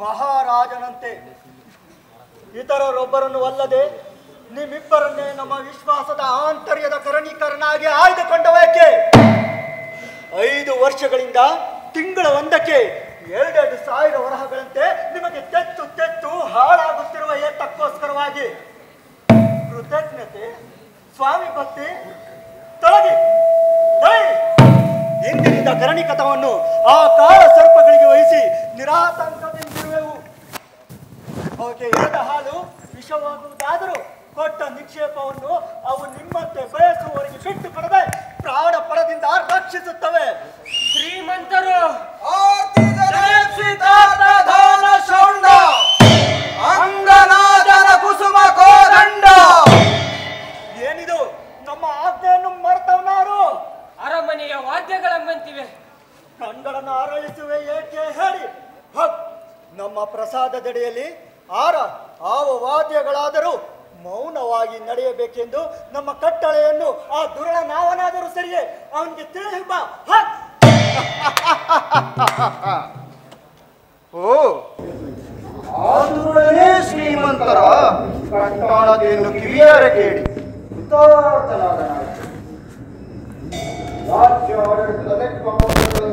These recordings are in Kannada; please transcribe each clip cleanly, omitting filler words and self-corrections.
ಮಹಾರಾಜನಂತೆ ಇತರರೊಬ್ಬರನ್ನು ಅಲ್ಲದೆ ನಿಮ್ಮಿಬ್ಬರನ್ನೇ ನಮ್ಮ ವಿಶ್ವಾಸದ ಆಂತರ್ಯದ ಕರಣೀಕರನಾಗಿ ಆಯ್ದುಕೊಂಡವೇಕೆ? 5 ವರ್ಷಗಳಿಂದ ತಿಂಗಳ ಒಂದಕ್ಕೆ 2,000 ವರಹಗಳಂತೆ ನಿಮಗೆ ತೆತ್ತು ತೆತ್ತು ಹಾಳಾಗುತ್ತಿರುವ ಏತಕ್ಕೋಸ್ಕರವಾಗಿ ಕೃತಜ್ಞತೆ, ಸ್ವಾಮಿ ಭಕ್ತಿ ತೊಲಗಿ. ಇಂದಿನಿಂದ ಕರಣಿಕತವನ್ನು ಆ ಕಾಳ ಸರ್ಪಗಳಿಗೆ ವಹಿಸಿ ನಿರಾತಂಕದಿಂದಿರುವೆವು. ಅವಕ್ಕೆ ಎರೆದ ಹಾಲು ವಿಷವಾಗುವುದಾದರೂ ಕೊಟ್ಟ ನಿಕ್ಷೇಪವನ್ನು ಅವು ನಿಮ್ಮಂತೆ ಬಯಸುವವರಿಗೆ ಬಿಟ್ಟು ಕೊಡದೆ ಪ್ರಾಣ ಪಣದಿಂದ ರಕ್ಷಿಸುತ್ತವೆ. ಶ್ರೀಮಂತರು ಕುಸುಮ ಕೋದಂಡ. ಏನಿದು? ನಮ್ಮ ಆಜ್ಞೆಯನ್ನು ಮರೆತವನಾರು? ಅರಮನೆಯ ವಾದ್ಯಗಳೆಂಬಂತಿವೆ. ಕಂಗಳನ್ನು ಅರಳಿಸುವೆ ಏಕೆ ಹೇಳಿ? ನಮ್ಮ ಪ್ರಸಾದದಡಿಯಲ್ಲಿ ಆವ ವಾದ್ಯಗಳಾದರೂ ಮೌನವಾಗಿ ನಡೆಯಬೇಕೆಂದು ನಮ್ಮ ಕಟ್ಟಳೆಯನ್ನು ಆ ದುರಳ ನಾವನಾದರೂ ಸರಿಯೇ ಅವನಿಗೆ ತಿಳಿಸಿ ಬಾ. ಓ, ಆ ದುರಳನೇ ಶ್ರೀಮಂತರ ಕಟ್ಟಾಣತೆಯನ್ನು ಕಿವಿಯಾರೆ ಕೇಳಿ ರಾಜ್ಯ ಆಡಳಿತದ ಲೆಕ್ಕ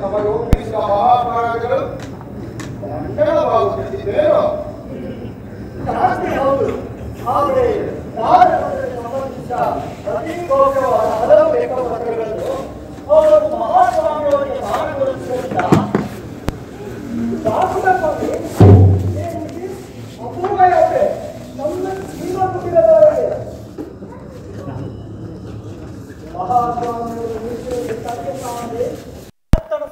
ನಮಗೆ ಒಪ್ಪಿಸಿದ ಮಹಾರಾಜಗಳು ಮಂಡಳವಾಗುತ್ತಿದ್ದೇನೋ? ಹೌದು, ಆದರೆ ಸಂಬಂಧಿಸಿದ ಅತಿ ಗೌರವವಾದ ಹಲವು ಲೆಕ್ಕಪತ್ರಗಳನ್ನು ಅವರು ಮಹಾಸ್ವಾಮಿಯವರಿಗೆ ಮಾನಗಳನ್ನು ಸೇರಿದ ಅಪೂರ್ವ ಯಾತ್ರೆ ನಮ್ಮ ಜೀವ ಕುಟಿಲದವರೆಗೆ ಮಹಾಸ್ವಾಮಿಯವರು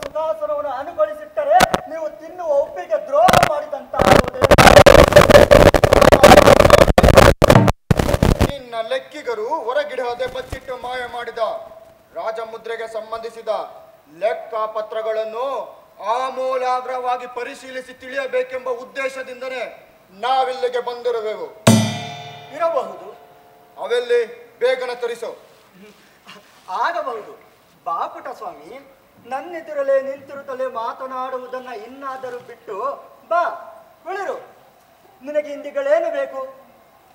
ಸುಖಾಸನವನ್ನು ಅನುಗೊಳಿಸಿಟ್ಟರೆ ನೀವು ತಿನ್ನುವ ಒಪ್ಪಿಗೆ ದ್ರೋಹ ಮಾಡಿದಂತಾಗುವುದೇ. ನಿನ್ನ ಲೆಕ್ಕಿಗರು ಹೊರಗಿಡದೆ ಬಚ್ಚಿಟ್ಟು ಮಾಯ ಮಾಡಿದ ರಾಜಮುದ್ರೆಗೆ ಸಂಬಂಧಿಸಿದ ಲೆಕ್ಕ ಪತ್ರಗಳನ್ನು ಆಮೂಲಾಗ್ರವಾಗಿ ಪರಿಶೀಲಿಸಿ ತಿಳಿಯಬೇಕೆಂಬ ಉದ್ದೇಶದಿಂದಲೇ ನಾವಿಲ್ಲಿಗೆ ಬಂದಿರುವೆವು. ಇರಬಹುದು. ಅವೆಲ್ಲಿ ಬೇಗನೆ ತರಿಸು. ಆಗಬಹುದು. ಬಾಪುಟ ಸ್ವಾಮಿ, ನನ್ನೆದುರಲೇ ನಿಂತಿರುತ್ತಲೇ ಮಾತನಾಡುವುದನ್ನ ಇನ್ನಾದರೂ ಬಿಟ್ಟು ಬಾ, ಉಳಿರು. ನಿನಗೆ ಇಂದಿಗಳೇನು ಬೇಕು?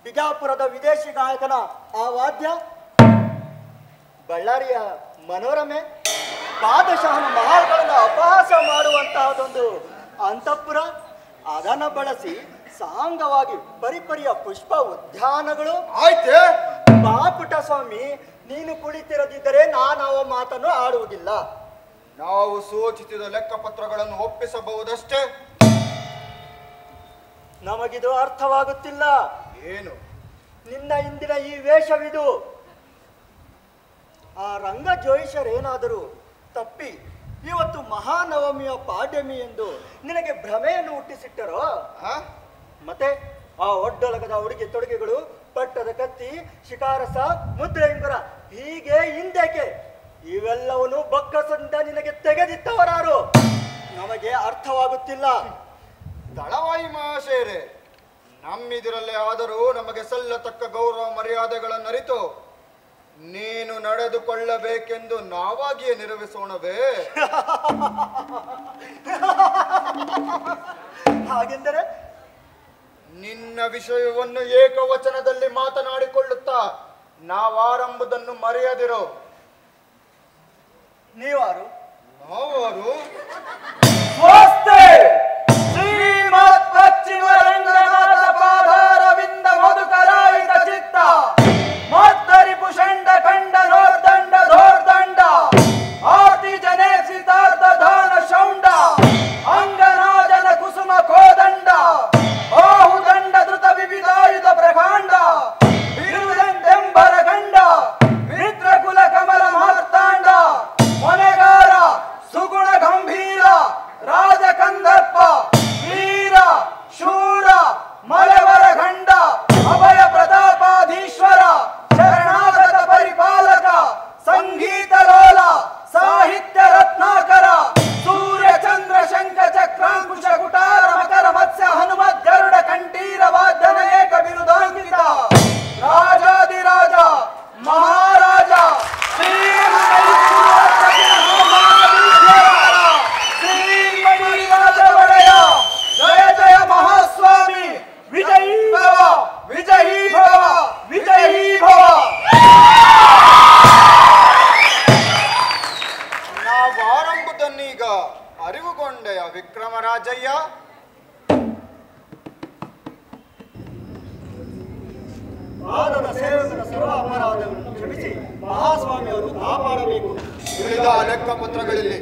ಬಿಜಾಪುರದ ವಿದೇಶಿ ಗಾಯಕನ ಆ ವಾದ್ಯ, ಬಳ್ಳಾರಿಯ ಮನೋರಮೆ, ಪಾದಶಾಹನ ಮಹಾಲ್ಗಳನ್ನು ಅಪಹಾಸ ಮಾಡುವಂತಹದೊಂದು ಅಂತಃಪುರ, ಅದನ್ನು ಬಳಸಿ ಸಾಂಗವಾಗಿ ಪರಿಪರಿಯ ಪುಷ್ಪ ಉದ್ಯಾನಗಳು. ಆಯ್ತೆ ಬಾಪುಟ ಸ್ವಾಮಿ, ನೀನು ಕುಳಿತಿರದಿದ್ದರೆ ನಾನು ಅವ ಮಾತನ್ನು ಆಡುವುದಿಲ್ಲ. ನಾವು ಸೂಚಿಸಿದ ಲೆಕ್ಕಪತ್ರಗಳನ್ನು ಒಪ್ಪಿಸಬಹುದಷ್ಟೇ. ನಮಗಿದು ಅರ್ಥವಾಗುತ್ತಿಲ್ಲ. ಏನು? ನಿನ್ನ ಇಂದಿನ ಈ ವೇಷವಿದು. ಆ ರಂಗ ಜೋಯಿಷರೇನಾದರೂ ತಪ್ಪಿ ಇವತ್ತು ಮಹಾನವಮಿಯ ಪಾಡ್ಯಮಿ ಎಂದು ನಿನಗೆ ಭ್ರಮೆಯನ್ನು ಹುಟ್ಟಿಸಿಟ್ಟರೋ? ಮತ್ತೆ ಆ ಒಡ್ಡೊಲಗದ ಉಡುಗೆ ತೊಡುಗೆಗಳು, ಪಟ್ಟದ ಕತ್ತಿ, ಶಿಕಾರಸ, ಮುದ್ರೆಂಗುರ ಹೀಗೆ ಹಿಂದೇಕೆ? ಇವೆಲ್ಲವನ್ನು ಬೊಕ್ಕಸದಿಂದ ನಿನಗೆ ತೆಗೆದಿತ್ತವರಾರು? ನಮಗೆ ಅರ್ಥವಾಗುತ್ತಿಲ್ಲ. ದಳವಾಯಿ ಮಹಾಶಯರೇ, ನಮ್ಮಿದಿರಲ್ಲೇ ಆದರೂ ನಮಗೆ ಸಲ್ಲತಕ್ಕ ಗೌರವ ಮರ್ಯಾದೆಗಳನ್ನರಿತು ನೀನು ನಡೆದುಕೊಳ್ಳಬೇಕೆಂದು ನಾವಾಗಿಯೇ ನಿರ್ವಹಿಸೋಣವೇ? ಹಾಗೆಂದರೆ ನಿನ್ನ ವಿಷಯವನ್ನು ಏಕವಚನದಲ್ಲಿ ಮಾತನಾಡಿಕೊಳ್ಳುತ್ತಾ ನಾವಾರಂಬುದನ್ನು ಮರೆಯದಿರೋ. ನೀವಾರು? ನಾವಾರು? ಶ್ರೀಮತ್ ಪಶ್ಚಿಮ ರಂಗನಾಥ ಪಾದಾರವಿಂದ ಮಧುಕರಾಯಿತ ಚಿತ್ತ ಮತ್ತರಿ ಪುಷಂಡ ಖಂಡ ನೋರ್ದಂಡ ಧೋರ್ದಂಡ ಆರ್ತಿ ಜನೆ ಸಿತಾರ್ಥ ದಾನ ಶೌಂಡ ಅರಿವುಗೊಂಡೆಯ ವಿಕ್ರಮರಾಜಯ್ಯ. ಪಾದದ ಸೇವಕರ ಸರ್ವ ಅಪರಾಧಗಳನ್ನು ಕ್ಷಮಿಸಿ ಮಹಾಸ್ವಾಮಿಯವರು ಕಾಪಾಡಬೇಕು. ಉಳಿದ ಲೆಕ್ಕಪತ್ರಗಳಲ್ಲಿ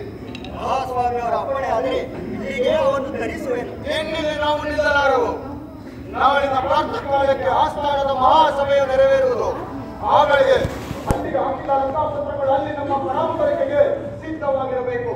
ಮಹಾಸ್ವಾಮಿಯವರ ಅಪ್ಪಣೆ ಆದರೆ ಇಲ್ಲಿಗೆ ಅವನ್ನು ಧರಿಸುವೆನು. ಎನ್ನಿಲ್ಲಿ ನಾವು ನಿಲ್ಲಲಾರವು. ನಾಳಿನ ಪ್ರಾತಃಕಾಲಕ್ಕೆ ಆಸ್ಥಾನದ ಮಹಾಸಭೆಯು ನೆರವೇರುವುದು. ಆಗಳಿಗೆ ಅಲ್ಲಿಗೆ ಹಾಕಿದ ಲೆಕ್ಕಪತ್ರಗಳು ಅಲ್ಲಿ ನಮ್ಮ ಪರಂಪರೆಗೆ ಸಿದ್ಧವಾಗಿರಬೇಕು.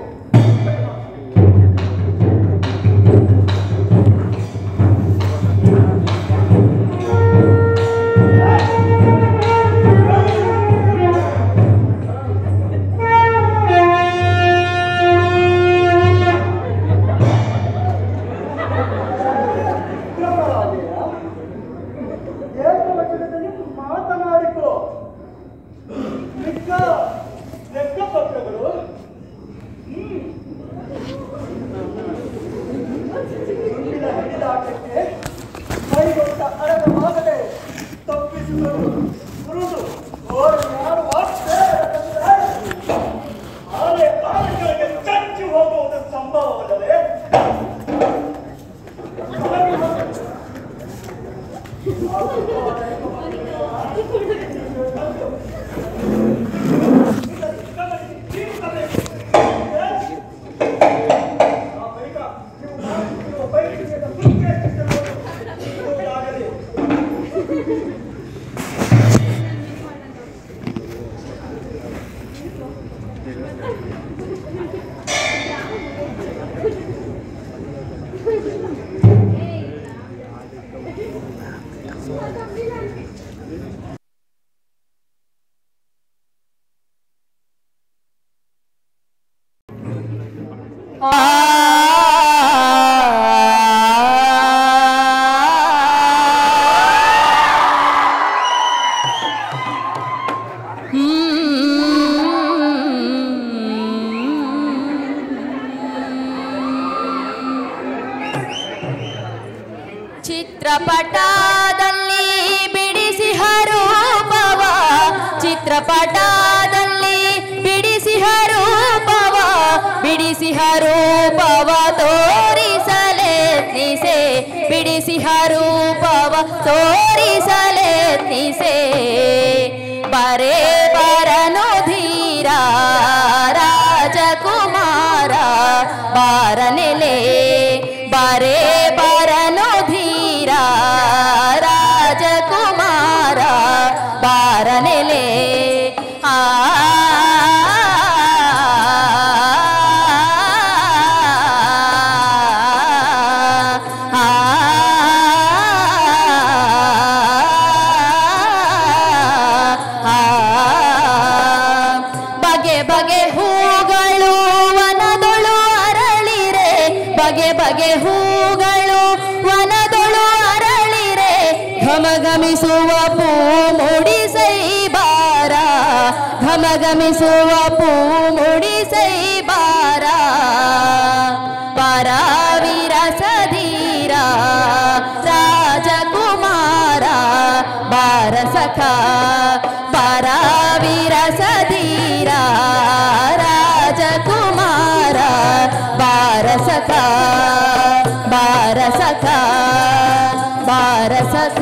ಚಿತ್ರಪಟದಲ್ಲಿ ಬಿಡಿಸಿಹ ರೂಪವ, ಚಿತ್ರಪಟದಲ್ಲಿ ಬಿಡಿಸಿಹ ರೂಪವ, ಬಿಡಿಸಿಹ ರೂಪವ ತೋರಿಸಲೆತ್ನಿಸೆ, ಬಿಡಿಸಿಹ ರೂಪವ ತೋರಿಸಲೆತ್ನಿಸೆ. ಬರೇ ಬರನು ಧೀರ ರಾಜಕುಮಾರ ಬಾರನೆಲೆ, ಬರೇ ಬರನು ಧೀರ ರಾಜಕುಮಾರ ಬಾರನೆಲೆ. ಆ ಬಗೆ ಬಗೆ ಹೂಗಳು ವನದೊಳು ಅರಳಿರೆ, ಬಗೆ ಬಗೆ ಹೂಗಳು ವನದೊಳು ಅರಳಿರೆ, ಘಮಘಮಿಸುವ ಪೂ ಮುಡಿಸೈ ಬಾರ, ಘಮಘಮಿಸುವ ಪೂ ಮುಡಿಸೈ ಬಾರ. ವಿರಸಧೀರ ರಾಜಕುಮಾರ ಬಾರ ಸಖ, ವಿರಸಧೀರ ರಾಜಕುಮಾರ ಬಾರ ಸಖ, ಬಾರ ಸಖ, ಬಾರ ಸಖ.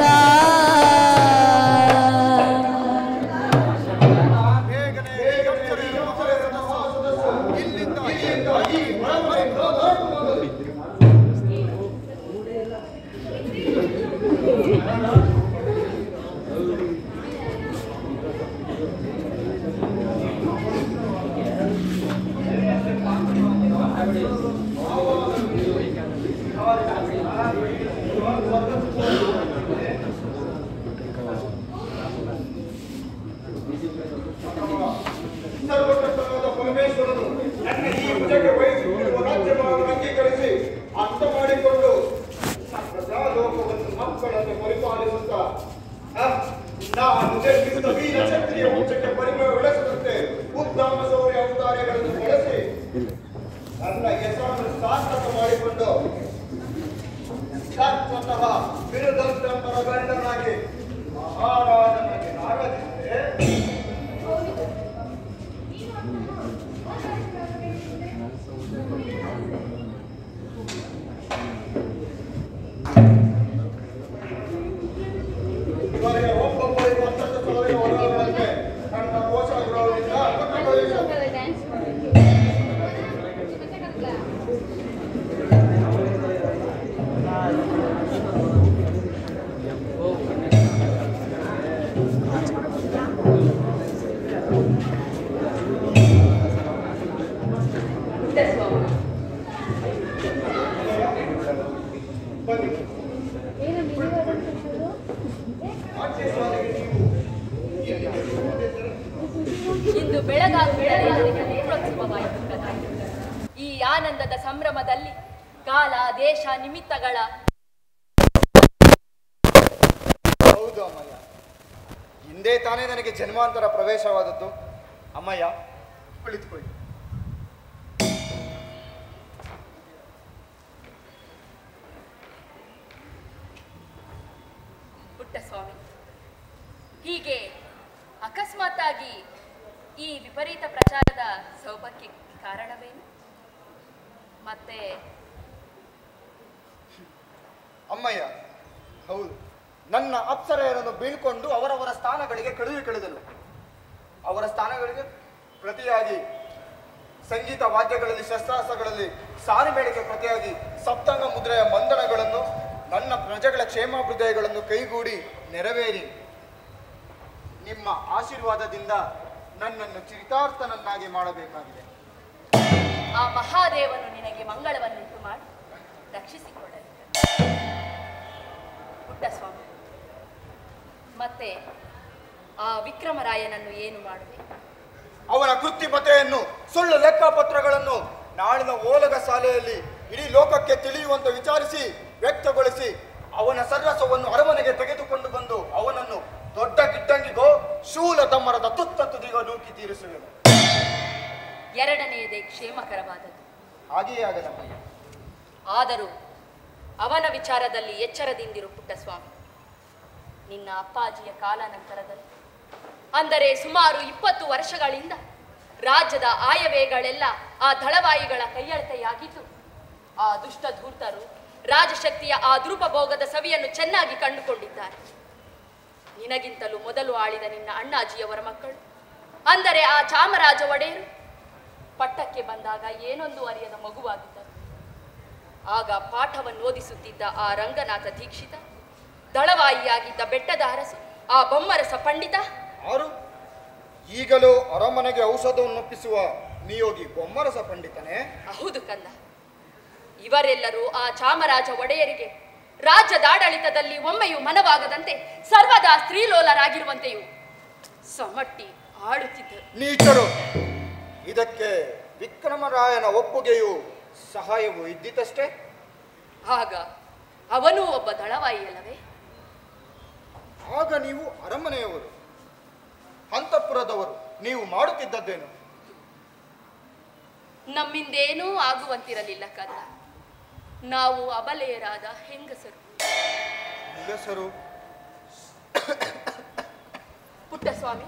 ಸರ್ವಕರ್ತನಾದ ಪರಮೇಶ್ವರನು ನನ್ನ ಈ ಭುಜಕ್ಕೆ ವಹಿಸಿಕೊಂಡಿರುವ ರಾಜ್ಯಭಾಗವನ್ನು ಅಂಗೀಕರಿಸಿ ಅರ್ಥ ಮಾಡಿಕೊಂಡು ಪ್ರಜಾಲೋಕವನ್ನು ಮಕ್ಕಳನ್ನು ಪರಿಪಾಲಿಸುತ್ತಾ ನಾನು ಜನ್ಮಿಸಿದ ವೀರ ಕ್ಷತ್ರಿಯ ವಂಶಕ್ಕೆ ಪರಿಮಳ ಬೆಳೆಸದಂತೆ ಉತ್ತಮ ಶೌರ್ಯ ಅವತಾರಗಳನ್ನು ಬಳಸಿ ನನ್ನ ಹೆಸರನ್ನು ಸಾರ್ಥಕ ಮಾಡಿಕೊಂಡು ಸ್ವತಃ ಬಿರುದಂತಂಬರ ಗಂಡನಾಗಿ ಮಹಾರಾಜನಾಗಿ ನಾಗರಿಸಿದೆ. ಇವರಿಗೆ ಒಬ್ಬೊಬ್ಬರಿಗೆ ಒಂದಷ್ಟು ಸಾವಿರ ವರಗಳಂತೆ ನನ್ನ ಕೋಶಗೃಹದಿಂದ ಇಂದು ಬೆಳಗಾಗುವುದರಲ್ಲಿ ನೇತ್ರೋತ್ಸವವಾಯಿತು. ಈ ಆನಂದದ ಸಂಭ್ರಮದಲ್ಲಿ ಕಾಲ ದೇಶ ನಿಮಿತ್ತಗಳ ಹೌದು ಅಮ್ಮಯ್ಯ, ಹಿಂದೆ ತಾನೇ ನನಗೆ ಜನ್ಮಾಂತರ ಪ್ರವೇಶವಾದದ್ದು. ಅಮ್ಮಯ್ಯ, ಕುಳಿತುಕೊಳ್ಳಿ. ಪುಟ್ಟಸ್ವಾಮಿ, ಹೀಗೆ ಅಕಸ್ಮಾತ್ತಾಗಿ ಈ ವಿಪರೀತ ಪ್ರಚಾರದ ಸೌಭಾಗ್ಯಕ್ಕೆ ಕಾರಣವೇನು? ಮತ್ತೆ ಅಮ್ಮಯ್ಯ, ಹೌದು, ನನ್ನ ಅಪ್ಸರೆಯರನ್ನು ಬೀಳ್ಕೊಂಡು ಅವರವರ ಸ್ಥಾನಗಳಿಗೆ ಕಳೆದನು. ಅವರ ಸ್ಥಾನಗಳಿಗೆ ಪ್ರತಿಯಾಗಿ ಸಂಗೀತ ವಾದ್ಯಗಳಲ್ಲಿ, ಶಸ್ತ್ರಾಸ್ತ್ರಗಳಲ್ಲಿ, ಸಾರಿಮೇಳಕ್ಕೆ ಪ್ರತಿಯಾಗಿ ಸಪ್ತಾಂಗ ಮುದ್ರೆಯ ಮಂದನಗಳನ್ನು, ನನ್ನ ಪ್ರಜೆಗಳ ಕ್ಷೇಮಾಭ್ಯುದಯಗಳನ್ನು ಕೈಗೂಡಿ ನೆರವೇರಿ ನಿಮ್ಮ ಆಶೀರ್ವಾದದಿಂದ ನನ್ನನ್ನು ಚರಿತಾರ್ಥನನ್ನಾಗಿ ಮಾಡಬೇಕಾಗಿದೆ. ಆ ಮಹಾದೇವನು ನಿನಗೆ ಮಂಗಳವನ್ನುಂಟು ಮಾಡಿ ರಕ್ಷಿಸಿಕೊಳ್ಳಲಿ. ಪುಟ್ಟಸ್ವಾಮಿ, ಮತ್ತೆ ಆ ವಿಕ್ರಮರಾಯನನ್ನು ಏನು ಮಾಡುವೆ? ಅವನ ಕೃತ್ರಿಮತೆಯನ್ನು, ಸುಳ್ಳು ಲೆಕ್ಕಪತ್ರಗಳನ್ನು ನಾಳಿನ ಓಲಗ ಶಾಲೆಯಲ್ಲಿ ಇಡೀ ಲೋಕಕ್ಕೆ ತಿಳಿಯುವಂತೆ ವಿಚಾರಿಸಿ ವ್ಯಕ್ತಗೊಳಿಸಿ ಅವನ ಸರ್ವಸ್ವವನ್ನು ಅರಮನೆಗೆ ತೆಗೆದುಕೊಂಡು ಬಂದು ಅವನನ್ನು ದೊಡ್ಡ ಗಿಡ್ಡಂಗಿಗೋ ಶೂಲ ದಮ್ಮರದ ತುತ್ತ ತುದಿಗೋ ನೂಕಿ ತೀರಿಸುವೆನು. ಎರಡನೆಯದೇ ಕ್ಷೇಮಕರವಾದದ್ದು. ಹಾಗೆಯೇ ಆಗದಮ್ಮಯ್ಯ. ಆದರೂ ಅವನ ವಿಚಾರದಲ್ಲಿ ಎಚ್ಚರದಿಂದಿರು ಪುಟ್ಟಸ್ವಾಮಿ. ನಿನ್ನ ಅಪ್ಪಾಜಿಯ ಕಾಲಾನಂತರದಲ್ಲಿ, ಅಂದರೆ ಸುಮಾರು 20 ವರ್ಷಗಳಿಂದ ರಾಜ್ಯದ ಆಯವ್ಯಯಗಳೆಲ್ಲ ಆ ದಳವಾಯಿಗಳ ಕೈಯಳತೆಯಾಗಿದ್ದು, ಆ ದುಷ್ಟ ಧೂರ್ತರು ರಾಜಶಕ್ತಿಯ ಆ ದುರುಪಭೋಗದ ಸವಿಯನ್ನು ಚೆನ್ನಾಗಿ ಕಂಡುಕೊಂಡಿದ್ದಾರೆ. ನಿನಗಿಂತಲೂ ಮೊದಲು ಆಳಿದ ನಿನ್ನ ಅಣ್ಣಾಜಿಯವರ ಮಕ್ಕಳು, ಅಂದರೆ ಆ ಚಾಮರಾಜ ಒಡೆಯರು ಪಟ್ಟಕ್ಕೆ ಬಂದಾಗ ಏನೊಂದು ಅರಿಯದ ಮಗುವಾಗಿದ್ದರು. ಆಗ ಪಾಠವನ್ನು ಓದಿಸುತ್ತಿದ್ದ ಆ ರಂಗನಾಥ ದೀಕ್ಷಿತ, ದಳವಾಯಿಯಾಗಿದ್ದ ಬೆಟ್ಟದ ಅರಸು ಆ ಬೊಮ್ಮರಸ ಪಂಡಿತ, ಆರು ಈಗಲೂ ಅರಮನೆಗೆ ಔಷಧವನ್ನೊಪ್ಪಿಸುವ ನಿಯೋಗಿ ಬೊಮ್ಮರಸ ಪಂಡಿತನೇ? ಹೌದು ಕಂದ. ಇವರೆಲ್ಲರೂ ಆ ಚಾಮರಾಜ ಒಡೆಯರಿಗೆ ರಾಜ್ಯದಾಡಳಿತದಲ್ಲಿ ಒಮ್ಮೆಯೂ ಮನವಾಗದಂತೆ ಸರ್ವದಾ ಸ್ತ್ರೀಲೋಲರಾಗಿರುವಂತೆಯೂ ಸಮಟ್ಟಿ ಆಡುತ್ತಿದ್ದರು. ನೀಚರು! ಇದಕ್ಕೆ ವಿಕ್ರಮರಾಯನ ಒಪ್ಪುಗೆಯೂ ಸಹಾಯವೂ ಇದ್ದಿತಷ್ಟೇ. ಆಗ ಅವನೂ ಒಬ್ಬ ದಳವಾಯಿಯಲ್ಲವೇ? ಆಗ ನೀವು ಅರಮನೆಯವರು, ಅಂತಃಪುರದವರು, ನೀವು ಮಾಡುತ್ತಿದ್ದದ್ದೇನು? ನಮ್ಮಿಂದೇನೂ ಆಗುವಂತಿರಲಿಲ್ಲ ಕಂದ. ನಾವು ಅಬಲೆಯರಾದ ಹೆಂಗಸರು. ಹೆಂಗಸರು? ಪುಟ್ಟಸ್ವಾಮಿ,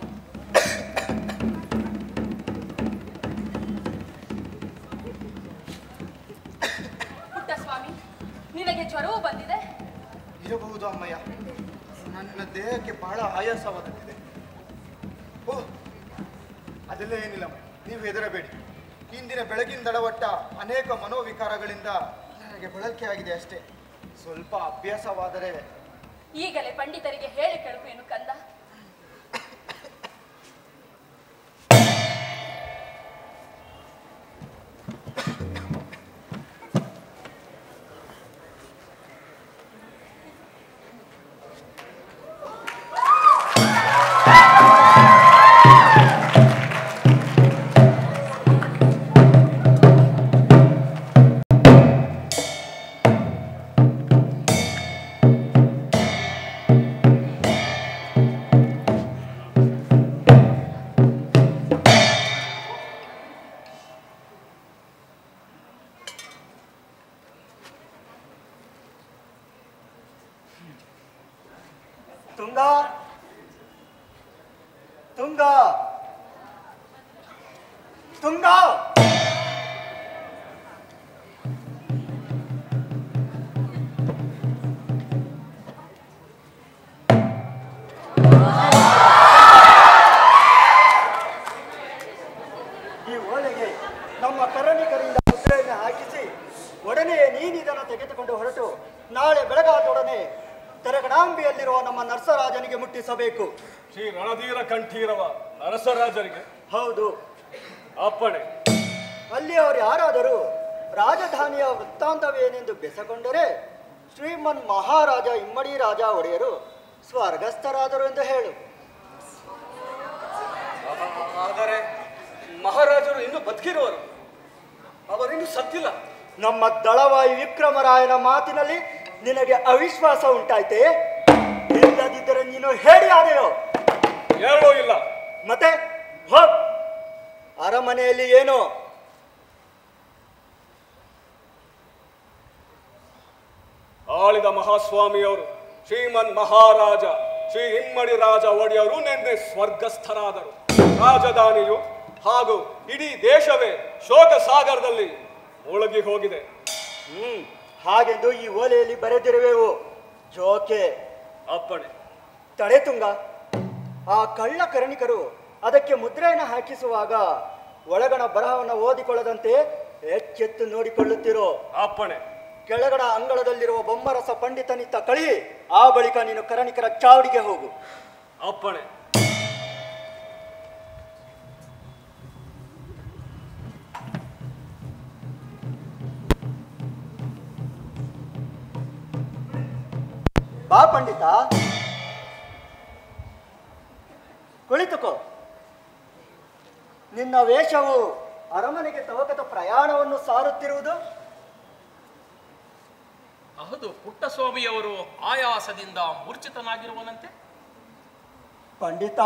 ಪುಟ್ಟಸ್ವಾಮಿ, ನಿನಗೆ ಜ್ವರವೂ ಬಂದಿದೆ? ಇರಬಹುದು ಅಮ್ಮಯ್ಯ, ನನ್ನ ದೇಹಕ್ಕೆ ಬಹಳ ಆಯಾಸವಾಗುತ್ತಿದೆ. ಓ, ಅದೆಲ್ಲ ಏನಿಲ್ಲ, ನೀವು ಹೆದರಬೇಡಿ. ಇಂದಿನ ಬೆಳಗಿನ ದಳವಟ್ಟ ಅನೇಕ ಮನೋವಿಕಾರಗಳಿಂದ ನನಗೆ ಬಳಕೆ ಆಗಿದೆ ಅಷ್ಟೇ. ಸ್ವಲ್ಪ ಅಭ್ಯಾಸವಾದರೆ. ಈಗಲೇ ಪಂಡಿತರಿಗೆ ಹೇಳಿ ಕಳುವೇನು ಕಂದ? ತುಂಗ, ತುಂಗ, ತುಂಗ! ಒಡನೆ ನೀನಿದನ್ನು ತೆಗೆದುಕೊಂಡು ಹೊರಟು ನಾಳೆ ಬೆಳಗಾದೊಡನೆ ತೆರಗಡಾಂಬಿಯಲ್ಲಿರುವ ನಮ್ಮ ನರಸರಾಜನಿಗೆ ಮುಟ್ಟಿಸಬೇಕು. ಶ್ರೀ ರಣಧೀರ ಕಂಠೀರವ ನರಸರಾಜರಿಗೆ? ಹೌದು. ಅಪ್ಪಣೆ. ಅಲ್ಲಿ ಅವರು ಯಾರಾದರೂ ರಾಜಧಾನಿಯ ವೃತ್ತಾಂತವೇನೆಂದು ಬೆಸಗೊಂಡರೆ ಶ್ರೀಮನ್ ಮಹಾರಾಜ ಇಮ್ಮಡಿ ರಾಜ ಒಡೆಯರು ಸ್ವರ್ಗಸ್ಥರಾದರು ಎಂದು ಹೇಳು. ಆದರೆ ಮಹಾರಾಜರು ಇನ್ನು ಬದುಕಿರುವರು, ಅವರಿನ್ನು ಸತ್ತಿಲ್ಲ. ನಮ್ಮ ದಳವಾಯಿ ವಿಕ್ರಮರಾಯನ ಮಾತಿನಲ್ಲಿ ನಿನಗೆ ಅವಿಶ್ವಾಸ ಉಂಟಾಯ್ತೆ? ಇಲ್ಲದಿದ್ದರೆ ನೀನು ಹೇಳಿ ಆದೆಯೋ? ಎರಡೂ ಇಲ್ಲ. ಮತ್ತೆ ಹೋಗ್. ಅರಮನೆಯಲ್ಲಿ ಏನು? ಆಳಿದ ಮಹಾಸ್ವಾಮಿಯವರು ಶ್ರೀಮನ್ ಮಹಾರಾಜ ಶ್ರೀ ಇಮ್ಮಡಿ ರಾಜ ಒಡೆಯರು ನಿನ್ನೆ ಸ್ವರ್ಗಸ್ಥರಾದರು. ರಾಜಧಾನಿಯು ಹಾಗೂ ಇಡೀ ದೇಶವೇ ಶೋಕ ಸಾಗರದಲ್ಲಿ ಮುಳುಗಿ ಹೋಗಿದೆ. ಹಾಗೆಂದು ಈ ಓಲೆಯಲ್ಲಿ ಬರೆದಿರುವೆವು. ಜೋಕೆ. ಅಪ್ಪಣೆ. ತಡೆತುಂಗ, ಆ ಕಳ್ಳ ಕರ್ಣಿಕರು ಅದಕ್ಕೆ ಮುದ್ರೆಯನ್ನು ಹಾಕಿಸುವಾಗ ಒಳಗಣ ಬರಹವನ್ನು ಓದಿಕೊಳ್ಳದಂತೆ ಎಚ್ಚೆತ್ತು ನೋಡಿಕೊಳ್ಳುತ್ತಿರೋ. ಅಪ್ಪಣೆ. ಕೆಳಗಡ ಅಂಗಳದಲ್ಲಿರುವ ಬೊಮ್ಮರಸ ಪಂಡಿತನಿತ್ತ ಕಳಿ, ಆ ಬಳಿಕ ನೀನು ಕರ್ಣಿಕರ ಚಾವಡಿಗೆ ಹೋಗು. ಅಪ್ಪಣೆ. ಬಾ ಪಂಡಿತ, ಕುಳಿತುಕೋ. ನಿನ್ನ ವೇಷವು ಅರಮನೆಗೆ ತವಕದ ಪ್ರಯಾಣವನ್ನು ಸಾರುತ್ತಿರುವುದು? ಹೌದು, ಪುಟ್ಟಸ್ವಾಮಿಯವರು ಆಯಾಸದಿಂದ ಮೂರ್ಛಿತನಾಗಿರುವನಂತೆ. ಪಂಡಿತ,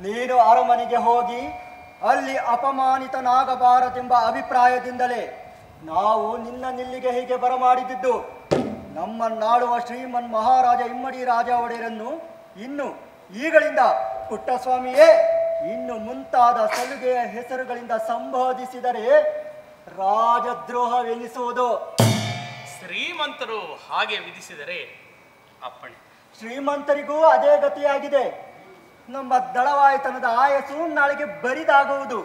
ನೀನು ಅರಮನೆಗೆ ಹೋಗಿ ಅಲ್ಲಿ ಅಪಮಾನಿತನಾಗಬಾರದೆಂಬ ಅಭಿಪ್ರಾಯದಿಂದಲೇ ನಾವು ನಿಲ್ಲಿಗೆ ಹೀಗೆ ಬರಮಾಡಿದ್ದು. ನಮ್ಮನ್ನಾಳುವ ಶ್ರೀಮನ್ ಮಹಾರಾಜ ಇಮ್ಮಡಿ ರಾಜ ಒಡೆಯರನ್ನು ಇನ್ನು ಈಗಳಿಂದ ಪುಟ್ಟಸ್ವಾಮಿಯೇ ಇನ್ನು ಮುಂತಾದ ಸಲುಗೆಯ ಹೆಸರುಗಳಿಂದ ಸಂಬೋಧಿಸಿದರೆ ರಾಜದ್ರೋಹವೆನಿಸುವುದು. ಶ್ರೀಮಂತರು ಹಾಗೆ ವಿಧಿಸಿದರೆ ಅಪ್ಪಣೆ. ಶ್ರೀಮಂತರಿಗೂ ಅದೇ ಗತಿಯಾಗಿದೆ. ನಮ್ಮ ದಳವಾಯಿತನದ ಆಯಸ್ಸು ನಾಳೆಗೆ ಬರಿದಾಗುವುದು.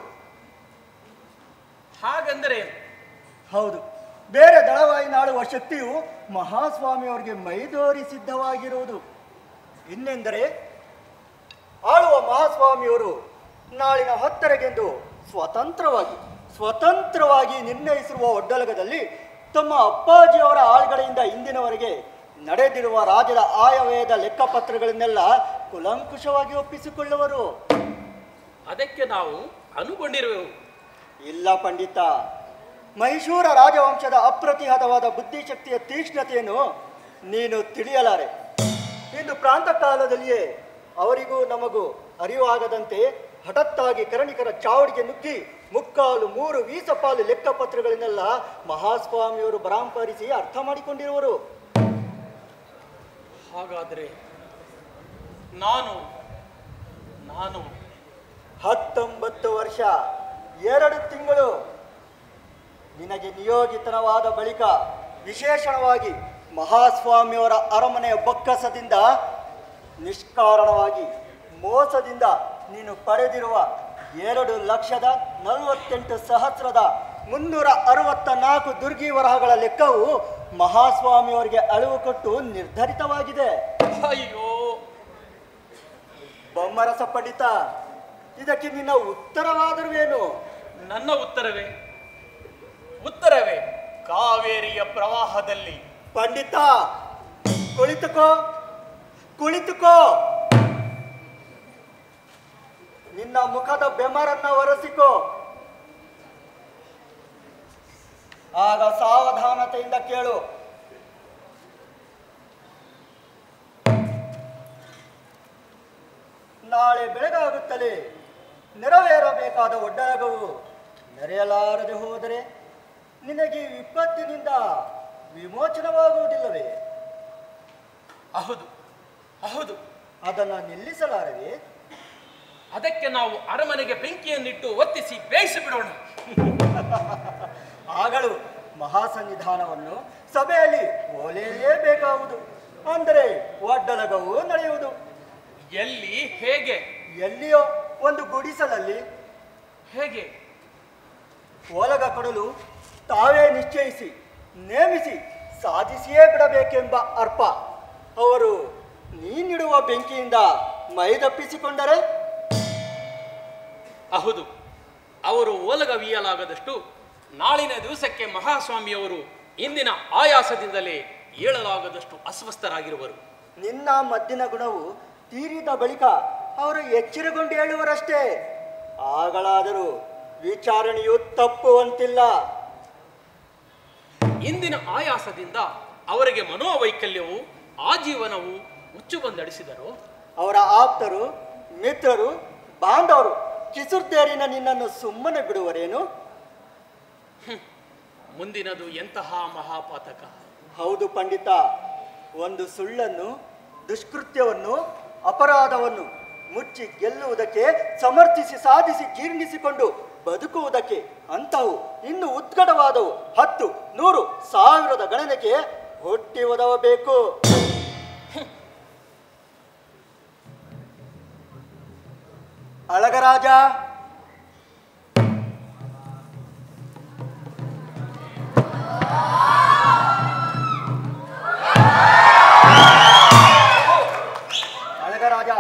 ಹಾಗಂದರೆ? ಹೌದು, ಬೇರೆ ದಳವಾಯಿನಾಳುವ ಶಕ್ತಿಯು ಮಹಾಸ್ವಾಮಿಯವರಿಗೆ ಮೈದೋರಿ ಸಿದ್ಧವಾಗಿರುವುದು. ಇನ್ನೆಂದರೆ ಆಳುವ ಮಹಾಸ್ವಾಮಿಯವರು ನಾಳಿನ 10 ಸ್ವತಂತ್ರವಾಗಿ ನಿರ್ಣಯಿಸಿರುವ ಒಡ್ಡಲಗದಲ್ಲಿ ತಮ್ಮ ಅಪ್ಪಾಜಿಯವರ ಆಳ್ಗಡೆಯಿಂದ ಇಂದಿನವರೆಗೆ ನಡೆದಿರುವ ರಾಜ್ಯದ ಆಯವ್ಯಯದ ಲೆಕ್ಕಪತ್ರಗಳನ್ನೆಲ್ಲ ಕುಲಂಕುಷವಾಗಿ ಒಪ್ಪಿಸಿಕೊಳ್ಳುವರು. ಅದಕ್ಕೆ ನಾವು ಅನುಕೊಂಡಿರುವೆವು. ಇಲ್ಲ ಪಂಡಿತ, ಮೈಸೂರ ರಾಜವಂಶದ ಅಪ್ರತಿಹತವಾದ ಬುದ್ಧಿಶಕ್ತಿಯ ತೀಕ್ಷ್ಣತೆಯನ್ನು ನೀನು ತಿಳಿಯಲಾರೆ. ಇಂದು ಪ್ರಾಂತ ಕಾಲದಲ್ಲಿಯೇ ಅವರಿಗೂ ನಮಗೂ ಅರಿವಾಗದಂತೆ ಹಠತ್ತಾಗಿ ಕರ್ಣಿಕರ ಚಾವಡಿಗೆ ನುಗ್ಗಿ 3 ವೀಸಪಾಲು ಲೆಕ್ಕಪತ್ರಗಳನ್ನೆಲ್ಲ ಮಹಾಸ್ವಾಮಿಯವರು ಬರಾಂಪರಿಸಿ ಅರ್ಥ ಮಾಡಿಕೊಂಡಿರುವರು. ಹಾಗಾದರೆ ನಾನು 19 ವರ್ಷ 2 ತಿಂಗಳು ನಿನಗೆ ನಿಯೋಜಿತನವಾದ ಬಳಿಕ ವಿಶೇಷಣವಾಗಿ ಮಹಾಸ್ವಾಮಿಯವರ ಅರಮನೆಯ ಬೊಕ್ಕಸದಿಂದ ನಿಷ್ಕಾರಣವಾಗಿ ಮೋಸದಿಂದ ನೀನು ಪಡೆದಿರುವ 2,48,364 ದುರ್ಗಿ ವರಹಗಳ ಲೆಕ್ಕವು ಮಹಾಸ್ವಾಮಿಯವರಿಗೆ ಅಳಿವು ಕೊಟ್ಟು ನಿರ್ಧರಿತವಾಗಿದೆ. ಅಯ್ಯೋ ಬೊಮ್ಮರಸ ಪಂಡಿತ, ಇದಕ್ಕೆ ನಿನ್ನ ಉತ್ತರವಾದರುವೇನು? ನನ್ನ ಉತ್ತರವೇ ಕಾವೇರಿಯ ಪ್ರವಾಹದಲ್ಲಿ. ಪಂಡಿತ, ಕುಳಿತುಕೋ. ನಿನ್ನ ಮುಖದ ಬೆಮರನ್ನ ಒರೆಸಿಕೋ. ಆಗ ಸಾವಧಾನತೆಯಿಂದ ಕೇಳು. ನಾಳೆ ಬೆಳಗಾಗುತ್ತಲೇ ನೆರವೇರಬೇಕಾದ ಒಡ್ಡರಗವು ನೆರೆಯಲಾರದೆ ಹೋದರೆ ನಿನಗೆ ವಿಪತ್ತಿನಿಂದ ವಿಮೋಚನವಾಗುವುದಿಲ್ಲವೇ? ಹೌದು. ಅದನ್ನು ನಿಲ್ಲಿಸಲಾರವೇ? ಅದಕ್ಕೆ ನಾವು ಅರಮನೆಗೆ ಬೆಂಕಿಯನ್ನಿಟ್ಟು ಒತ್ತಿಸಿ ಬೇಯಿಸಿ ಬಿಡೋಣ. ಆಗಲೂ ಮಹಾಸನ್ನಿಧಾನವನ್ನು ಸಭೆಯಲ್ಲಿ ಓಲೆಯಲೇಬೇಕಾಗುವುದು. ಅಂದರೆ ಒಡ್ಡಲಗವು ನಡೆಯುವುದು. ಎಲ್ಲಿ, ಹೇಗೆ? ಎಲ್ಲಿಯೋ ಒಂದು ಗುಡಿಸಲಲ್ಲಿ. ಹೇಗೆ? ಓಲಗ ಕೊಡಲು ತಾವೇ ನಿಶ್ಚಯಿಸಿ ನೇಮಿಸಿ ಸಾಧಿಸಿಯೇ ಬಿಡಬೇಕೆಂಬ ಅರ್ಪ. ಅವರು ನೀನಿಡುವ ಬೆಂಕಿಯಿಂದ ಮೈದಪ್ಪಿಸಿಕೊಂಡರೆ? ಹೌದು, ಅವರು ಓಲಗವಿಯಲಾಗದಷ್ಟು ನಾಳಿನ ದಿವಸಕ್ಕೆ ಮಹಾಸ್ವಾಮಿಯವರು ಇಂದಿನ ಆಯಾಸದಿಂದಲೇ ಏಳಲಾಗದಷ್ಟು ಅಸ್ವಸ್ಥರಾಗಿರುವರು. ನಿನ್ನ ಮದ್ದಿನ ಗುಣವು ತೀರಿದ ಬಳಿಕ ಅವರು ಎಚ್ಚರಗೊಂಡು ಹೇಳುವರಷ್ಟೇ. ಆಗಲಾದರೂ ವಿಚಾರಣೆಯು ತಪ್ಪುವಂತಿಲ್ಲ. ಇಂದಿನ ಆಯಾಸದಿಂದ ಅವರಿಗೆ ಮನೋವೈಕಲ್ಯವು ಆಜೀವನವು ಹುಚ್ಚು ಬಂದಡಿಸಿದರು. ಅವರ ಆಪ್ತರು, ಮಿತ್ರರು, ಬಾಂಧವರು ಕಿಸುರ್ದೇರಿನ ನಿನ್ನನ್ನು ಸುಮ್ಮನೆ ಬಿಡುವರೇನು? ಮುಂದಿನದು ಎಂತಹ ಮಹಾಪಾತಕ! ಹೌದು ಪಂಡಿತ, ಒಂದು ಸುಳ್ಳನ್ನು, ದುಷ್ಕೃತ್ಯವನ್ನು, ಅಪರಾಧವನ್ನು ಮುಚ್ಚಿ ಗೆಲ್ಲುವುದಕ್ಕೆ, ಸಮರ್ಥಿಸಿ ಸಾಧಿಸಿ ಜೀರ್ಣಿಸಿಕೊಂಡು ಬದುಕುವುದಕ್ಕೆ ಅಂತವು ಇನ್ನು ಉತ್ಕಟವಾದವು 10, 100, 1000 ಗಣನೆಗೆ ಹುಟ್ಟಿ ಒದವಬೇಕು. ಅಳಗರಾಜ, ಅಳಗರಾಜ,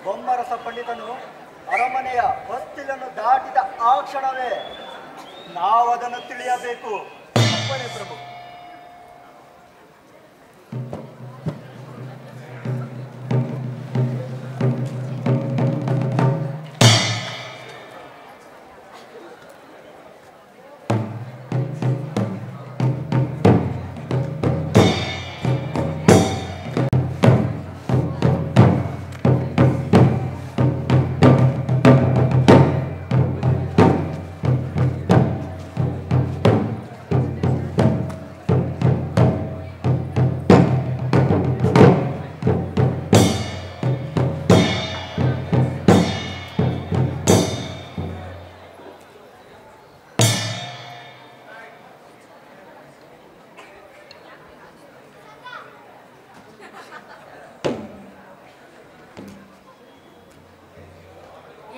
ಬೊಮ್ಮರಸ ಪಂಡಿತನು ಅರಮನೆಯ ಹೊಸ್ತಿಲನ್ನು ದಾಟಿದ ಆ ಕ್ಷಣವೇ ನಾವದನ್ನು ತಿಳಿಯಬೇಕು. ಅಪ್ಪಣೆ ಪ್ರಭು.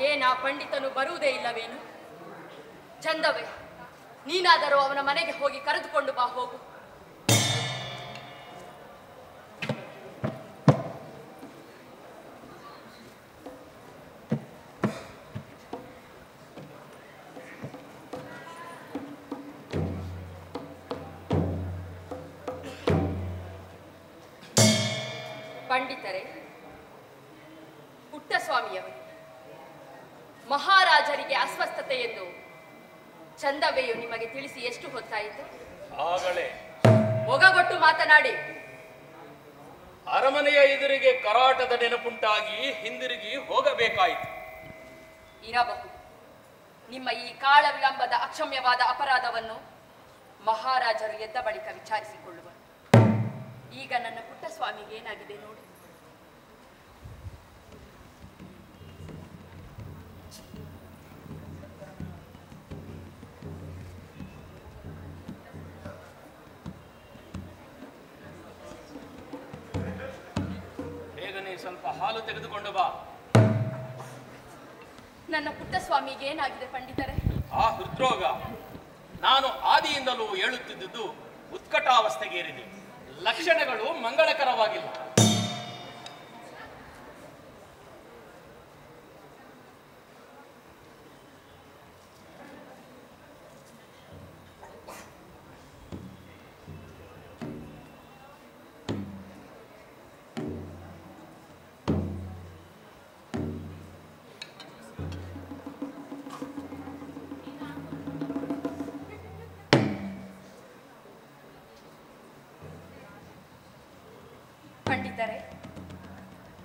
ಏನಾ ಪಂಡಿತನು ಬರುವುದೇ ಇಲ್ಲವೇನು? ಚಂದವೇ, ನೀನಾದರೂ ಅವನ ಮನೆಗೆ ಹೋಗಿ ಕರೆದುಕೊಂಡು ಬಾ, ಹೋಗು. ಪಂಡಿತರೇ, ಪುಟ್ಟಸ್ವಾಮಿಯವರು ಮಹಾರಾಜರಿಗೆ ಅಸ್ವಸ್ಥತೆ ಎಂದು ಚಂದವೆಯು ನಿಮಗೆ ತಿಳಿಸಿ ಎಷ್ಟು ಹೊತ್ತಾಯಿತು? ಆಗಲೇ ಒಗಗೊಟ್ಟು ಮಾತನಾಡಿ. ಅರಮನೆಯ ಎದುರಿಗೆ ಕರಾಟದ ನೆನಪುಂಟಾಗಿ ಹಿಂದಿರುಗಿ ಹೋಗಬೇಕಾಯಿತು. ಇರಬಹುದು. ನಿಮ್ಮ ಈ ಕಾಳ ವಿಳಂಬದ ಅಕ್ಷಮ್ಯವಾದ ಅಪರಾಧವನ್ನು ಮಹಾರಾಜರು ಎದ್ದ ಬಳಿಕ ವಿಚಾರಿಸಿಕೊಳ್ಳುವರು. ಈಗ ನನ್ನ ಪುಟ್ಟಸ್ವಾಮಿಗೆ ಏನಾಗಿದೆ ನೋಡಿ. ಸ್ವಲ್ಪ ಹಾಲು ತೆಗೆದುಕೊಂಡು ಬಾ. ನನ್ನ ಪುಟ್ಟಸ್ವಾಮಿಗೆ ಏನಾಗಿದೆ ಪಂಡಿತರೇ? ಆ ಹೃದ್ರೋಗ ನಾನು ಆದಿಯಿಂದಲೂ ಹೇಳುತ್ತಿದ್ದುದು ಉತ್ಕಟಾವಸ್ಥೆಗೇರಿದೆ. ಲಕ್ಷಣಗಳು ಮಂಗಳಕರವಾಗಿಲ್ಲ. ಪಂಡಿತರೇ,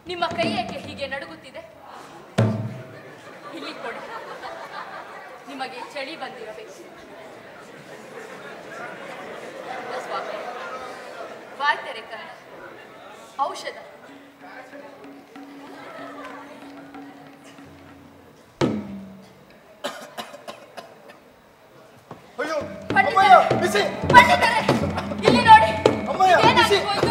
ನಿಮ್ಮ ಕೈ ಏಕೆ ಹೀಗೆ ನಡುಗುತ್ತಿದೆ? ಇಲ್ಲಿ ಕೊಡಿ, ನಿಮಗೆ ಚಳಿ ಬಂದಿರಬೇಕು. ಸ್ವಾಮಿ, ಬಾಯ್ತೆರೆ ಕಂದ, ಔಷಧ. ಪಂಡಿತರೇ, ಇಲ್ಲಿ ನೋಡಿ, ಏನಾಗಿ ಹೋಯ್ತು?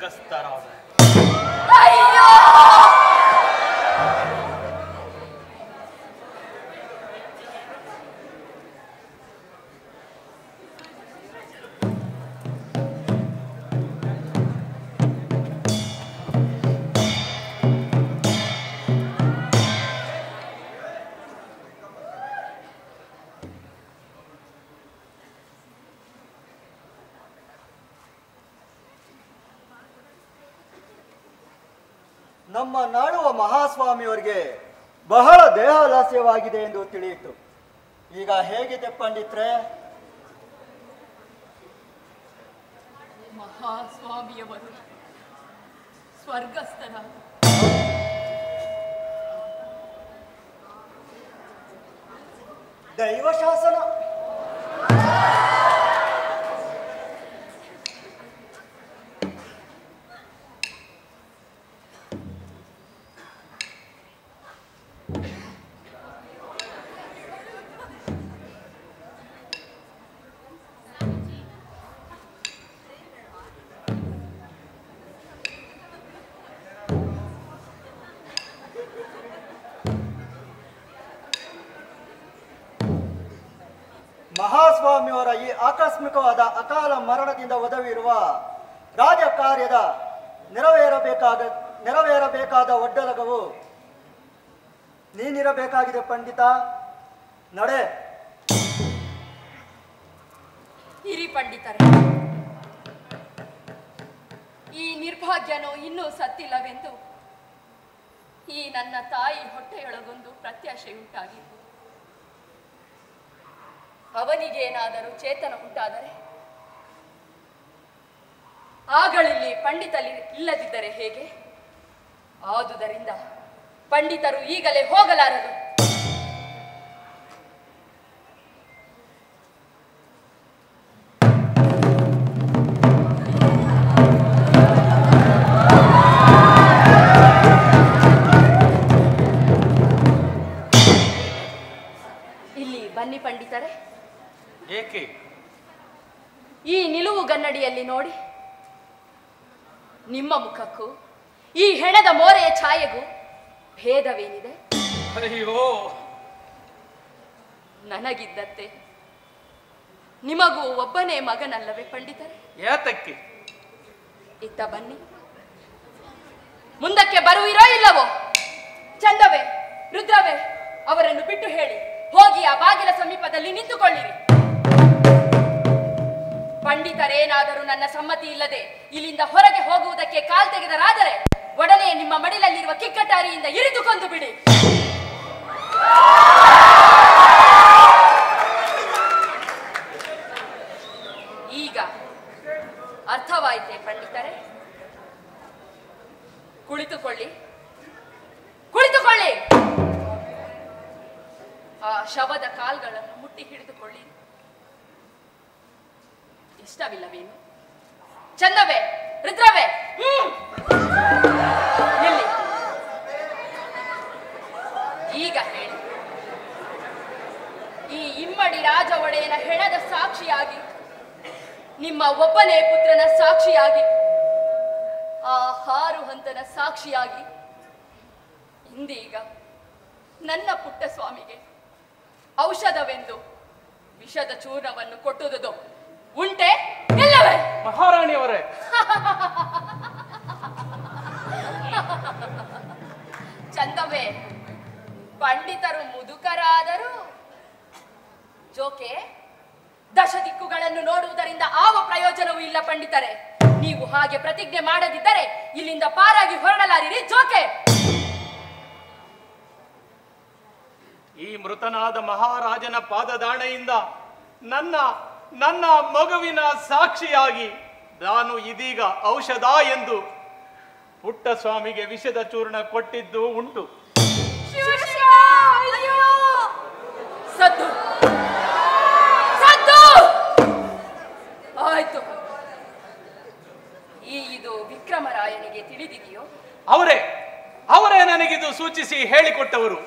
ಸ್ವರ್ಗಸ್ಥರಾದ. ಅಯ್ಯೋ! ನಮ್ಮ ನಾಡುವ ಮಹಾಸ್ವಾಮಿಯವರಿಗೆ ಬಹಳ ದೇಹಾಲಸ್ಯವಾಗಿದೆ ಎಂದು ತಿಳಿಯಿತು. ಈಗ ಹೇಗಿದೆ ಪಂಡಿತ್ರೆ? ಮಹಾಸ್ವಾಮಿಯವರು ಸ್ವರ್ಗಸ್ಥರಾದ. ದೈವ ಶಾಸನ. ಮಹಾಸ್ವಾಮಿಯವರ ಈ ಆಕಸ್ಮಿಕವಾದ ಅಕಾಲ ಮರಣದಿಂದ ಒದವಿರುವ ರಾಜ ಕಾರ್ಯದ ನೆರವೇರಬೇಕಾದ ಒಡ್ಡಲಗವು ನೀನಿರಬೇಕಾಗಿದೆ ಪಂಡಿತ. ನಡೆ. ಹಿರಿ ಪಂಡಿತರೇ, ಈ ನಿರ್ಭಾಗ್ಯನೋ ಇನ್ನೂ ಸತ್ತಿಲ್ಲವೆಂದು ಈ ನನ್ನ ತಾಯಿ ಹೊಟ್ಟೆಯೊಳಗೊಂದು ಪ್ರತ್ಯಾಶೆಯುಂಟಾಗಿತ್ತು. ಅವನಿಗೇನಾದರೂ ಚೇತನ ಉಂಟಾದರೆ ಆಗಳಿಲ್ಲಿ ಪಂಡಿತಲ್ಲಿ ಇಲ್ಲದಿದ್ದರೆ ಹೇಗೆ? ಆದುದರಿಂದ ಪಂಡಿತರು ಈಗಲೇ ಹೋಗಲಾರರು. ಇಲ್ಲಿ ಬನ್ನಿ ಪಂಡಿತರೇ. ಏಕೆ? ಈ ನಿಲುವು ಗನ್ನಡಿಯಲ್ಲಿ ನೋಡಿ. ನಿಮ್ಮ ಮುಖಕ್ಕೂ ಈ ಹೆಣದ ಮೋರೆಯ ಛಾಯೆಗೂ ಭೇದವೇನಿದೆ? ಅಯ್ಯೋ, ನನಗಿದ್ದಂತೆ ನಿಮಗೂ ಒಬ್ಬನೇ ಮಗನಲ್ಲವೇ ಪಂಡಿತರೇ? ಯಾತಕ್ಕೆ? ಇತ್ತ ಬನ್ನಿ. ಮುಂದಕ್ಕೆ ಬರುವಿರೋ ಇಲ್ಲವೋ? ಚಂದವೇ, ರುದ್ರವೇ, ಅವರನ್ನು ಬಿಟ್ಟು ಹೇಳಿ ಹೋಗಿ ಆ ಬಾಗಿಲ ಸಮೀಪದಲ್ಲಿ ನಿಂತುಕೊಳ್ಳಿರಿ. ಪಂಡಿತರೇನಾದರೂ ನನ್ನ ಸಮ್ಮತಿ ಇಲ್ಲದೆ ಇಲ್ಲಿಂದ ಹೊರಗೆ ಹೋಗುವುದಕ್ಕೆ ಕಾಲ್ ತೆಗೆದರಾದರೆ ಒಡನೆ ನಿಮ್ಮ ಮಡಿಲಲ್ಲಿರುವ ಕಿಕ್ಕಟಾರಿಯಿಂದ ಇರಿದುಕೊಂಡು ಬಿಡಿ. ಈಗ ಅರ್ಥವಾಯಿತೆ ಪಂಡಿತರೇ? ಕುಳಿತುಕೊಳ್ಳಿ, ಕುಳಿತುಕೊಳ್ಳಿ. ಆ ಶವದ ಕಾಲ್ಗಳನ್ನು ಮುಟ್ಟಿ ಹಿಡಿದುಕೊಳ್ಳಿ. ಇಷ್ಟವಿಲ್ಲವೇನು? ಚಂದವೇ, ರುದ್ರವೇ, ಎಲ್ಲಿ? ಈಗ ಹೇಳಿ. ಈ ಇಮ್ಮಡಿ ರಾಜ ಒಡೆಯನ ಹೆಣದ ಸಾಕ್ಷಿಯಾಗಿ, ನಿಮ್ಮ ಒಬ್ಬನೇ ಪುತ್ರನ ಸಾಕ್ಷಿಯಾಗಿ, ಆ 6 ಹಂತನ ಸಾಕ್ಷಿಯಾಗಿ ಇಂದೀಗ ನನ್ನ ಪುಟ್ಟ ಸ್ವಾಮಿಗೆ ಔಷಧವೆಂದು ವಿಷದ ಚೂರ್ಣವನ್ನು ಕೊಟ್ಟುವುದು ಉಂಟೆ ಇಲ್ಲವೇ? ಮಹಾರಾಣಿಯವರೇ, ಚಂದವೇ, ಪಂಡಿತರು ಮುದುಕರಾದರೂ ಜೋಕೆ ದಶ ದಿಕ್ಕುಗಳನ್ನು ನೋಡುವುದರಿಂದ ಯಾವ ಪ್ರಯೋಜನವೂ ಇಲ್ಲ ಪಂಡಿತರೇ. ನೀವು ಹಾಗೆ ಪ್ರತಿಜ್ಞೆ ಮಾಡದಿದ್ದರೆ ಇಲ್ಲಿಂದ ಪಾರಾಗಿ ಹೊರಡಲಾರಿರಿ ಜೋಕೆ. ಈ ಮೃತನಾದ ಮಹಾರಾಜನ ಪಾದದಾಣೆಯಿಂದ ನನ್ನ ಮಗುವಿನ ಸಾಕ್ಷಿಯಾಗಿ ನಾನು ಇದೀಗ ಔಷಧ ಎಂದು ಪುಟ್ಟ ಸ್ವಾಮಿಗೆ ವಿಷದ ಚೂರ್ಣ ಕೊಟ್ಟಿದ್ದು ಉಂಟು. ಸದ್ದು ಸದ್ದು ಆಯ್ತು. ಇದು ವಿಕ್ರಮರಾಯನಿಗೆ ತಿಳಿದಿದೆಯೋ? ಅವರೇ ನನಗಿದು ಸೂಚಿಸಿ ಹೇಳಿಕೊಟ್ಟವರು.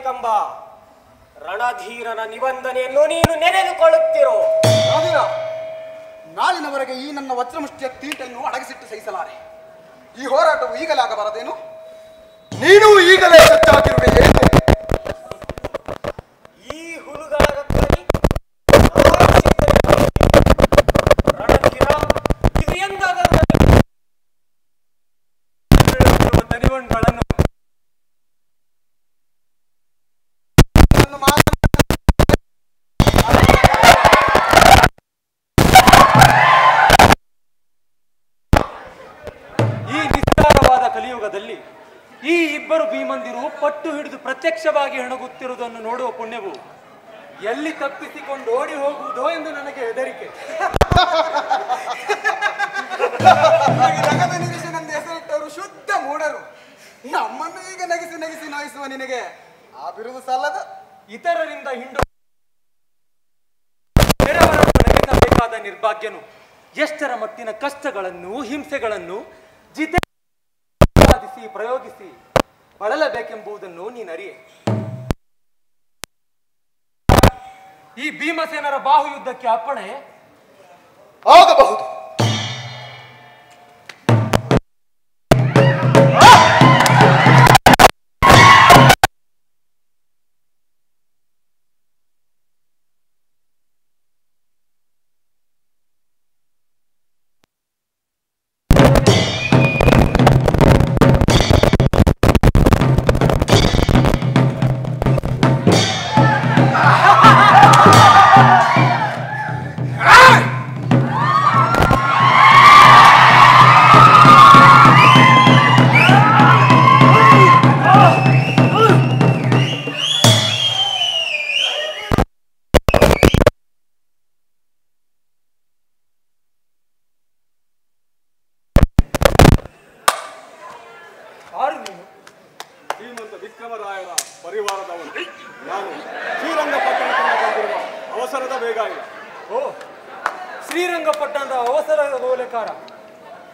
ಮಾಡಬೇಕೆಂಬ ರಣಧೀರನ ನಿಬಂಧನೆಯನ್ನು ನೀನು ನೆನೆದುಕೊಳ್ಳುತ್ತಿರೋ. ನಾಳಿನವರೆಗೆ ಈ ನನ್ನ ವಜ್ರಮುಷ್ಟಿಯ ತೀಟನ್ನು ಅಡಗಿಸಿಟ್ಟು ಸಹಿಸಲಾರೆ. ಈ ಹೋರಾಟವು ಈಗಲೇ ಆಗಬಾರದೇನು? ನೀನು ಈಗಲೇ ಸಜ್ಜಾಗಿರುವೆ. ಈ ಹುಳುಗಾರಕ್ಕಾಗಿ ರಣಧೀರ ಇದು ಎಂದಾದರೂ ತನಿವಣ್ಗಳನ್ನು ಈ ನಿಸ್ತಾರವಾದ ಕಲಿಯುಗದಲ್ಲಿ ಈ ಇಬ್ಬರು ಭೀಮಂದಿರು ಪಟ್ಟು ಹಿಡಿದು ಪ್ರತ್ಯಕ್ಷವಾಗಿ ಹೆಣಗುತ್ತಿರುವುದನ್ನು ನೋಡುವ ಪುಣ್ಯವು ಎಲ್ಲಿ ತಪ್ಪಿಸಿಕೊಂಡು ಓಡಿ ಹೋಗುವುದೋ ಎಂದು ನನಗೆ ಹೆದರಿಕೆ. ಜಗದ ನಿರೀಶನೆಂದು ಹೆಸರಿಟ್ಟವರು ಶುದ್ಧ ಮೂಢರು. ನಮ್ಮನ್ನು ಈಗ ನಗಿಸಿ ನಗಿಸಿ ನೋಯಿಸುವ ನಿನಗೆ ಆ ಬಿರುದು ಸಲ್ಲದ. ಇತರರಿಂದ ಹಿಂಡು ಬೇರೆಯವರನ್ನು ನಗಿಸಬೇಕಾದ ನಿರ್ಭಾಗ್ಯನು ಎಷ್ಟರ ಮಟ್ಟಿನ ಕಷ್ಟಗಳನ್ನು ಹಿಂಸೆಗಳನ್ನು ಜಿತೆ ಪ್ರಯೋಗಿಸಿ ಬಳಲಬೇಕೆಂಬುದನ್ನು ನೀನರಿಯೆ. ಈ ಭೀಮಸೇನರ ಬಾಹುಯುದ್ಧಕ್ಕೆ ಅಪ್ಪಣೆ ಆಗಬಹುದು. ಶ್ರೀಮಂತ ವಿಕ್ರಮರಾಯರ ಪರಿವಾರದವನು ನಾನು. ಶ್ರೀರಂಗಪಟ್ಟಣದಿಂದ ಬಂದಿರುವ ಅವಸರದ ಬೇಗಾಯಿ. ಓ, ಶ್ರೀರಂಗಪಟ್ಟಣದ ಅವಸರದ ಓಲೆಕಾರ.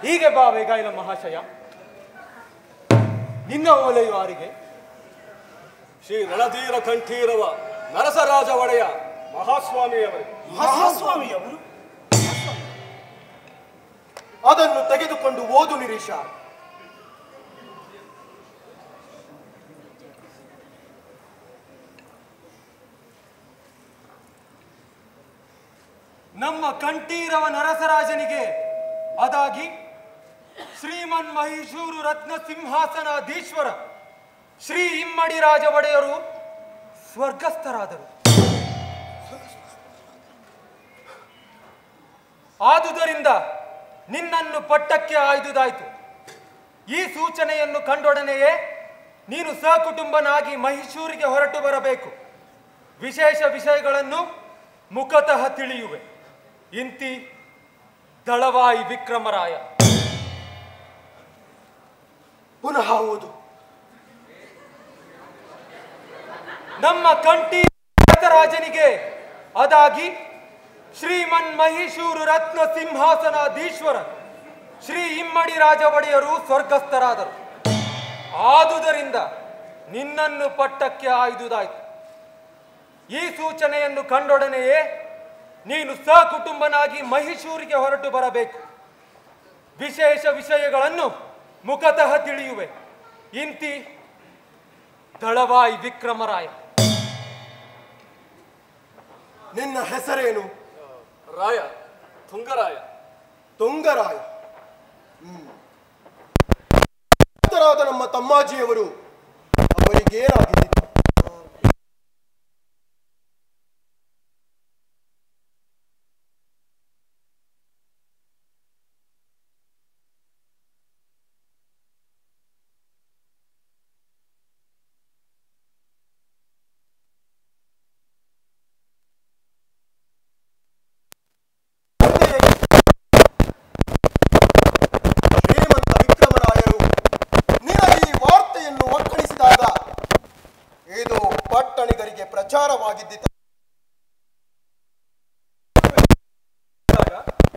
ಹೀಗೆ ಬಾ ಬೇಗಾಯಿನ ಮಹಾಶಯ. ನಿನ್ನ ಓಲೆಯು ಯಾರಿಗೆ? ಶ್ರೀ ರಣಧೀರ ಕಂಠೀರವ ನರಸರಾಜ ಒಡೆಯ ಮಹಾಸ್ವಾಮಿಯವರಿಗೆ. ಮಹಾಸ್ವಾಮಿಯವರು ಅದನ್ನು ತೆಗೆದುಕೊಂಡು ಓದು ನಿರೀಶ. ನಮ್ಮ ಕಂಠೀರವ ನರಸರಾಜನಿಗೆ ಅದಾಗಿ ಶ್ರೀಮನ್ ಮಹೀಶೂರು ರತ್ನ ಸಿಂಹಾಸನಾಧೀಶ್ವರ ಶ್ರೀ ಇಮ್ಮಡಿ ರಾಜ ಒಡೆಯರು ಸ್ವರ್ಗಸ್ಥರಾದರು. ಆದುದರಿಂದ ನಿನ್ನನ್ನು ಪಟ್ಟಕ್ಕೆ ಆಯ್ದುದಾಯಿತು. ಈ ಸೂಚನೆಯನ್ನು ಕಂಡೊಡನೆಯೇ ನೀನು ಸಕುಟುಂಬನಾಗಿ ಮಹೀಶೂರಿಗೆ ಹೊರಟು ಬರಬೇಕು. ವಿಶೇಷ ವಿಷಯಗಳನ್ನು ಮುಖತಃ ತಿಳಿಯುವೆ. ಇಂತಿ ದಳವಾಯಿ ವಿಕ್ರಮರಾಯ. ಪುನಃ ಓದು. ನಮ್ಮ ಕಂಠಿ ರಾಜನಿಗೆ ಅದಾಗಿ ಶ್ರೀಮನ್ ಮಹೀಶೂರು ರತ್ನ ಸಿಂಹಾಸನಾಧೀಶ್ವರ ಶ್ರೀ ಇಮ್ಮಡಿ ರಾಜ ಒಡೆಯರು ಸ್ವರ್ಗಸ್ಥರಾದರು. ಆದುದರಿಂದ ನಿನ್ನನ್ನು ಪಟ್ಟಕ್ಕೆ ಆಯ್ದುದಾಯಿತು. ಈ ಸೂಚನೆಯನ್ನು ಕಂಡೊಡನೆಯೇ ನೀನು ಸಕುಟುಂಬನಾಗಿ ಮಹೀಶೂರಿಗೆ ಹೊರಟು ಬರಬೇಕು. ವಿಶೇಷ ವಿಷಯಗಳನ್ನು ಮುಖತಃ ತಿಳಿಯುವೆ. ಇಂತಿ ದಳವಾಯಿ ವಿಕ್ರಮರಾಯ. ನಿನ್ನ ಹೆಸರೇನು? ರಾಯ ತುಂಗರಾಯ. ತುಂಗರಾಯ. ನಮ್ಮ ತಮ್ಮಾಜಿಯವರು ಅವರಿಗೇನಾಗಿದ್ದಿತ್ತು? ಪ್ರಚಾರವಾಗಿದ್ದ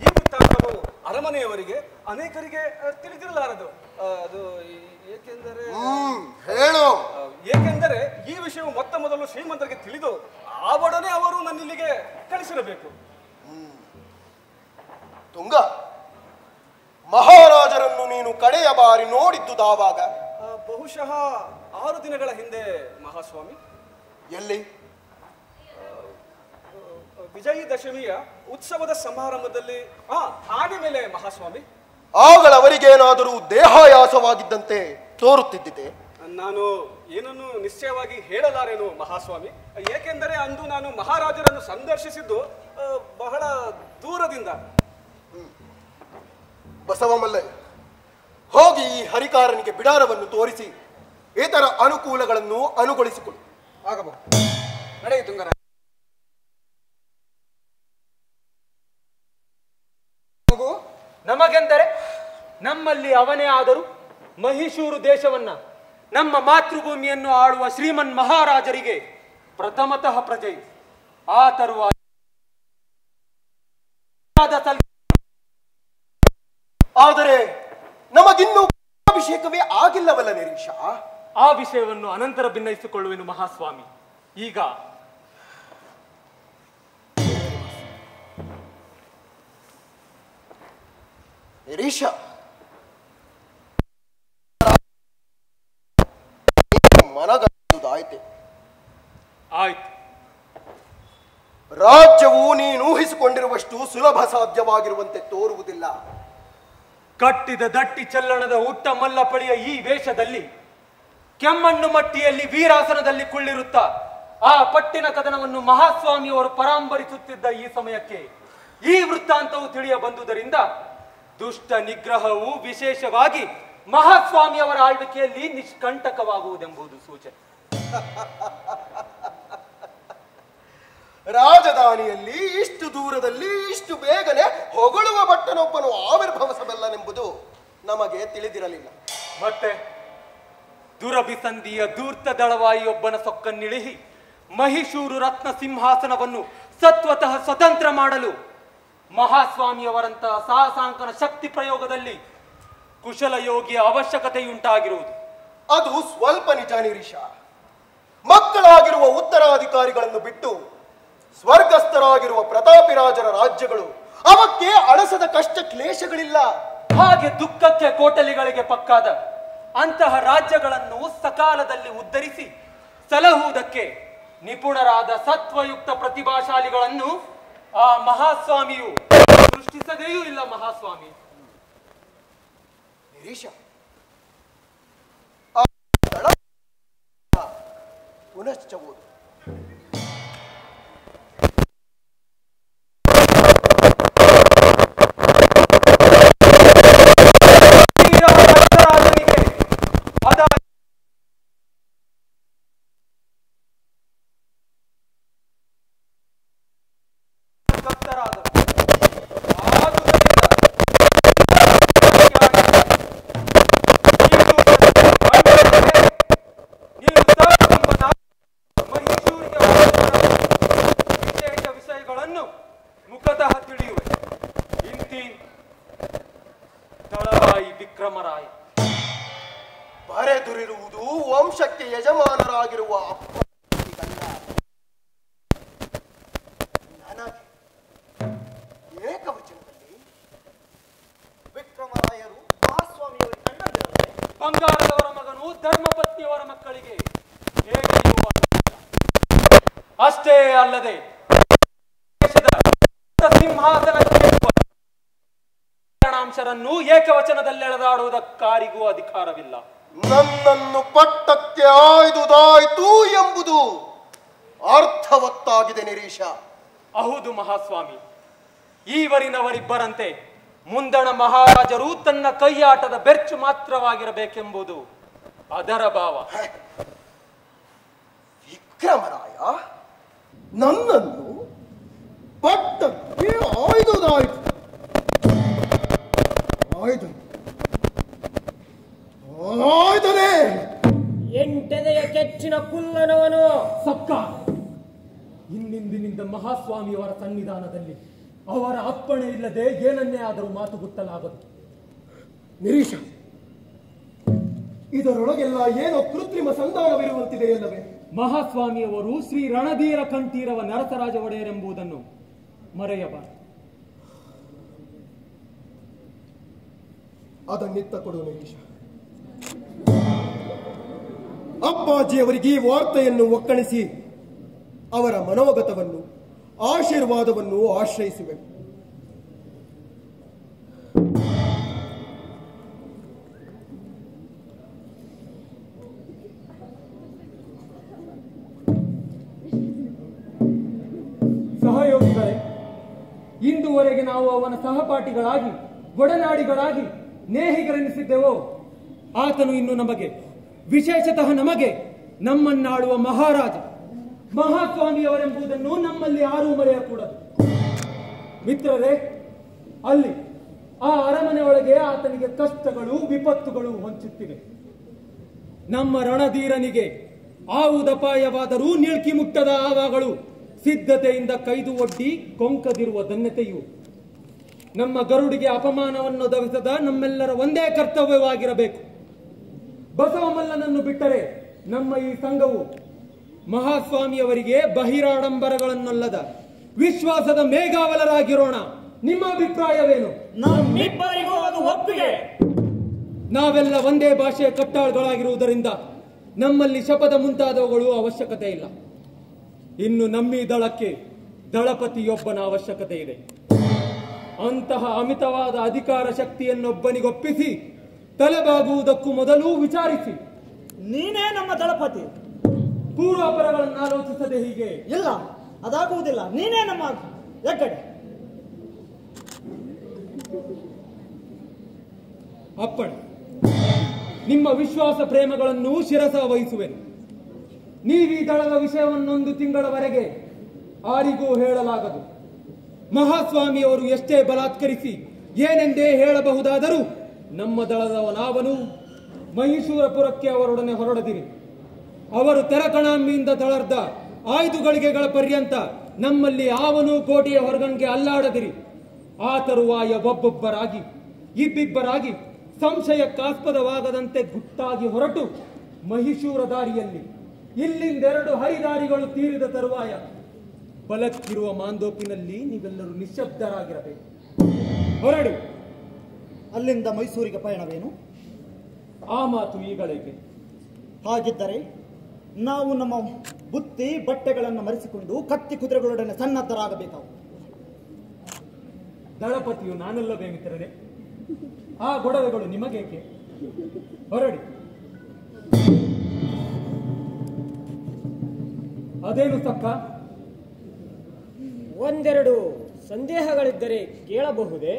ಈ ವೃತ್ತಾಂತವು ಅರಮನೆಯವರಿಗೆ ಅನೇಕರಿಗೆ ತಿಳಿದಿರಲಾರದು. ಅದು ಏಕೆಂದರೆ ಹೇಳು. ಏಕೆಂದರೆ ಈ ವಿಷಯವು ಮೊತ್ತ ಮೊದಲು ಶ್ರೀಮಂತರಿಗೆ ತಿಳಿದು ಆ ಒಡನೆ ಅವರು ನನ್ನಿಲ್ಲಿಗೆ ಕಳಿಸಿರಬೇಕು. ತುಂಗ, ಮಹಾರಾಜರನ್ನು ನೀನು ಕಡೆಯ ಬಾರಿ ನೋಡಿದ್ದುದಾವಾಗ? ಬಹುಶಃ 6 ದಿನಗಳ ಹಿಂದೆ ಮಹಾಸ್ವಾಮಿ. ಎಲ್ಲಿ? ವಿಜಯದಶಮಿಯ ಉತ್ಸವದ ಸಮಾರಂಭದಲ್ಲಿ ಆನೆ ಮೇಲೆ ಮಹಾಸ್ವಾಮಿ. ಆಗಳವರಿಗೇನಾದರೂ ದೇಹಾಯಾಸವಾಗಿದ್ದಂತೆ ತೋರುತ್ತಿದ್ದಿದೆ? ನಾನು ಏನನ್ನು ನಿಶ್ಚಯವಾಗಿ ಹೇಳಲಾರೇನು ಮಹಾಸ್ವಾಮಿ, ಏಕೆಂದರೆ ಅಂದು ನಾನು ಮಹಾರಾಜರನ್ನು ಸಂದರ್ಶಿಸಿದ್ದು ಬಹಳ ದೂರದಿಂದ. ಬಸವಮಲ್ಲ, ಹೋಗಿ ಈ ಹರಿಕಾರನಿಗೆ ಬಿಡಾರವನ್ನು ತೋರಿಸಿ ಇತರ ಅನುಕೂಲಗಳನ್ನು ಅನುಗೊಳಿಸಿಕೊಳ್ಳು. ಆಗಬಹುದು. ನಡೆಯಿ ತುಂಗರಾಯ. ನಮಗೆಂದರೆ ನಮ್ಮಲ್ಲಿ ಅವನೇ ಆದರೂ ಮಹೀಶೂರು ದೇಶವನ್ನ, ನಮ್ಮ ಮಾತೃಭೂಮಿಯನ್ನು ಆಳುವ ಶ್ರೀಮನ್ ಮಹಾರಾಜರಿಗೆ ಪ್ರಥಮತಃ ಪ್ರಜೆಯು. ಆ ತರುವಾಯ ಆದರೆ ನಮಗಿನ್ನೂ ಅಭಿಷೇಕವೇ ಆಗಿಲ್ಲವಲ್ಲ ನಿರೀಶ? ಆ ವಿಷಯವನ್ನು ಅನಂತರ ಭಿನ್ನಯಿಸಿಕೊಳ್ಳುವೆನು ಮಹಾಸ್ವಾಮಿ. ಈಗ ನಿರೀಶ, ಮನಗಂದುದಾಯ್ತೆ. ಆಯ್ತು. ರಾಜ್ಯವು ನೀನು ಊಹಿಸಿಕೊಂಡಿರುವಷ್ಟು ಸುಲಭ ಸಾಧ್ಯವಾಗಿರುವಂತೆ ತೋರುವುದಿಲ್ಲ. ಕಟ್ಟಿದ ದಟ್ಟಿ ಚಲ್ಲಣದ ಉಟ್ಟ ಮಲ್ಲಪಳಿಯ ಈ ವೇಷದಲ್ಲಿ, ಕೆಮ್ಮಣ್ಣು ಮಟ್ಟಿಯಲ್ಲಿ ವೀರಾಸನದಲ್ಲಿ ಕುಳ್ಳಿರುತ್ತಾ ಆ ಪಟ್ಟಿನ ಕದನವನ್ನು ಮಹಾಸ್ವಾಮಿಯವರು ಪರಾಂಬರಿಸುತ್ತಿದ್ದ ಈ ಸಮಯಕ್ಕೆ ಈ ವೃತ್ತಾಂತವು ತಿಳಿಯ ಬಂದುದರಿಂದ ದುಷ್ಟ ನಿಗ್ರಹವು ವಿಶೇಷವಾಗಿ ಮಹಾಸ್ವಾಮಿಯವರ ಆಳ್ವಿಕೆಯಲ್ಲಿ ನಿಷ್ಕಂಟಕವಾಗುವುದೆಂಬುದು ಸೂಚನೆ. ರಾಜಧಾನಿಯಲ್ಲಿ ಇಷ್ಟು ದೂರದಲ್ಲಿ ಇಷ್ಟು ಬೇಗನೆ ಹೊಗಳುವ ಭಟ್ಟನೊಬ್ಬನು ಆವಿರ್ಭವಿಸಬಲ್ಲನೆಂಬುದು ನಮಗೆ ತಿಳಿದಿರಲಿಲ್ಲ. ಮತ್ತೆ ದುರಭಿಸಂಧಿಯ ಧೂರ್ತ ದಳವಾಯಿಯೊಬ್ಬನ ಸೊಕ್ಕನ್ನಿಳಿಸಿ ಮಹೀಶೂರು ರತ್ನ ಸಿಂಹಾಸನವನ್ನು ಸತ್ವತಃ ಸ್ವತಂತ್ರ ಮಾಡಲು ಮಹಾಸ್ವಾಮಿಯವರಂತಹ ಸಾಹಸಾಂಕನ ಶಕ್ತಿ ಪ್ರಯೋಗದಲ್ಲಿ ಕುಶಲಯೋಗಿಯ ಅವಶ್ಯಕತೆಯುಂಟಾಗಿರುವುದು ಅದು ಸ್ವಲ್ಪ ನಿಜ ನಿರೀಶ. ಮಕ್ಕಳಾಗಿರುವ ಉತ್ತರಾಧಿಕಾರಿಗಳನ್ನು ಬಿಟ್ಟು ಸ್ವರ್ಗಸ್ಥರಾಗಿರುವ ಪ್ರತಾಪಿರಾಜರ ರಾಜ್ಯಗಳು ಅವಕ್ಕೆ ಅಳಸದ ಕಷ್ಟ ಕ್ಲೇಶಗಳಿಲ್ಲ. ಹಾಗೆ ದುಃಖಕ್ಕೆ ಕೋಟಲಿಗಳಿಗೆ ಪಕ್ಕಾದ ಅಂತಹ ರಾಜ್ಯಗಳನ್ನು ಸಕಾಲದಲ್ಲಿ ಉದ್ಧರಿಸಿ ಸಲಹುವುದಕ್ಕೆ ನಿಪುಣರಾದ ಸತ್ವಯುಕ್ತ ಪ್ರತಿಭಾಶಾಲಿಗಳನ್ನು ಆ ಮಹಾಸ್ವಾಮಿಯು ಸೃಷ್ಟಿಸದೆಯೂ ಇಲ್ಲ. ಮಹಾಸ್ವಾಮಿ ನಿರೀಶ, ಪುನಶ್ಚ ಓದು. ಬರೆದುರಿರುವುದು ವಂಶಕ್ಕೆ ಯಜಮಾನರಾಗಿರುವ ನನಗೆ ಏಕವಚನದಲ್ಲಿ ವಿಕ್ರಮರಾಯರು ಮಹಾಸ್ವಾಮಿಯವರಿಗೆ ಕಂಡಂದಿರಲಿದೆ. ಬಂಗಾರದವರ ಮಗನು ಧರ್ಮಪತ್ನಿಯವರ ಮಕ್ಕಳಿಗೆ ಅಷ್ಟೇ ಅಲ್ಲದೆ ಸಿಂಹಾಸನಕ್ಕೆ ಅಂಶರನ್ನು ಏಕವಚನದಲ್ಲೆಳೆದಾಡುವುದಕ್ಕಾರಿಗೂ ಅಧಿಕಾರವಿಲ್ಲ. ನನ್ನನ್ನು ಪಟ್ಟಕ್ಕೆ ಆಯ್ದುದಾಯ್ತು ಎಂಬುದು ಅರ್ಥವತ್ತಾಗಿದೆ ನಿರೀಶ. ಹೌದು ಮಹಾಸ್ವಾಮಿ, ಈವರಿನವರಿಬ್ಬರಂತೆ ಮುಂದಣ ಮಹಾರಾಜರು ತನ್ನ ಕೈಯಾಟದ ಬೆರ್ಚು ಮಾತ್ರವಾಗಿರಬೇಕೆಂಬುದು ಅದರ ಭಾವ. ವಿಕ್ರಮರಾಯ ನನ್ನನ್ನು ಪಟ್ಟಕ್ಕೆ ಆಯ್ದುದಾಯ್ತು. ಎಂಟನೆಯ ಕೆಚ್ಚಿನ ಕುಲ್ಲನವನು ಸಕ್ಕ ಇನ್ನಿಂದಿನಿಂದ ಮಹಾಸ್ವಾಮಿಯವರ ಸನ್ನಿಧಾನದಲ್ಲಿ ಅವರ ಅಪ್ಪಣೆ ಇಲ್ಲದೆ ಏನನ್ನೇ ಆದರೂ ಮಾತು ಗುಟ್ಟಲಾಗದು. ನಿರೀಶ, ಇದರೊಳಗೆಲ್ಲ ಏನೋ ಕೃತ್ರಿಮ ಸಂಧಾನವಿರುವಂತಿದೆಯಲ್ಲವೇ? ಮಹಾಸ್ವಾಮಿಯವರು ಶ್ರೀ ರಣಧೀರ ಕಂಠೀರವ ನರಸರಾಜ ಒಡೆಯರೆಂಬುದನ್ನು ಮರೆಯಬಾರದು. ಅದನ್ನಿತ್ತ ಕೊಡು ನಗೇಶ. ಅಪ್ಪಾಜಿಯವರಿಗೆ ಈ ವಾರ್ತೆಯನ್ನು ಒಕ್ಕಣಿಸಿ ಅವರ ಮನೋಗತವನ್ನು ಆಶೀರ್ವಾದವನ್ನು ಆಶ್ರಯಿಸುವೆ. ಸಹಯೋಗಿಗಳೇ, ಇಂದುವರೆಗೆ ನಾವು ಅವನ ಸಹಪಾಠಿಗಳಾಗಿ ಒಡನಾಡಿಗಳಾಗಿ ನೇಹಿಗರೆನಿಸಿದ್ದೆವೋ, ಆತನು ಇನ್ನು ನಮಗೆ, ವಿಶೇಷತಃ ನಮಗೆ, ನಮ್ಮನ್ನಾಳುವ ಮಹಾರಾಜ ಮಹಾಸ್ವಾಮಿಯವರೆಂಬುದನ್ನು ನಮ್ಮಲ್ಲಿ ಯಾರೂ ಮರೆಯಕೂಡದು. ಮಿತ್ರರೇ, ಅಲ್ಲಿ ಆ ಅರಮನೆ ಒಳಗೆ ಆತನಿಗೆ ಕಷ್ಟಗಳು ವಿಪತ್ತುಗಳು ಹೊಂಚುತ್ತಿವೆ. ನಮ್ಮ ರಣಧೀರನಿಗೆ ಆವುದಪಾಯವಾದರೂ ನಿಳ್ಕಿ ಮುಟ್ಟದ ಆವಾಗಳು ಸಿದ್ಧತೆಯಿಂದ ಕೈದು ಒಡ್ಡಿ ಕೊಂಕದಿರುವ ಧನ್ಯತೆಯು ನಮ್ಮ ಗರುಡಿಗೆ ಅಪಮಾನವನ್ನು ದವಿಸದ ನಮ್ಮೆಲ್ಲರ ಒಂದೇ ಕರ್ತವ್ಯವಾಗಿರಬೇಕು. ಬಸವಮಲ್ಲನನ್ನು ಬಿಟ್ಟರೆ ನಮ್ಮ ಈ ಸಂಘವು ಮಹಾಸ್ವಾಮಿಯವರಿಗೆ ಬಹಿರಾಡಂಬರಗಳನ್ನಲ್ಲದ ವಿಶ್ವಾಸದ ಮೇಘಾವಲರಾಗಿರೋಣ. ನಿಮ್ಮ ಅಭಿಪ್ರಾಯವೇನು? ನಮ್ಮಿಬ್ಬರಿಗೂ ಅದು ಒಪ್ಪಿಗೆ. ನಾವೆಲ್ಲ ಒಂದೇ ಭಾಷೆಯ ಕಟ್ಟಾಳುಗಳಾಗಿರುವುದರಿಂದ ನಮ್ಮಲ್ಲಿ ಶಪಥ ಮುಂತಾದವುಗಳು ಅವಶ್ಯಕತೆ ಇಲ್ಲ. ಇನ್ನು ನಮ್ಮಿ ದಳಕ್ಕೆ ದಳಪತಿಯೊಬ್ಬನ ಅವಶ್ಯಕತೆ ಇದೆ. ಅಂತಹ ಅಮಿತವಾದ ಅಧಿಕಾರ ಶಕ್ತಿಯನ್ನೊಬ್ಬನಿಗೊಪ್ಪಿಸಿ ತಲೆಬಾಗುವುದಕ್ಕೂ ಮೊದಲು ವಿಚಾರಿಸಿ. ನೀನೇ ನಮ್ಮ ದಳಪತಿ. ಪೂರ್ವಾಪರಗಳನ್ನು ಆಲೋಚಿಸದೆ ಹೀಗೆ ಇಲ್ಲ, ಅದಾಗುವುದಿಲ್ಲ. ನೀನೇ ನಮ್ಮ ಹೆಗ್ಗಡೆ. ಅಪ್ಪಣೆ. ನಿಮ್ಮ ವಿಶ್ವಾಸ ಪ್ರೇಮಗಳನ್ನು ಶಿರಸ ವಹಿಸುವೆನು. ನೀವೀ ದಳದ ವಿಷಯವನ್ನೊಂದು ತಿಂಗಳವರೆಗೆ ಯಾರಿಗೂ ಹೇಳಲಾಗದು. ಮಹಾಸ್ವಾಮಿಯವರು ಎಷ್ಟೇ ಬಲಾತ್ಕರಿಸಿ ಏನೆಂದೇ ಹೇಳಬಹುದಾದರೂ ನಮ್ಮ ದಳದವನಾವನು ಮಹೀಶೂರಪುರಕ್ಕೆ ಅವರೊಡನೆ ಹೊರಡದಿರಿ. ಅವರು ತೆರಕಣಾಂಬಿಯಿಂದ ತಳರ್ದ 5 ಗಳಿಗೆಗಳ ಪರ್ಯಂತ ನಮ್ಮಲ್ಲಿ ಆವನು ಕೋಟೆಯ ಹೊರಗಣ್ಗೆ ಅಲ್ಲಾಡದಿರಿ. ಆ ತರುವಾಯ ಒಬ್ಬೊಬ್ಬರಾಗಿ ಇಬ್ಬಿಬ್ಬರಾಗಿ ಸಂಶಯಕ್ಕಾಸ್ಪದವಾಗದಂತೆ ಗುಟ್ಟಾಗಿ ಹೊರಟು ಮಹೀಶೂರ ದಾರಿಯಲ್ಲಿ ಇಲ್ಲಿಂದೆರಡು ಹರಿದಾರಿಗಳು ತೀರಿದ ತರುವಾಯ ಬಲಕ್ಕಿರುವ ಮಾಂದೋಪಿನಲ್ಲಿ ನೀವೆಲ್ಲರೂ ನಿಶ್ಶಬ್ದರಾಗಿರಬೇಕು. ಹೊರಡಿ. ಅಲ್ಲಿಂದ ಮೈಸೂರಿಗೆ ಪಯಣವೇನು? ಆ ಮಾತು ಈಗಳಿಗೆ. ಹಾಗಿದ್ದರೆ ನಾವು ನಮ್ಮ ಬುತ್ತಿ ಬಟ್ಟೆಗಳನ್ನು ಮರೆಸಿಕೊಂಡು ಕತ್ತಿ ಕುದುರೆಗಳೊಡನೆ ಸನ್ನದ್ಧರಾಗಬೇಕಾವು. ದಳಪತಿಯು ನಾನಲ್ಲವೇ ಮಿತ್ರರೇ? ಆ ಗೊಡವೆಗಳು ನಿಮಗೇಕೆ? ಹೊರಡಿ. ಅದೇನು ತಕ್ಕ? ಒಂದೆರಡು ಸಂದೇಹಗಳಿದ್ದರೆ ಕೇಳಬಹುದೇ?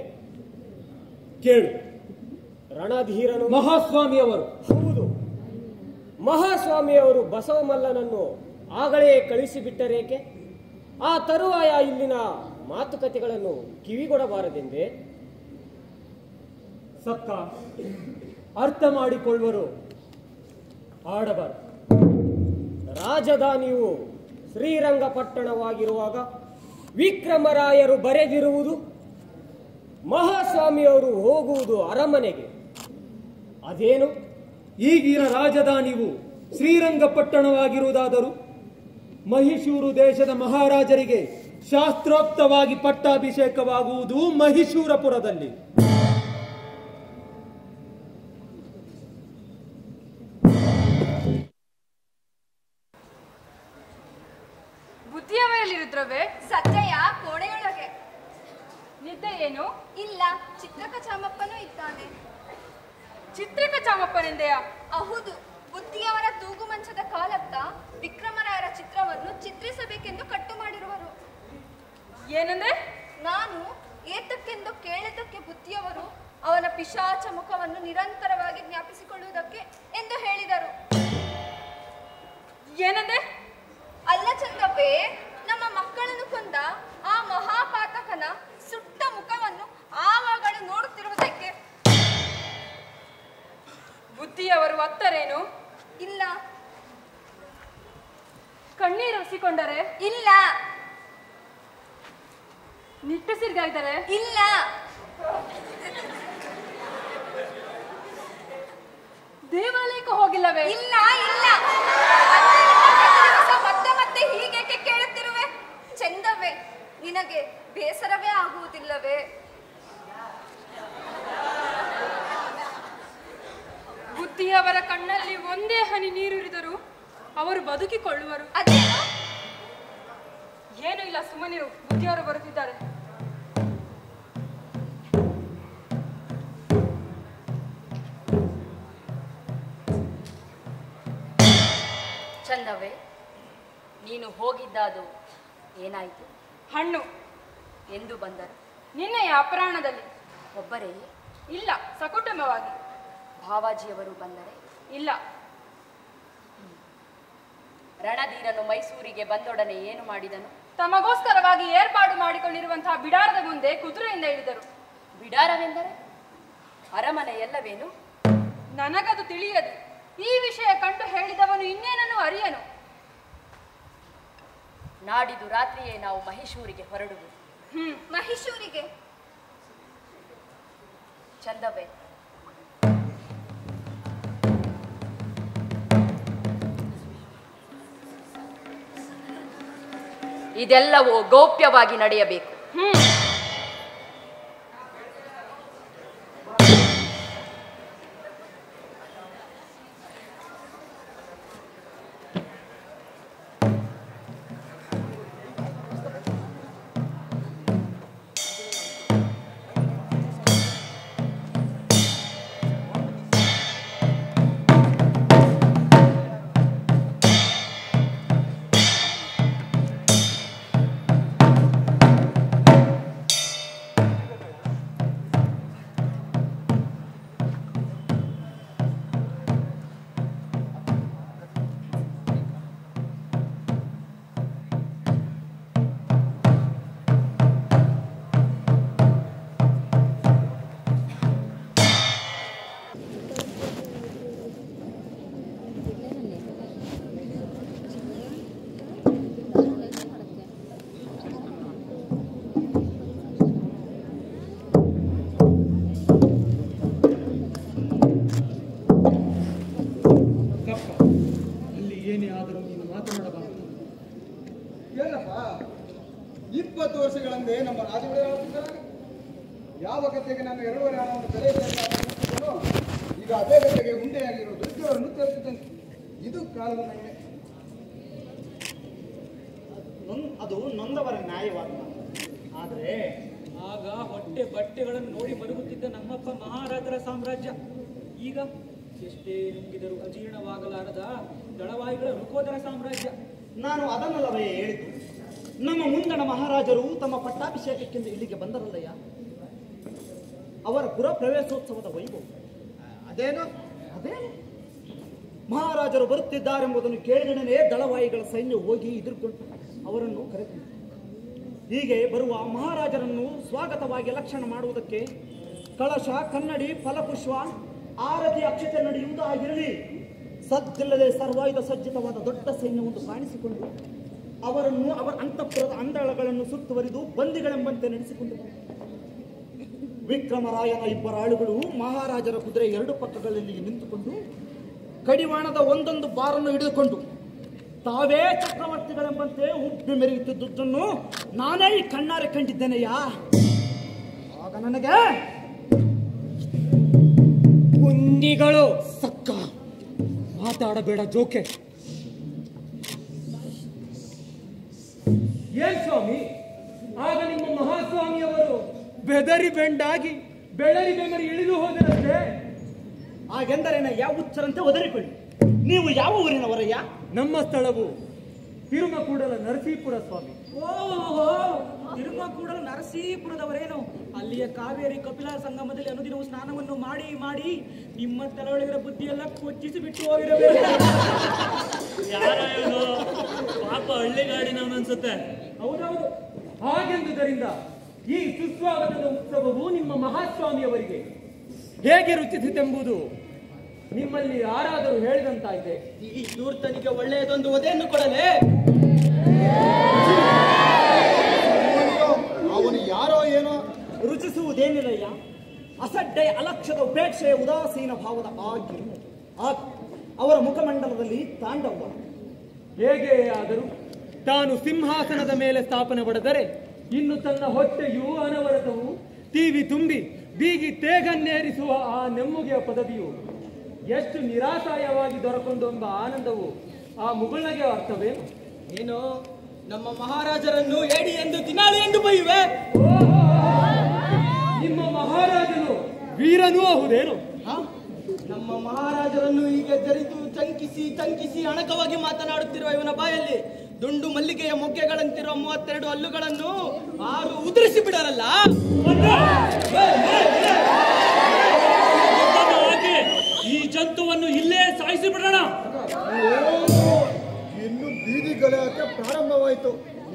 ಕೇಳು. ರಣಧೀರನು ಮಹಾಸ್ವಾಮಿಯವರು. ಹೌದು, ಮಹಾಸ್ವಾಮಿಯವರು ಬಸವಮಲ್ಲನನ್ನು ಆಗಲೇ ಕಳಿಸಿಬಿಟ್ಟರೇಕೆ? ಆ ತರುವಾಯ ಇಲ್ಲಿನ ಮಾತುಕತೆಗಳನ್ನು ಕಿವಿಗೊಡಬಾರದೆಂದೇ? ಸಕ್ಕ ಅರ್ಥ ಮಾಡಿಕೊಳ್ಳುವರು, ಆಡಬಾರದು. ರಾಜಧಾನಿಯು ಶ್ರೀರಂಗಪಟ್ಟಣವಾಗಿರುವಾಗ ವಿಕ್ರಮರಾಯರು ಬರೆದಿರುವುದು ಮಹಾಸ್ವಾಮಿಯವರು ಹೋಗುವುದು ಅರಮನೆಗೆ. ಅದೇನು? ಈಗಿನ ರಾಜಧಾನಿಯು ಶ್ರೀರಂಗಪಟ್ಟಣವಾಗಿರುವುದಾದರೂ ಮಹೀಶೂರು ದೇಶದ ಮಹಾರಾಜರಿಗೆ ಶಾಸ್ತ್ರೋಕ್ತವಾಗಿ ಪಟ್ಟಾಭಿಷೇಕವಾಗುವುದು ಮಹೀಶೂರಪುರದಲ್ಲಿ. ಬುದ್ಧಿಯವರಲ್ಲಿರುದ್ರವೇ? ಸತ್ಯಯ ಕೋಣೆಯೊಳಗೆ. ನಿದ್ದೆ ಏನು? ಇಲ್ಲ, ಚಿತ್ರಕ ಚಾಮಪ್ಪನೂ ಇದ್ದಾನೆ. ಚಿತ್ರಕ ಚಾಮಪ್ಪನೆಂದೆಯಾ? ಹೌದು, ಬುದ್ಧಿಯವರ ತೂಗು ಮಂಚದ ಕಾಲತ್ತ ವಿಕ್ರಮರಾಯರ ಚಿತ್ರವನ್ನು ಚಿತ್ರಿಸಬೇಕೆಂದು ಕಟ್ಟು ಮಾಡಿರುವರು. ಏನಂದ್ರೆ? ನಾನು ಏತಕ್ಕೆಂದು ಕೇಳಿದ್ದಕ್ಕೆ ಬುದ್ಧಿಯವರು ಅವನ ಪಿಶಾಚ ಮುಖವನ್ನು ನಿರಂತರವಾಗಿ ಜ್ಞಾಪಿಸಿಕೊಳ್ಳುವುದಕ್ಕೆ ಎಂದು ಹೇಳಿದರು. ಏನಂದ್ರೆ? ಅಲ್ಲ ಚಂದಪ್ಪೇ, ನಮ್ಮ ಮಕ್ಕಳನ್ನು ಕೊಂದ ಆ ಮಹಾಪಾತಕನ ಸುಟ್ಟ ಮುಖವನ್ನು ಆವಾಗಲೂ ನೋಡುತ್ತಿರುವುದಕ್ಕೆ. ಬುದ್ಧಿಯವರು ಅತ್ತರೇನು? ಇಲ್ಲ. ಕಣ್ಣೀರು ಒರೆಸಿಕೊಂಡರೆ? ಇಲ್ಲ. ನಿಟ್ಟುಸಿರಿಗಾಗಿದ್ದಾರೆ? ಇಲ್ಲ. ದೇವಾಲಯಕ್ಕೆ ಹೋಗಿಲ್ಲವೇ? ಇಲ್ಲ ಇಲ್ಲ. ನಿನಗೆ ಬೇಸರವೇ ಆಗುವುದಿಲ್ಲವೇ? ಬುದ್ಧಿಯವರ ಕಣ್ಣಲ್ಲಿ ಒಂದೇ ಹನಿ ನೀರಿರಿದರೂ ಅವರು ಬದುಕಿಕೊಳ್ಳುವರು. ಅದೇನು? ಏನೂ ಇಲ್ಲ, ಸುಮ್ಮನಿರು. ಬುದ್ಧಿಯವರು ಬರುತ್ತಿದ್ದಾರೆ. ಚಂದವೇ, ನೀನು ಹೋಗಿದ್ದಾದು ಏನಾಯಿತು? ಹಣ್ಣು. ಎಂದು ಬಂದರು? ನಿನ್ನೆಯ ಅಪರಾಹ್ನದಲ್ಲಿ. ಒಬ್ಬರೇ? ಇಲ್ಲ, ಸಕುಟುಂಬವಾಗಿ. ಭಾವಾಜಿಯವರು ಬಂದರೆ? ಇಲ್ಲ. ರಣಧೀರನು ಮೈಸೂರಿಗೆ ಬಂದೊಡನೆ ಏನು ಮಾಡಿದನು? ತಮಗೋಸ್ಕರವಾಗಿ ಏರ್ಪಾಡು ಮಾಡಿಕೊಂಡಿರುವಂತಹ ಬಿಡಾರದ ಮುಂದೆ ಕುದುರೆಯಿಂದ ಇಳಿದರು. ಬಿಡಾರವೆಂದರೆ ಅರಮನೆ ಎಲ್ಲವೇನು? ನನಗದು ತಿಳಿಯದು. ಈ ವಿಷಯ ಕಂಡು ಹೇಳಿದವನು ಇನ್ನೇನನ್ನು ಅರಿಯನು. ನಾಡಿದು ರಾತ್ರಿಯೇ ನಾವು ಮಹೇಶೂರಿಗೆ ಹೊರಡುವುದು. ಮಹೇಶೂರಿಗೆ? ಚಂದವೇ, ಇದೆಲ್ಲವೂ ಗೌಪ್ಯವಾಗಿ ನಡೆಯಬೇಕು. ಏನಪ್ಪ 20 ವರ್ಷಗಳಂದೇ ನಮ್ಮ ರಾಜಗಳು ಯಾವ ಗದ್ದೆಗೆ ನಾನು 2.5 ಹಣವನ್ನು ಬೆಲೆ ಈಗ ಅದೇ ಗದ್ದೆಗೆ ಉಂಡೆಯಾಗಿರೋ ದುಡ್ಡವರನ್ನು ತೋರಿಸಿದ್ದೇನೆ. ಇದು ಕಾಲದ ಮಹಿಮೆ. ಅದು ನೊಂದವರ ನ್ಯಾಯವಾದ. ಆದರೆ ಆಗ ಹೊಟ್ಟೆ ಬಟ್ಟೆಗಳನ್ನು ನೋಡಿ ಮರುಗುತ್ತಿದ್ದ ನಮ್ಮಪ್ಪ ಮಹಾರಾಜರ ಸಾಮ್ರಾಜ್ಯ ಈಗ ಎಷ್ಟೇ ನುಂಗಿದರೂ ಅಜೀರ್ಣವಾಗಲಾರದ ದಳವಾಯಿಗಳ ಋಕೋದರ ಸಾಮ್ರಾಜ್ಯ. ನಾನು ಅದನ್ನಲ್ಲವೇ ಹೇಳಿದ್ದು. ನಮ್ಮ ಮುಂದಣ ಮಹಾರಾಜರು ತಮ್ಮ ಪಟ್ಟಾಭಿಷೇಕಕ್ಕೆಂದು ಇಲ್ಲಿಗೆ ಬಂದರಲ್ಲಯ್ಯ, ಅವರ ಪುರ ಪ್ರವೇಶೋತ್ಸವದ ವೈಭವ ಅದೇನು ಮಹಾರಾಜರು ಬರುತ್ತಿದ್ದಾರೆಂಬುದನ್ನು ಕೇಳಿದನೇ ದಳವಾಯಿಗಳ ಸೈನ್ಯ ಹೋಗಿ ಎದುರುಕೊಂಡು ಅವರನ್ನು ಕರೆತಂದರು. ಹೀಗೆ ಬರುವ ಮಹಾರಾಜರನ್ನು ಸ್ವಾಗತವಾಗಿ ಲಕ್ಷಣ ಮಾಡುವುದಕ್ಕೆ ಕಳಶ, ಕನ್ನಡಿ, ಫಲಪುಷ್ಪ, ಆರತಿ, ಅಕ್ಷತೆ ನಡೆಯುವುದಾಗಿರಲಿ ಸದ್ದಿಲ್ಲದೆ ಸರ್ವಾಯುಧ ಸಜ್ಜಿತವಾದ ದೊಡ್ಡ ಸೈನ್ಯವೊಂದು ಕಾಣಿಸಿಕೊಂಡು ಅವರನ್ನು ಅವರ ಅಂತಃಪುರದ ಅಂದಳಗಳನ್ನು ಸುತ್ತುವರಿದು ಬಂದಿಗಳೆಂಬಂತೆ ನಡೆಸಿಕೊಂಡು ವಿಕ್ರಮರಾಯನ ಇಬ್ಬರ ಆಳುಗಳು ಮಹಾರಾಜರ ಕುದುರೆ 2 ಪಕ್ಕಗಳಲ್ಲಿ ನಿಂತುಕೊಂಡು ಕಡಿವಾಣದ ಒಂದೊಂದು ಬಾರನ್ನು ಹಿಡಿದುಕೊಂಡು ತಾವೇ ಚಕ್ರವರ್ತಿಗಳೆಂಬಂತೆ ಉಬ್ಬಿ ಮೆರೆಯುತ್ತಿದ್ದುದನ್ನು ನಾನೇ ಈ ಕಣ್ಣಾರೆ ಕಂಡಿದ್ದೇನೆಯಾ. ಆಗ ನನಗೆ ಕುಂದಿಗಳು ಸಕ್ಕ ಮಾತಾಡಬೇಡ ಜೋಕೆ. ಏನ್ ಸ್ವಾಮಿ, ಆಗ ನಿಮ್ಮ ಮಹಾಸ್ವಾಮಿಯವರು ಬೆದರಿ ಬೆಂಡಾಗಿ ಬೆಳರಿ ಬೆಮರಿ ಇಳಿದು ಹೋದರಂತೆ. ಹಾಗೆಂದರೇನ ಯಾವ ಹುಚ್ಚರಂತೆ ಒದರಿಕೊಳ್ಳಿ. ನೀವು ಯಾವ ಊರಿನವರಯ್ಯ? ನಮ್ಮ ಸ್ಥಳವು ತಿರುಮಕೂಡಲ ನರಸೀಪುರ ಸ್ವಾಮಿ. ಓಹೋ, ತಿರುಮಕೂಡಲ ನರಸೀಪುರದವರೇನು? ಅಲ್ಲಿಯ ಕಾವೇರಿ ಕಪಿಲಾ ಸಂಗಮದಲ್ಲಿ ಅನುದಿನವೂ ಸ್ನಾನವನ್ನು ಮಾಡಿ ಮಾಡಿ ನಿಮ್ಮ ತಲೆಯೊಳಗಿನ ಬುದ್ಧಿಯೆಲ್ಲ ಕೊಚ್ಚಿಸಿ ಬಿಟ್ಟು ಹೋಗಿರಬೇಕು. ಯಾರೋ ಪಾಪ ಹಳ್ಳಿಗಾಡಿನವನು ಅನ್ಸುತ್ತೆ. ಹೌದೌದು. ಹಾಗೆಂದುದರಿಂದ ಈ ಸುಸ್ವಾಗತದ ಉತ್ಸವವು ನಿಮ್ಮ ಮಹಾಸ್ವಾಮಿಯವರಿಗೆ ಹೇಗೆ ರುಚಿಸಿತೆಂಬುದು ನಿಮ್ಮಲ್ಲಿ ಯಾರಾದರೂ ಹೇಳಿದಂತಾಗಿದೆ. ಈ ಧೂರ್ತನಿಗೆ ಒಳ್ಳೆಯದೊಂದು ಒದೆಯನ್ನು ಕೊಡಲೇ? ಅವನು ಯಾರೋ ಏನೋ ರುಚಿಸುವುದೇನಿಲ್ಲಯ್ಯ. ಅಸಡ್ಡೆ, ಅಲಕ್ಷ್ಯದ ಉಪೇಕ್ಷೆಯ ಉದಾಸೀನ ಭಾವದ ಅವರ ಮುಖಮಂಡಲದಲ್ಲಿ ತಾಂಡವ. ಹೇಗೆ ಆದರೂ ತಾನು ಸಿಂಹಾಸನದ ಮೇಲೆ ಸ್ಥಾಪನೆ ಪಡೆದರೆ ಇನ್ನು ತನ್ನ ಹೊಟ್ಟೆಯು ಅನವರತವು ತೀವಿ ತುಂಬಿ ಬೀಗಿ ತೇಗನ್ನೇರಿಸುವ ಆ ನೆಮ್ಮುಗೆಯ ಪದವಿಯು ಎಷ್ಟು ನಿರಾಸಾಯವಾಗಿ ದೊರಕೊಂಡೆಂಬ ಆನಂದವು ಆ ಮುಗುಳ್ನಗೆ ಅರ್ಥವೇನು? ಏನು ನಮ್ಮ ಮಹಾರಾಜರನ್ನು ಏಡಿ ಎಂದು ತಿನಾಳಿ ಎಂದು ಬೈಯುವೆ? ನಿಮ್ಮ ಮಹಾರಾಜನು ವೀರನೂ ಹೌದೇನು? ನಮ್ಮ ಮಹಾರಾಜರನ್ನು ಈಗ ಜರಿದು ಚಂಕಿಸಿ ಅಣಕವಾಗಿ ಮಾತನಾಡುತ್ತಿರುವ ಇವನ ಬಾಯಲ್ಲಿ ದುಂಡು ಮಲ್ಲಿಗೆಯ ಮೊಗ್ಗೆಗಳಂತಿರುವ 32 ಹಲ್ಲುಗಳನ್ನು 6 ಉದುರಿಸಿ ಬಿಡರಲ್ಲ. ಈ ಜಂತುವನ್ನು ಇಲ್ಲೇ ಸಾಯಿಸಿ ಬಿಡೋಣ. ಇನ್ನು ಬೀದಿ ಗಳೆಯಕ್ಕೆ ಪ್ರಾರಂಭವಾಯಿತು.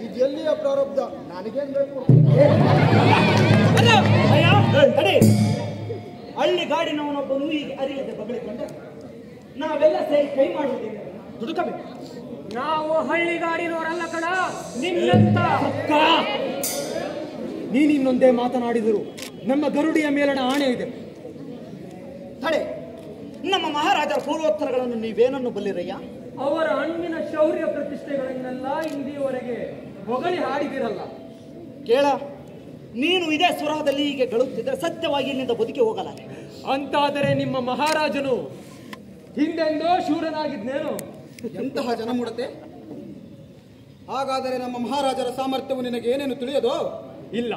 ಇದೆಲ್ಲಿಯ ಪ್ರಾರಬ್ಧ? ನನಗೇನ್ ಬೇಕು? ಹಳ್ಳಿ ಗಾಡಿನವನೊಬ್ಬನು ಈಗ ಅರಿಯದೆ ಬಗಳಿಕೊಂಡ ನಾವೆಲ್ಲ ಸೇರಿ ಕೈ ಮಾಡುವುದಿಲ್ಲ, ದುಡುಕಬೇಕು. ನಾವು ಹಳ್ಳಿಗಾಡಿನವರಲ್ಲ ಕಣ, ನಿನ್ನಂತ ನೀನಿನ್ನೊಂದೇ ಮಾತನಾಡಿದರು ನಮ್ಮ ಗರುಡಿಯ ಮೇಲಣ ಆಣೆ ಇದೆ. ತಡೆ, ನಮ್ಮ ಮಹಾರಾಜರ ಪೂರ್ವೋತ್ತರಗಳನ್ನು ನೀವೇನನ್ನು ಬಲ್ಲಿರಯ್ಯ? ಅವರ ಹಣ್ಣಿನ ಶೌರ್ಯ ಪ್ರತಿಷ್ಠೆಗಳನ್ನೆಲ್ಲ ಇಂದಿಯವರೆಗೆ ಹೊಗಳಿ ಹಾಡಿದಿರಲ್ಲ. ಕೇಳ, ನೀನು ಇದೇ ಸ್ವರದಲ್ಲಿ ಹೀಗೆ ಗಳುತ್ತಿದ್ದರೆ ಸತ್ಯವಾಗಿ ಇಲ್ಲಿಂದ ಬದುಕಿ ಹೋಗಲಾರೆ. ಅಂತಾದರೆ ನಿಮ್ಮ ಮಹಾರಾಜನು ಹಿಂದೆಂದೋ ಶೂರನಾಗಿದ್ನೇನು? ಎಂತಹ ಜನಮೂಢತೆ! ಹಾಗಾದರೆ ನಮ್ಮ ಮಹಾರಾಜರ ಸಾಮರ್ಥ್ಯವು ನಿನಗೆ ಏನೇನು ತಿಳಿಯದೋ? ಇಲ್ಲ,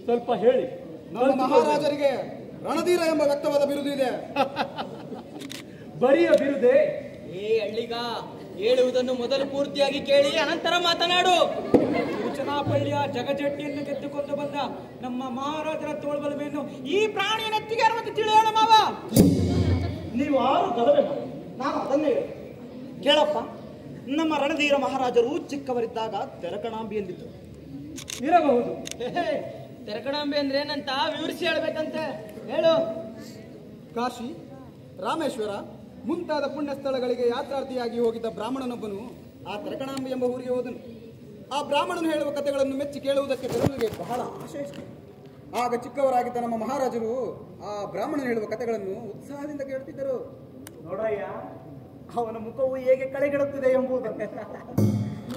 ಸ್ವಲ್ಪ ಹೇಳಿ. ನಮ್ಮ ಮಹಾರಾಜರಿಗೆ ರಣಧೀರ ಎಂಬ ವ್ಯಕ್ತವಾದ ಬಿರುದು ಇದೆ. ಬರಿಯ ಬಿರುದೇ? ಏ ಹಳ್ಳಿಗ, ಹೇಳುವುದನ್ನು ಮೊದಲು ಪೂರ್ತಿಯಾಗಿ ಕೇಳಿ ಅನಂತರ ಮಾತನಾಡು. ತಿರುಚನಾಪಳ್ಳಿಯ ಜಗಜಟ್ಟಿಯನ್ನು ಗೆದ್ದುಕೊಂಡು ಬಂದ ನಮ್ಮ ಮಹಾರಾಜರ ತೋಳ್ಬಲವೇನು ಈ ಪ್ರಾಣಿಯ ನೆತ್ತಿಗೆ ಅರುವತ್ತು ತಿಳಿಯೋಣ ಮಾವ. ನೀವು ಆರು ಗಲಭೆ ಮಾಡಿ, ನಾನು ಅದನ್ನೇ ಹೇಳಿ. ಕೇಳಪ್ಪ, ನಮ್ಮ ರಣಧೀರ ಮಹಾರಾಜರು ಚಿಕ್ಕವರಿದ್ದಾಗ ತೆರಕಣಾಂಬಿಯಲ್ಲಿದ್ದರು. ಇರಬಹುದು. ತೆರಕಣಾಂಬೆ ಅಂದ್ರೆ ಏನಂತ ವಿವರಿಸಿ ಹೇಳ್ಬೇಕಂತೆ, ಹೇಳು. ಕಾಶಿ, ರಾಮೇಶ್ವರ ಮುಂತಾದ ಪುಣ್ಯ ಸ್ಥಳಗಳಿಗೆ ಯಾತ್ರಾರ್ಥಿಯಾಗಿ ಹೋಗಿದ್ದ ಬ್ರಾಹ್ಮಣನೊಬ್ಬನು ಆ ತೆರಕಣಾಂಬೆ ಎಂಬ ಊರಿಗೆ ಹೋದನು. ಆ ಬ್ರಾಹ್ಮಣನು ಹೇಳುವ ಕಥೆಗಳನ್ನು ಮೆಚ್ಚಿ ಕೇಳುವುದಕ್ಕೆ ತೆರಳಿಗೆ ಬಹಳ ಆಶೆ ಇತ್ತು. ಆಗ ಚಿಕ್ಕವರಾಗಿದ್ದ ನಮ್ಮ ಮಹಾರಾಜರು ಆ ಬ್ರಾಹ್ಮಣನು ಹೇಳುವ ಕಥೆಗಳನ್ನು ಉತ್ಸಾಹದಿಂದ ಕೇಳುತ್ತಿದ್ದರು. ನೋಡಯ್ಯ, ಅವನ ಮುಖವು ಹೇಗೆ ಕಳೆಗಿಡುತ್ತಿದೆ ಎಂಬುದನ್ನು.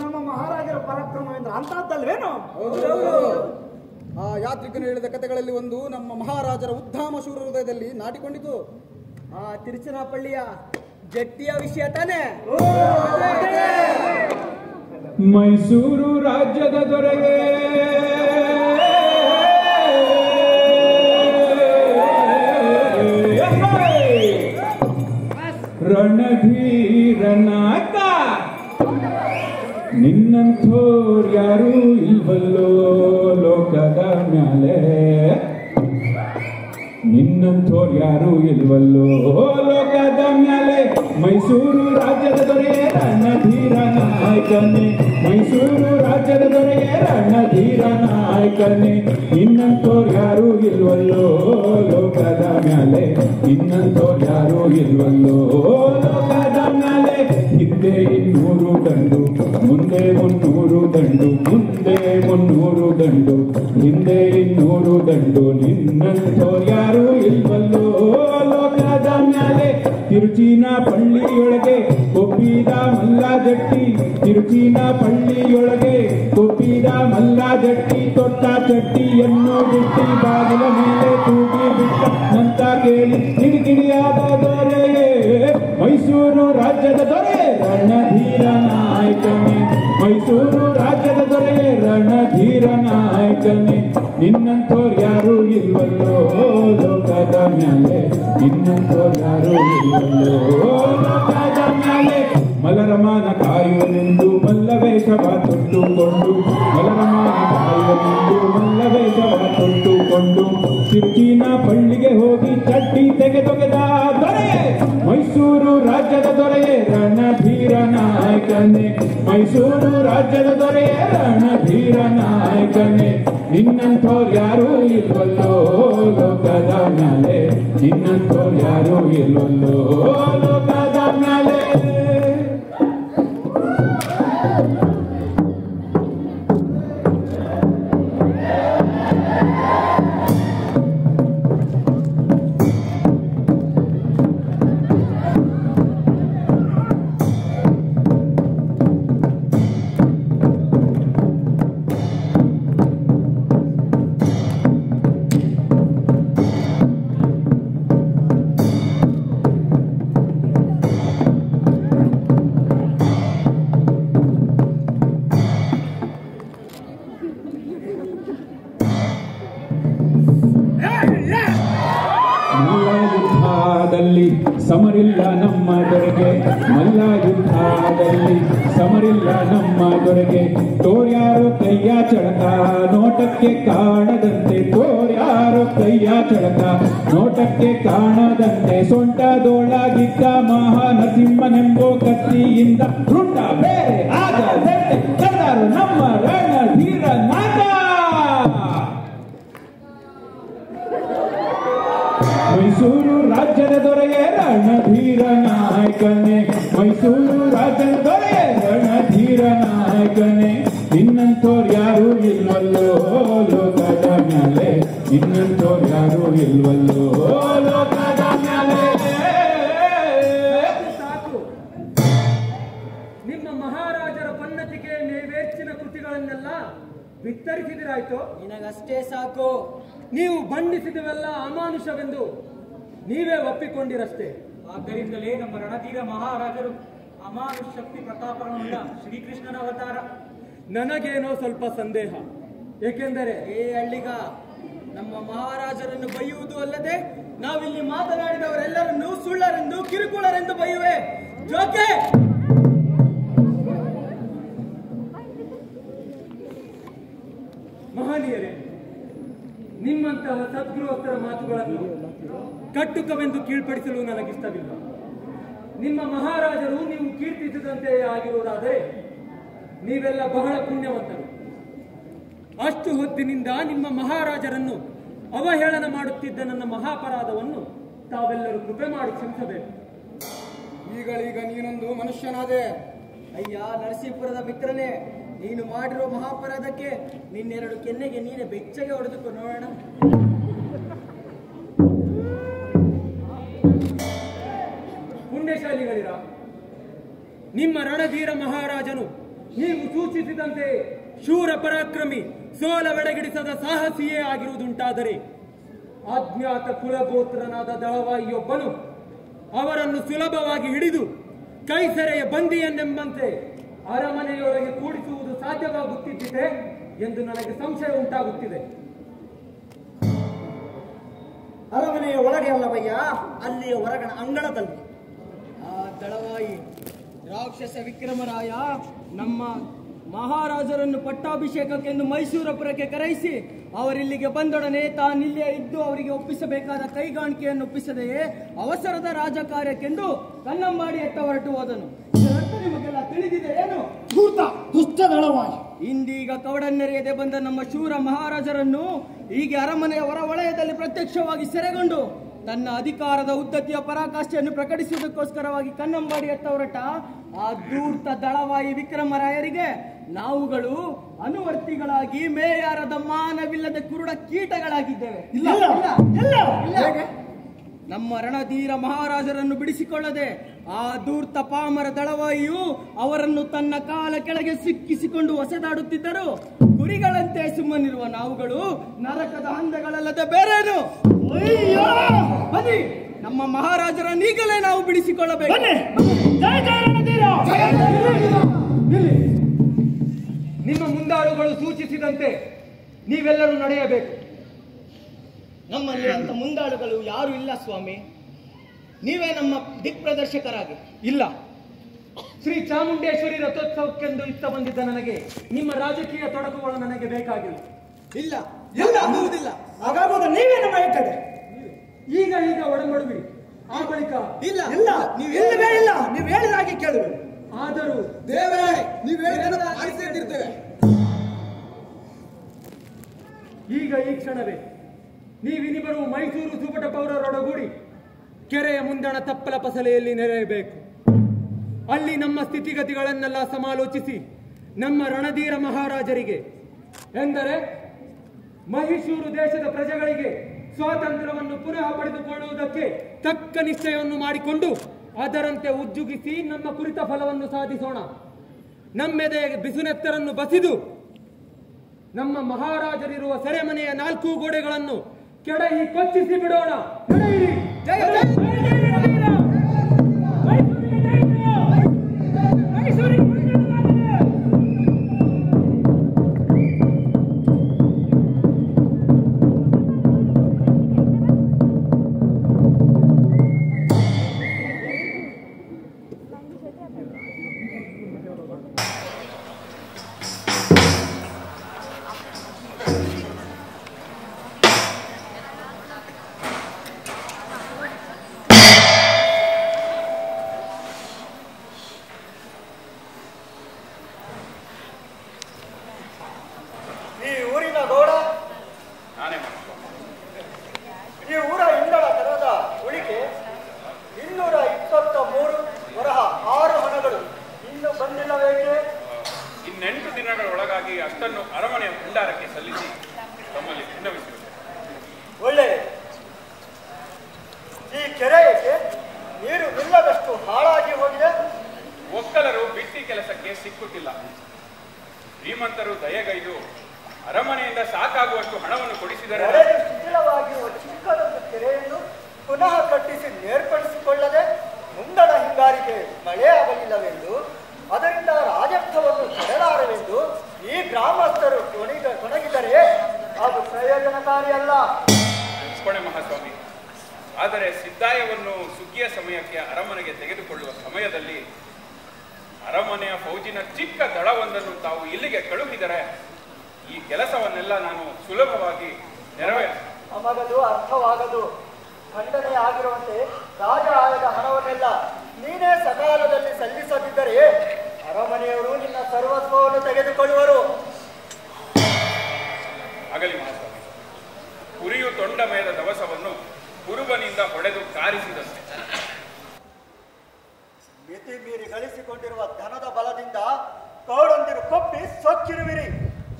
ನಮ್ಮ ಮಹಾರಾಜರ ಪರಾಕ್ರಮವೆಂದ್ರೆ ಅಂತಹದ್ದಲ್ವೇನು? ಆ ಯಾತ್ರಿಕನು ಹೇಳಿದ ಕಥೆಗಳಲ್ಲಿ ಒಂದು ನಮ್ಮ ಮಹಾರಾಜರ ಉದ್ಧಾಮ ಶೂರ ಹೃದಯದಲ್ಲಿ ನಾಟಿಕೊಂಡಿತು. ಆ ತಿರುಚನಾಪಳ್ಳಿಯ ಜಟ್ಟಿಯ ವಿಷಯ ತಾನೇ? ಮೈಸೂರು ರಾಜ್ಯದ ದೊರೆಗೆ ರಣಧೀರನಾಥ ನಿನ್ನಂಥೋರ್ ಯಾರೂ ಇಲ್ವಲ್ಲೋ ಲೋಕದ ಮ್ಯಾಲೆ, ನಿನ್ನಂಥೋರ್ ಯಾರೂ ಇಲ್ವಲ್ಲೋ ಲೋಕದ ಮ್ಯಾಲೆ. ಮೈಸೂರು ರಾಜ್ಯದ ದೊರೆಯೇ ರಣಧೀರ ನಾಯಕನೇ, ಮೈಸೂರು ರಾಜ್ಯದ ದೊರೆಯೇ ರಣಧೀರ ನಾಯಕನೇ. ನಿನ್ನಂಥೋರ್ ಯಾರೂ ಇಲ್ವಲ್ಲೋ ಲೋಕದ ಮ್ಯಾಲೆ, ನಿನ್ನಂಥೋರ್ ಯಾರೂ ಇಲ್ವಲ್ಲೋ ಲೋಕದ ಮ್ಯಾಲೆ. ಹಿಂದೆ 200 ದಂಡು, ಮುಂದೆ 300 ದಂಡು, ಮುಂದೆ 300 ದಂಡು, ಹಿಂದೆ 200 ದಂಡು. ನಿನ್ನಂಥೋರ್ ಯಾರೂ ಇಲ್ವಲ್ಲೋ ಲೋಕದ ಮ್ಯಾಲೆ. ತಿರುಚಿನ ಪಳ್ಳಿಯೊಳಗೆ ಕೊಪ್ಪಿದ ಮಲ್ಲ ಜಟ್ಟಿ, ತಿರುಚಿನ ಪಳ್ಳಿಯೊಳಗೆ ಕೊಪ್ಪಿದ ಮಲ್ಲ ಜಟ್ಟಿ. ತೊಟ್ಟ ಚಟ್ಟಿಯನ್ನು ಬಿಟ್ಟಿ ಬಾಗಿಲ ಮೇಲೆ ತೂಗಿ ಬಿಟ್ಟ ನಂತ ಕೇಳಿ ಕಿಡಿಕಿಡಿಯಾದ ದೊರೆಯೇ ಮೈಸೂರು ರಾಜ್ಯದ ದೊರೆ ರಣಧೀರ ನಾಯಕನೇ, ಮೈಸೂರು ರಾಜ್ಯದ ದೊರೆ ರಣಧೀರ ನಾಯಕನೇ. ನಿನ್ನಂಥೋರ್ ಯಾರೂ ಇಲ್ವಲ್ಲೋ ಲೋಕದ ಮ್ಯಾಲೆ, ನಿನ್ನಂಥೋರ್ ಯಾರೂ ಇಲ್ವಲ್ಲೋ ಲೋಕದ ಮ್ಯಾಲೆ. ಮಲರಮಾನ ಕಾಯುವನೆಂದು ಮಲ್ಲವೇಷವ ತೊಟ್ಟುಕೊಂಡು, ಮಲರಮಾನ ಕಾಯುವನೆಂದು ಮಲ್ಲವೇಷವ ತೊಟ್ಟುಕೊಂಡು ತಿರುಚಿನ ಪಳ್ಳಿಗೆ ಹೋಗಿ ಚಡ್ಡಿ ತೆಗೆದೊಗೆದ ದೊರೆ ಮೈಸೂರು ರಾಜ್ಯದ ದೊರೆಯೇ ರಣಧೀರ ನಾಯಕನೇ, ಮೈಸೂರು ರಾಜ್ಯದ ದೊರೆಯೇ ರಣಧೀರ ನಾಯಕನೇ. ನಿನ್ನಂಥೋರ್ ಯಾರೂ ಇಲ್ವಲ್ಲೋ ಲೋಕದ ಮ್ಯಾಲೆ, ನಿನ್ನಂಥೋರ್ ಯಾರೂ ಇಲ್ವಲ್ಲೋ ಲೋಕದ ಮ್ಯಾಲೆ. ಸಮರಿಲ್ಲ ನಮ್ಮ ದೊರೆಗೆ, ಮಲ್ಲ ಯುದ್ಧದಲ್ಲಿ ಸಮರಿಲ್ಲ ನಮ್ಮ ದೊರೆಗೆ. ತೋರ್ಯಾರೋ ಕೈಯ ಚಳಕ ನೋಟಕ್ಕೆ ಕಾಣದಂತೆ, ತೋರ್ಯಾರೋ ಕೈಯ ಚಳಕ ನೋಟಕ್ಕೆ ಕಾಣದಂತೆ, ಸೊಂಟದೊಳಗಿದ್ದ ಮಹಾನರಸಿಂಹನೆಂಬೋ ಕತ್ತಿಯಿಂದ ರುಂಡ ಬೇರೆ ಆಗದಂತೆ ಕರೆದರು ನಮ್ಮ ರಣಧೀರ ನಾಯಕ. ಮೈಸೂರು ರಾಜ್ಯದ ದೊರೆಯೇ ರಣಧೀರ ನಾಯಕನೇ, ಮೈಸೂರು ರಾಜ್ಯದ ದೊರೆಯೇ ರಣಧೀರ ನಾಯಕನೇ. ಇನ್ನಂತೋರ್ ಯಾರು ಇಲ್ವಲ್ಲೋ ಲೋಕದ ಮ್ಯಾಲೆ, ಇನ್ನಂತೋರ್ ಯಾರು ಇಲ್ವಲ್ಲೋ ಲೋಕದ ಮ್ಯಾಲೆ. ಸಾಕು, ನಿಮ್ಮ ಮಹಾರಾಜರ ಪನ್ನತಿಗೆ ನೀವೇರ್ಚಿನ ಕೃತಿಗಳನ್ನೆಲ್ಲ ವಿಸ್ತರಿಸಿದಿರಾಯ್ತು. ನಿನಗಷ್ಟೇ ಸಾಕು. ನೀವು ಬಣ್ಣಿಸಿದವೆಲ್ಲ ಅಮಾನುಷವೆಂದು ನೀವೇ ಒಪ್ಪಿಕೊಂಡಿರಷ್ಟೇ. ಆದ್ದರಿಂದಲೇ ನಮ್ಮ ರಣಧೀರ ಮಹಾರಾಜರು ಅಮಾನುಷ ಶಕ್ತಿ ಪ್ರತಾಪಗಳುಳ್ಳ ಶ್ರೀಕೃಷ್ಣನ ಅವತಾರ. ನನಗೇನೋ ಸ್ವಲ್ಪ ಸಂದೇಹ. ಏಕೆಂದರೆ ಹಳ್ಳಿಗ ನಮ್ಮ ಮಹಾರಾಜರನ್ನು ಬೈಯುವುದು ಅಲ್ಲದೆ ನಾವಿಲ್ಲಿ ಮಾತನಾಡಿದವರೆಲ್ಲರನ್ನು ಸುಳ್ಳರೆಂದು ಕಿರುಕುಳರೆಂದು ಬೈಯುವೆ. ಜೋಕೆ ಮಹನೀಯರೇ, ನಿಮ್ಮಂತಹ ಸದ್ಗೃಹಸ್ಥರ ಮಾತುಗಳನ್ನು ಕಟ್ಟುಕವೆಂದು ಕೀಳ್ಪಡಿಸಲು ನನಗಿಷ್ಟವಿಲ್ಲ. ನಿಮ್ಮ ಮಹಾರಾಜರು ನೀವು ಕೀರ್ತಿಸಿದಂತೆಯೇ ಆಗಿರುವುದಾದರೆ ನೀವೆಲ್ಲ ಬಹಳ ಪುಣ್ಯವಂತರು. ಅಷ್ಟು ಹೊತ್ತಿನಿಂದ ನಿಮ್ಮ ಮಹಾರಾಜರನ್ನು ಅವಹೇಳನ ಮಾಡುತ್ತಿದ್ದ ನನ್ನ ಮಹಾಪರಾಧವನ್ನು ತಾವೆಲ್ಲರೂ ಕೃಪೆ ಮಾಡಿ ಕ್ಷಮಿಸಬೇಕು. ಈಗಳೀಗ ನೀನೊಂದು ಮನುಷ್ಯನಾದೆ. ಅಯ್ಯ ನರಸೀಪುರದ ಮಿತ್ರನೇ, ನೀನು ಮಾಡಿರೋ ಮಹಾಪರಾಧಕ್ಕೆ ನಿನ್ನೆರಡು ಕೆನ್ನೆಗೆ ನೀನೆ ಬೆಚ್ಚಗೆ ಹೊಡೆದುಕೊ ನೋಡೋಣ. ಪುಣ್ಯಶಾಲಿಗಳಿರ, ನಿಮ್ಮ ರಣಧೀರ ಮಹಾರಾಜನು ನೀವು ಸೂಚಿಸಿದಂತೆ ಶೂರ ಪರಾಕ್ರಮಿ, ಸೋಲವೆಡಗಿಡಿಸದ ಸಾಹಸಿಯೇ ಆಗಿರುವುದುಂಟಾದರೆ ಅಜ್ಞಾತ ಕುಲಗೋತ್ರನಾದ ದಳವಾಯಿಯೊಬ್ಬನು ಅವರನ್ನು ಸುಲಭವಾಗಿ ಹಿಡಿದು ಕೈಸೆರೆಯ ಬಂದಿಯನ್ನೆಂಬಂತೆ ಅರಮನೆಯೊಳಗೆ ಕೂಡಿಸುವುದು ಸಾಧ್ಯವಾಗುತ್ತಿದ್ದಿದೆ ಎಂದು ನನಗೆ ಸಂಶಯ ಉಂಟಾಗುತ್ತಿದೆ. ಅರಮನೆಯ ಒಳಗೆ ಅಲ್ಲವಯ್ಯ, ಅಲ್ಲಿಯ ಹೊರಗಣ ಅಂಗಳದಲ್ಲಿ. ಆ ದಳವಾಯಿ ರಾಕ್ಷಸ ವಿಕ್ರಮರಾಯ ನಮ್ಮ ಮಹಾರಾಜರನ್ನು ಪಟ್ಟಾಭಿಷೇಕಕ್ಕೆಂದು ಮೈಸೂರಪುರಕ್ಕೆ ಕರೆಯಿಸಿ ಅವರಿಲ್ಲಿಗೆ ಬಂದೊಡನೆ ತಾನಿಲ್ಲೇ ಇದ್ದು ಅವರಿಗೆ ಒಪ್ಪಿಸಬೇಕಾದ ಕೈಗಾಣಿಕೆಯನ್ನು ಒಪ್ಪಿಸದೆಯೇ ಅವಸರದ ರಾಜ ಕಾರ್ಯಕ್ಕೆಂದು ಕನ್ನಂಬಾಡಿ ಎತ್ತ ಹೊರಟು ಹೋದನು. ನಿಮಗೆಲ್ಲ ತಿಳಿದಿದೆ ಏನು? ದುಷ್ಟ ದಳವಾಯಿ ಇಂದೀಗ ಕವಡನ್ನೆರೆಯದೆ ಬಂದ ನಮ್ಮ ಶೂರ ಮಹಾರಾಜರನ್ನು ಹೀಗೆ ಅರಮನೆಯ ಹೊರವಲಯದಲ್ಲಿ ಪ್ರತ್ಯಕ್ಷವಾಗಿ ಸೆರೆಗೊಂಡು ತನ್ನ ಅಧಿಕಾರದ ಉದ್ದತಿಯ ಪರಾಕಾಷ್ಠೆಯನ್ನು ಪ್ರಕಟಿಸುವುದಕ್ಕೋಸ್ಕರವಾಗಿ ಕನ್ನಂಬಾಡಿ ಎತ್ತ ಹೊರಟ ಆ ಧೂರ್ತ ದಳವಾಯಿ ವಿಕ್ರಮರಾಯರಿಗೆ ನಾವುಗಳು ಅನುವರ್ತಿಗಳಾಗಿ ಮೇಯಾರದ ಮಾನವಿಲ್ಲದೆ ಕುರುಡ ಕೀಟಗಳಾಗಿದ್ದೇವೆ. ನಮ್ಮ ರಣಧೀರ ಮಹಾರಾಜರನ್ನು ಬಿಡಿಸಿಕೊಳ್ಳದೆ ಆ ಧೂರ್ತ ಪಾಮರ ದಳವಾಯಿಯು ಅವರನ್ನು ತನ್ನ ಕಾಲ ಕೆಳಗೆ ಸಿಕ್ಕಿಸಿಕೊಂಡು ಹೊಸದಾಡುತ್ತಿದ್ದರು. ಕುರಿಗಳಂತೆ ಸುಮ್ಮನಿರುವ ನಾವುಗಳು ನರಕದ ಹಂದಗಳಲ್ಲದೆ ಬೇರೇನು? ಬನ್ನಿ, ನಮ್ಮ ಮಹಾರಾಜರನ್ನೀಗಲೇ ನಾವು ಬಿಡಿಸಿಕೊಳ್ಳಬೇಕು. ನಿಮ್ಮ ಮುಂದಾಳುಗಳು ಸೂಚಿಸಿದಂತೆ ನೀವೆಲ್ಲರೂ ನಡೆಯಬೇಕು. ನಮ್ಮಲ್ಲಿ ಅಂತ ಮುಂದಾಳುಗಳು ಯಾರು ಇಲ್ಲ ಸ್ವಾಮಿ. ನೀವೇ ನಮ್ಮ ದಿಕ್ಪ್ರದರ್ಶಕರಾಗಿ. ಇಲ್ಲ, ಶ್ರೀ ಚಾಮುಂಡೇಶ್ವರಿ ರಥೋತ್ಸವಕ್ಕೆಂದು ಇತ್ತ ಬಂದಿದ್ದ ನನಗೆ ನಿಮ್ಮ ರಾಜಕೀಯ ತೊಡಕುಗಳು ನನಗೆ ಬೇಕಾಗಿಲ್ಲ. ಇಲ್ಲ ಇಲ್ಲ, ಹಾಗಾಗುವುದು ನೀವೇ ನಮ್ಮ ಕಡೆ. ಈಗ ಒಡಂಬಡುವಿ, ಆ ಬಳಿಕ ಇಲ್ಲ ಇಲ್ಲ, ನೀವು ಹೇಳಿದ ಹಾಗೆ ಕೇಳುವೆ. ಆದರೂ ದೇವರೇ, ನೀವು ಹೇಳಿದ ಆಲಿಸಿಟ್ಟಿರ್ತೇವೆ. ಈಗ ಈ ಕ್ಷಣವೇ ನೀವಿನಿಬ್ಬರು ಮೈಸೂರು ಸುಪಟ ಪೌರರೊಡಗೂಡಿ ಕೆರೆಯ ಮುಂದಣ ತಪ್ಪಲ ಪಸಲೆಯಲ್ಲಿ ನೆರೆಯಬೇಕು. ಅಲ್ಲಿ ನಮ್ಮ ಸ್ಥಿತಿಗತಿಗಳನ್ನೆಲ್ಲ ಸಮಾಲೋಚಿಸಿ ನಮ್ಮ ರಣಧೀರ ಮಹಾರಾಜರಿಗೆ, ಎಂದರೆ ಮೈಸೂರು ದೇಶದ ಪ್ರಜೆಗಳಿಗೆ ಸ್ವಾತಂತ್ರ್ಯವನ್ನು ಪುನಃ ಪಡೆದುಕೊಳ್ಳುವುದಕ್ಕೆ ತಕ್ಕ ನಿಶ್ಚಯವನ್ನು ಮಾಡಿಕೊಂಡು ಅದರಂತೆ ಉಜ್ಜುಗಿಸಿ ನಮ್ಮ ಕುರಿತ ಫಲವನ್ನು ಸಾಧಿಸೋಣ. ನಮ್ಮೆದೆಗೆ ಬಿಸುನೆತ್ತರನ್ನು ಬಸಿದು ನಮ್ಮ ಮಹಾರಾಜರಿರುವ ಸೆರೆಮನೆಯ 4 ಗೋಡೆಗಳನ್ನು ಕೆಡಹಿ ಕೊಚ್ಚಿಸಿ ಬಿಡೋಣ. ನೀರು ನಿಲ್ಲದಷ್ಟು ಹಾಳಾಗಿ ಹೋಗಿದೆ. ಒಕ್ಕಲರು ಬಿಟ್ಟಿ ಕೆಲಸಕ್ಕೆ ಸಿಕ್ಕುತ್ತಿಲ್ಲ. ಶ್ರೀಮಂತರು ದಯೆಗೈದು ಅರಮನೆಯಿಂದ ಸಾಕಾಗುವಷ್ಟು ಹಣವನ್ನು ಕೊಡಿಸಿದರೆ ಶಿಥಿಲವಾಗಿರುವ ಚಿಕ್ಕದೊಂದು ಕೆರೆಯನ್ನು ಪುನಃ ಕಟ್ಟಿಸಿ ಬೇರ್ಪಡಿಸಿಕೊಳ್ಳದೆ ಮುಂದಣ ಹಿಂಗಾರಿಗೆ ಮಳೆ ಆಗಲಿಲ್ಲವೆಂದು ಅದರಿಂದ ರಾಜರ್ಥವನ್ನು ಪಡೆಲಾರವೆಂದು ಈ ಗ್ರಾಮಸ್ಥರು ಕೊಣಗಿದರೆ ಅದು ಪ್ರಯೋಜನಕಾರಿ ಅಲ್ಲ. ಕೊನೆ ಮಹಾಸ್ವಾಮಿ, ಆದರೆ ಸಿದ್ದಾಯವನ್ನು ಸುಗ್ಗಿಯ ಸಮಯಕ್ಕೆ ಅರಮನೆಗೆ ತೆಗೆದುಕೊಳ್ಳುವ ಸಮಯದಲ್ಲಿ ಅರಮನೆಯ ಫೌಜಿನ ಚಿಕ್ಕ ದಳವೊಂದನ್ನು ತಾವು ಇಲ್ಲಿಗೆ ಕಳುಹಿದರೆ ಈ ಕೆಲಸವನ್ನೆಲ್ಲ ನಾನು ಸುಲಭವಾಗಿ ನಮಗದು ಅರ್ಥವಾಗದು. ಖಂಡನೆ ಆಗಿರುವಂತೆ ರಾಜ ಆಯದ ಹಣವನ್ನೆಲ್ಲ ನೀನೇ ಸಕಾಲದಲ್ಲಿ ಸಲ್ಲಿಸದಿದ್ದರೆ ಅರಮನೆಯವರು ನಿನ್ನ ಸರ್ವಸ್ವವನ್ನು ತೆಗೆದುಕೊಳ್ಳುವರು. ಆಗಲಿ ಮಹಾಸ್ವಾಮಿ, ಕುರಿಯು ತೊಂಡ ಮೇದ ದವಸವನ್ನು ಕುರುಬನಿಂದ ಹೊಡೆದು ಕಾರಿಸಿದಂತೆ ಮಿತಿ ಮೀರಿ ಗಳಿಸಿಕೊಂಡಿರುವ ಧನದ ಬಲದಿಂದ ಕೌಡಂದಿರು ಕೊಪ್ಪಿ ಸೊಕ್ಕಿರುವಿರಿ.